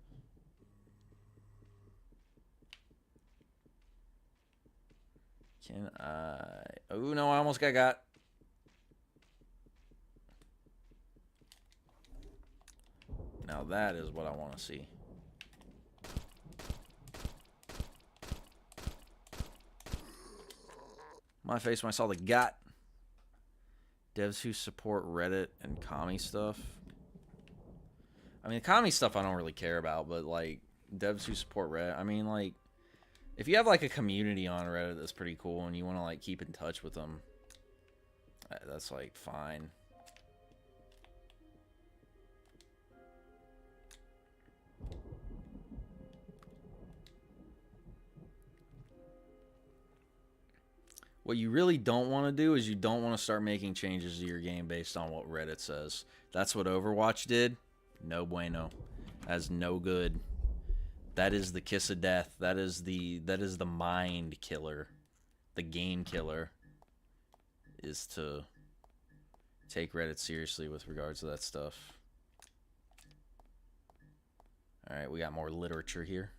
Can I... Oh, no, I almost got... Now that is what I want to see. My face when I saw the got. Devs who support Reddit and commie stuff. I mean, the commie stuff I don't really care about, but like devs who support Reddit. I mean, like if you have like a community on Reddit that's pretty cool and you want to like keep in touch with them, that's like fine. What you really don't want to do is you don't want to start making changes to your game based on what Reddit says. That's what Overwatch did. No bueno. That's no good. That is the kiss of death. That is the mind killer. The game killer is to take Reddit seriously with regards to that stuff. All right, we got more literature here.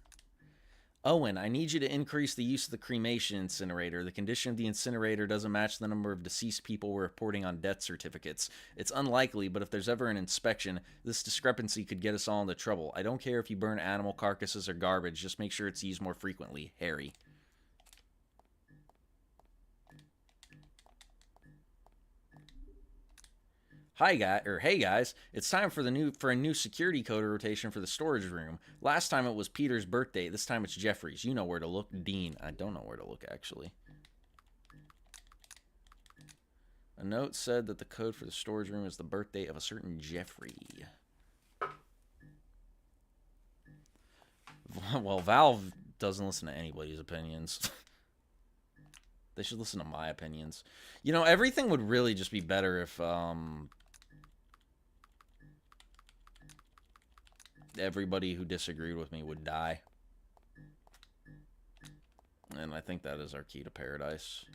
Owen, I need you to increase the use of the cremation incinerator. The condition of the incinerator doesn't match the number of deceased people we're reporting on death certificates. It's unlikely, but if there's ever an inspection, this discrepancy could get us all into trouble. I don't care if you burn animal carcasses or garbage, just make sure it's used more frequently. Harry. Hey guys, it's time for a new security code rotation for the storage room. Last time it was Peter's birthday. This time it's Jeffrey's. You know where to look. Dean. I don't know where to look actually. A note said that the code for the storage room is the birthday of a certain Jeffrey. Well, Valve doesn't listen to anybody's opinions. They should listen to my opinions. You know, everything would really just be better if everybody who disagreed with me would die. And I think that is our key to paradise.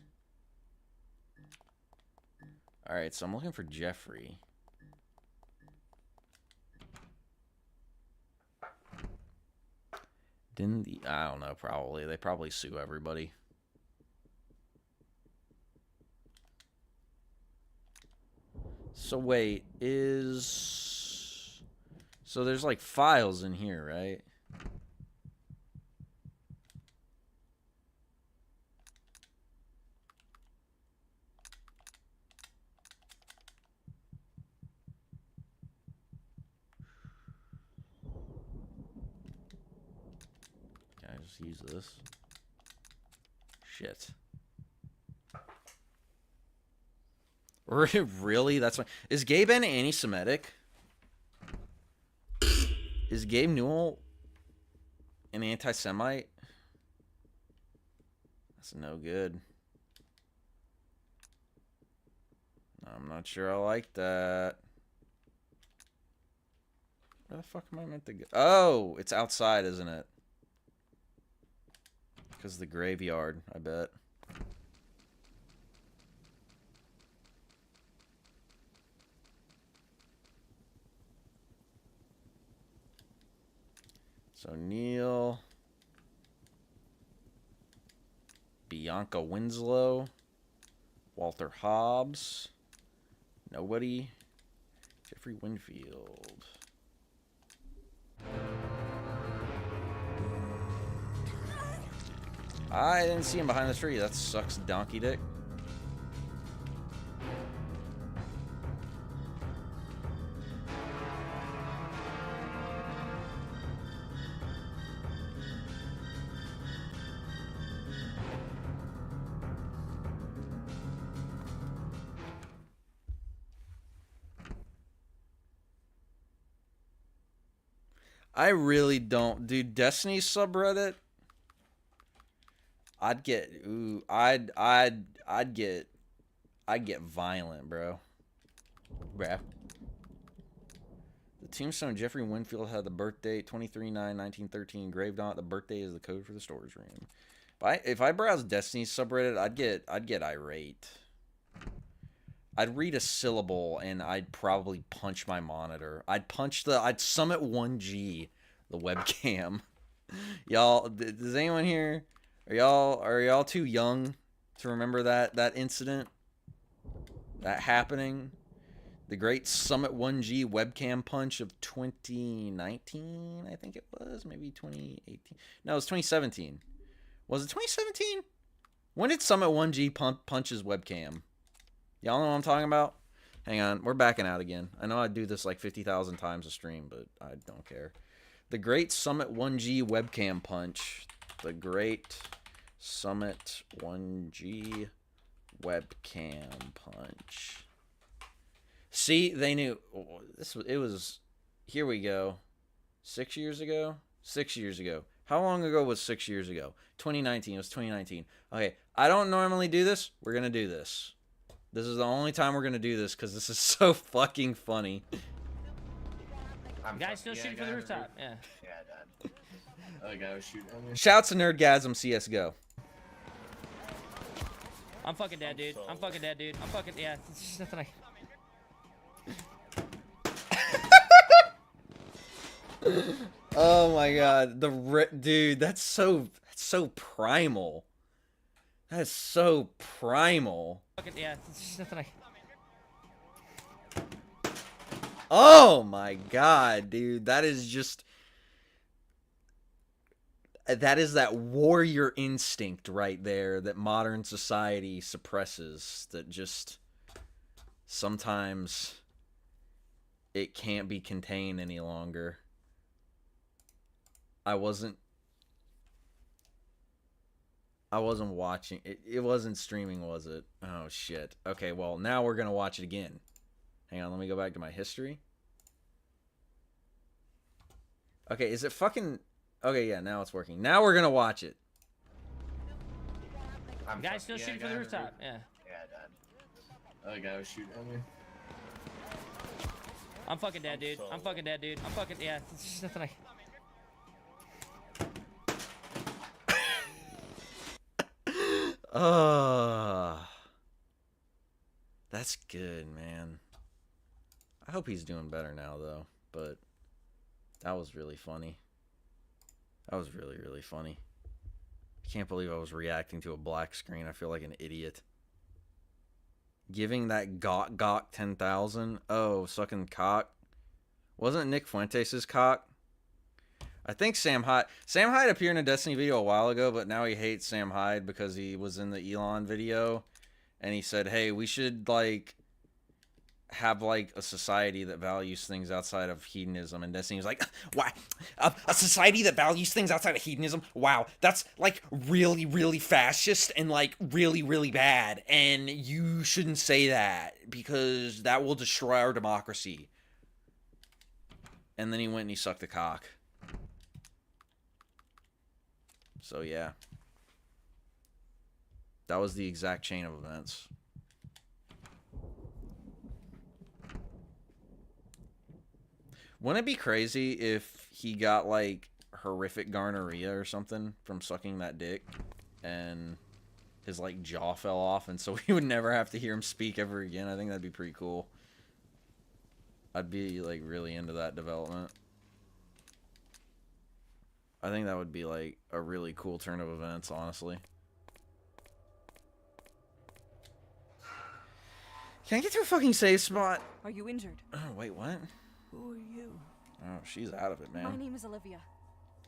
Alright, so I'm looking for Jeffrey. I don't know, probably. They probably sue everybody. So wait, so there's like files in here, right? Can I just use this? Shit. Really? That's why. Is Gabe anti-Semitic? Is Gabe Newell an anti-Semite? That's no good. I'm not sure I like that. Where the fuck am I meant to go? Oh, it's outside, isn't it? Because the graveyard, I bet. So Neil, Bianca Winslow, Walter Hobbs, nobody, Jeffrey Winfield. I didn't see him behind the tree. That sucks, donkey dick. I really don't. Dude, Destiny's subreddit, I'd get violent, bro. Bruh. The tombstone Jeffrey Winfield had the birth date 23/9/1913 engraved on it. The birthday is the code for the storage room. If I browse Destiny's subreddit, I'd get irate. I'd read a syllable and I'd probably punch my monitor. I'd summit 1G the webcam. Y'all, does anyone here, are y'all too young to remember that incident? That happening? The great Summit 1G webcam punch of 2019, I think it was, maybe 2018. No, it was 2017. Was it 2017? When did Summit 1G punch his webcam? Y'all know what I'm talking about? Hang on, we're backing out again. I know I do this like 50,000 times a stream, but I don't care. The Great Summit 1G webcam punch. The Great Summit 1G webcam punch. See, they knew. It was, here we go. 6 years ago? 6 years ago. How long ago was 6 years ago? 2019. It was 2019. Okay, I don't normally do this. We're going to do this. This is the only time we're going to do this because this is so fucking funny. You guys still shooting for the rooftop? Yeah. Yeah, Dad. Other guy was shooting at me. Shouts to Nerdgasm CSGO. I'm fucking dead, dude. I'm fucking dead, dude. I'm fucking, yeah. There's nothing I... Oh my god, dude, that's so primal. That's so primal. Yeah, there's nothing I... Oh my god, dude, that is just... That is that warrior instinct right there that modern society suppresses, that just sometimes it can't be contained any longer. I wasn't watching it. It wasn't streaming, was it? Oh shit. Okay, well, now we're gonna watch it again. Hang on, let me go back to my history. Okay, is it fucking... Okay, yeah, now it's working. Now we're gonna watch it. Guys still shooting for the rooftop. Yeah. Yeah, I died. Other guy was shooting at me. I'm fucking dead, dude. I'm fucking dead, dude. I'm fucking... Yeah, there's nothing I... That's good, man. I hope he's doing better now, though. But that was really funny. That was really, really funny. I can't believe I was reacting to a black screen. I feel like an idiot. Giving that gawk 10,000. Oh, sucking cock. Wasn't Nick Fuentes' cock? I think Sam Hyde appeared in a Destiny video a while ago, but now he hates Sam Hyde because he was in the Elon video. And he said, hey, we should, like, have, like, a society that values things outside of hedonism. And Destiny was like, why? A society that values things outside of hedonism? Wow, that's, like, really, really fascist and, like, really, really bad. And you shouldn't say that because that will destroy our democracy. And then he went and he sucked the cock. So, yeah. That was the exact chain of events. Wouldn't it be crazy if he got, like, horrific gonorrhea or something from sucking that dick? And his, like, jaw fell off, and so we would never have to hear him speak ever again. I think that'd be pretty cool. I'd be, like, really into that development. I think that would be, like, a really cool turn of events, honestly. Can I get to a fucking save spot? Are you injured? Oh, wait, what? Who are you? Oh, she's out of it, man. My name is Olivia.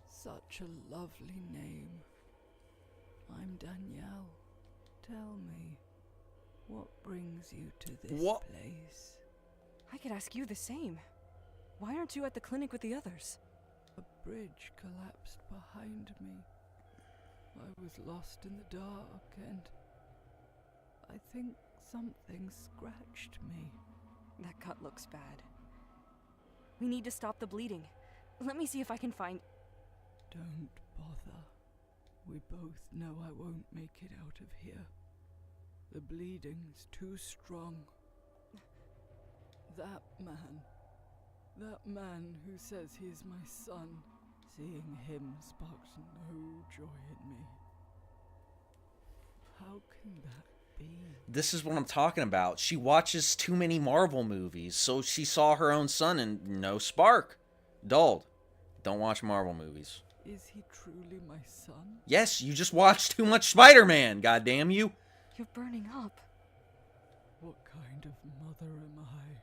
Such a lovely name. I'm Danielle. Tell me, what brings you to this place? I could ask you the same. Why aren't you at the clinic with the others? A bridge collapsed behind me. I was lost in the dark and I think something scratched me. That cut looks bad. We need to stop the bleeding. Let me see if I can find... Don't bother. We both know I won't make it out of here. The bleeding's too strong. That man who says he's my son, seeing him sparks no joy in me. How can that be? This is what I'm talking about. She watches too many Marvel movies, so she saw her own son and no spark. Dulled. Don't watch Marvel movies. Is he truly my son? Yes, you just watched too much Spider-Man, goddamn you. You're burning up. What kind of mother am I?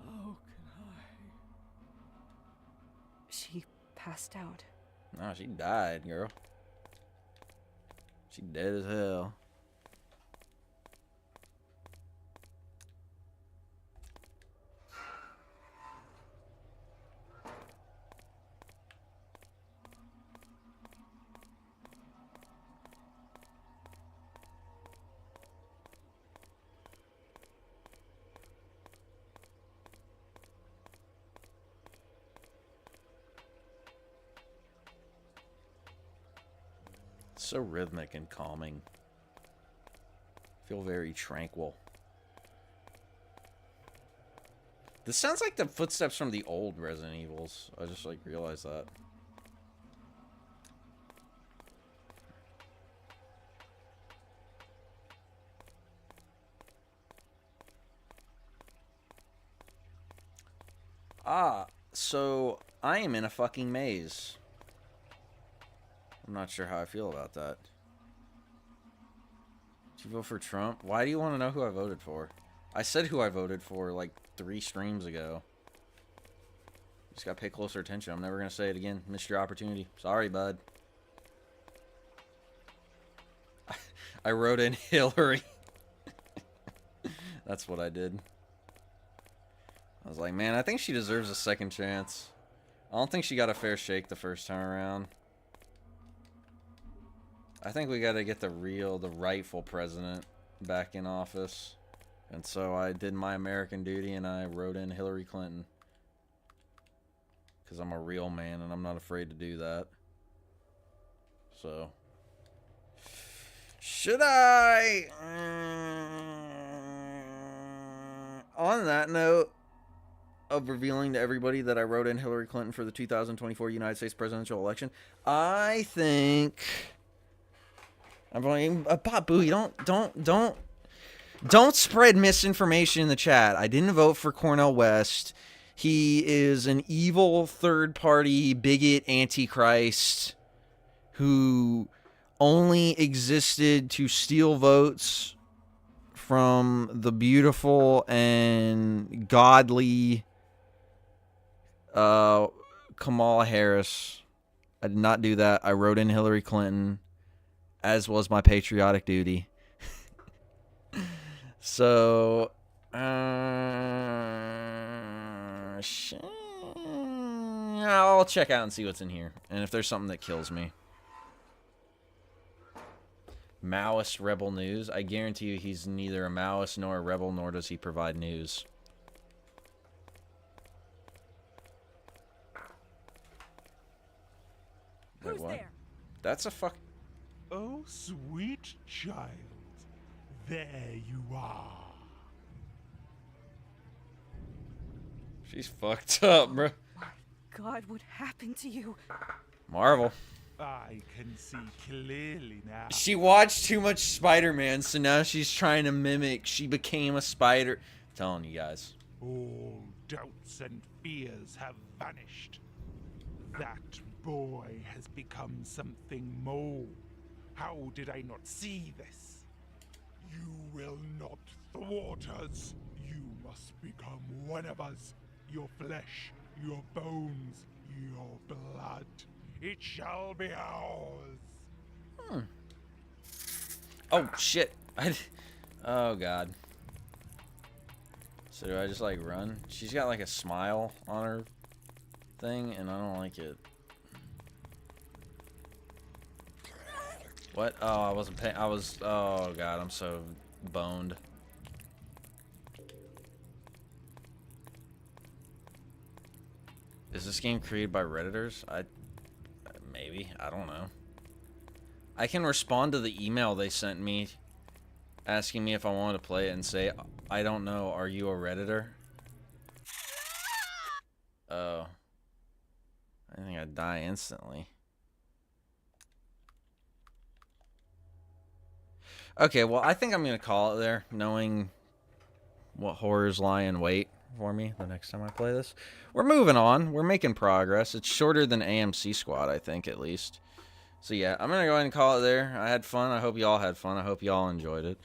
How can I? She passed out. No, she died, girl. She dead as hell. So rhythmic and calming. Feel very tranquil. This sounds like the footsteps from the old Resident Evils. I just like realized that. So I am in a fucking maze. I'm not sure how I feel about that. Did you vote for Trump? Why do you want to know who I voted for? I said who I voted for like 3 streams ago. Just gotta pay closer attention. I'm never gonna say it again. Missed your opportunity. Sorry, bud. I wrote in Hillary. That's what I did. I was like, man, I think she deserves a second chance. I don't think she got a fair shake the first time around. I think we gotta get the rightful president back in office. And so I did my American duty and I wrote in Hillary Clinton. Because I'm a real man and I'm not afraid to do that. So. Should I? On that note of revealing to everybody that I wrote in Hillary Clinton for the 2024 United States presidential election, I think I'm going. Pop Booey, don't spread misinformation in the chat. I didn't vote for Cornel West. He is an evil third-party bigot antichrist who only existed to steal votes from the beautiful and godly Kamala Harris. I did not do that. I wrote in Hillary Clinton, as was my patriotic duty. So, I'll check out and see what's in here. And if there's something that kills me. Maoist rebel news. I guarantee you he's neither a Maoist nor a rebel, nor does he provide news. Wait, what? There? That's a fuck. Oh, sweet child. There you are. She's fucked up, bro. God, what happened to you? Marvel. I can see clearly now. She watched too much Spider-Man, so now she's trying to mimic. She became a spider. I'm telling you guys. All doubts and fears have vanished. That boy has become something more. How did I not see this? You will not thwart us. You must become one of us. Your flesh, your bones, your blood. It shall be ours. Oh, shit. Oh, God. So do I just, like, run? She's got, like, a smile on her thing, and I don't like it. What? Oh, I wasn't paying. Oh, God, I'm so boned. Is this game created by Redditors? Maybe. I don't know. I can respond to the email they sent me asking me if I wanted to play it and say, I don't know, are you a Redditor? Oh. I think I'd die instantly. Okay, well, I think I'm going to call it there, knowing what horrors lie in wait for me the next time I play this. We're moving on. We're making progress. It's shorter than AMC Squad, I think, at least. So, yeah, I'm going to go ahead and call it there. I had fun. I hope y'all had fun. I hope y'all enjoyed it.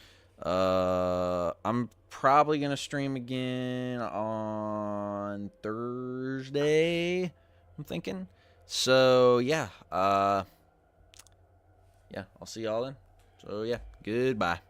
I'm probably going to stream again on Thursday, I'm thinking. So, yeah. Yeah, I'll see y'all then. So, yeah, goodbye.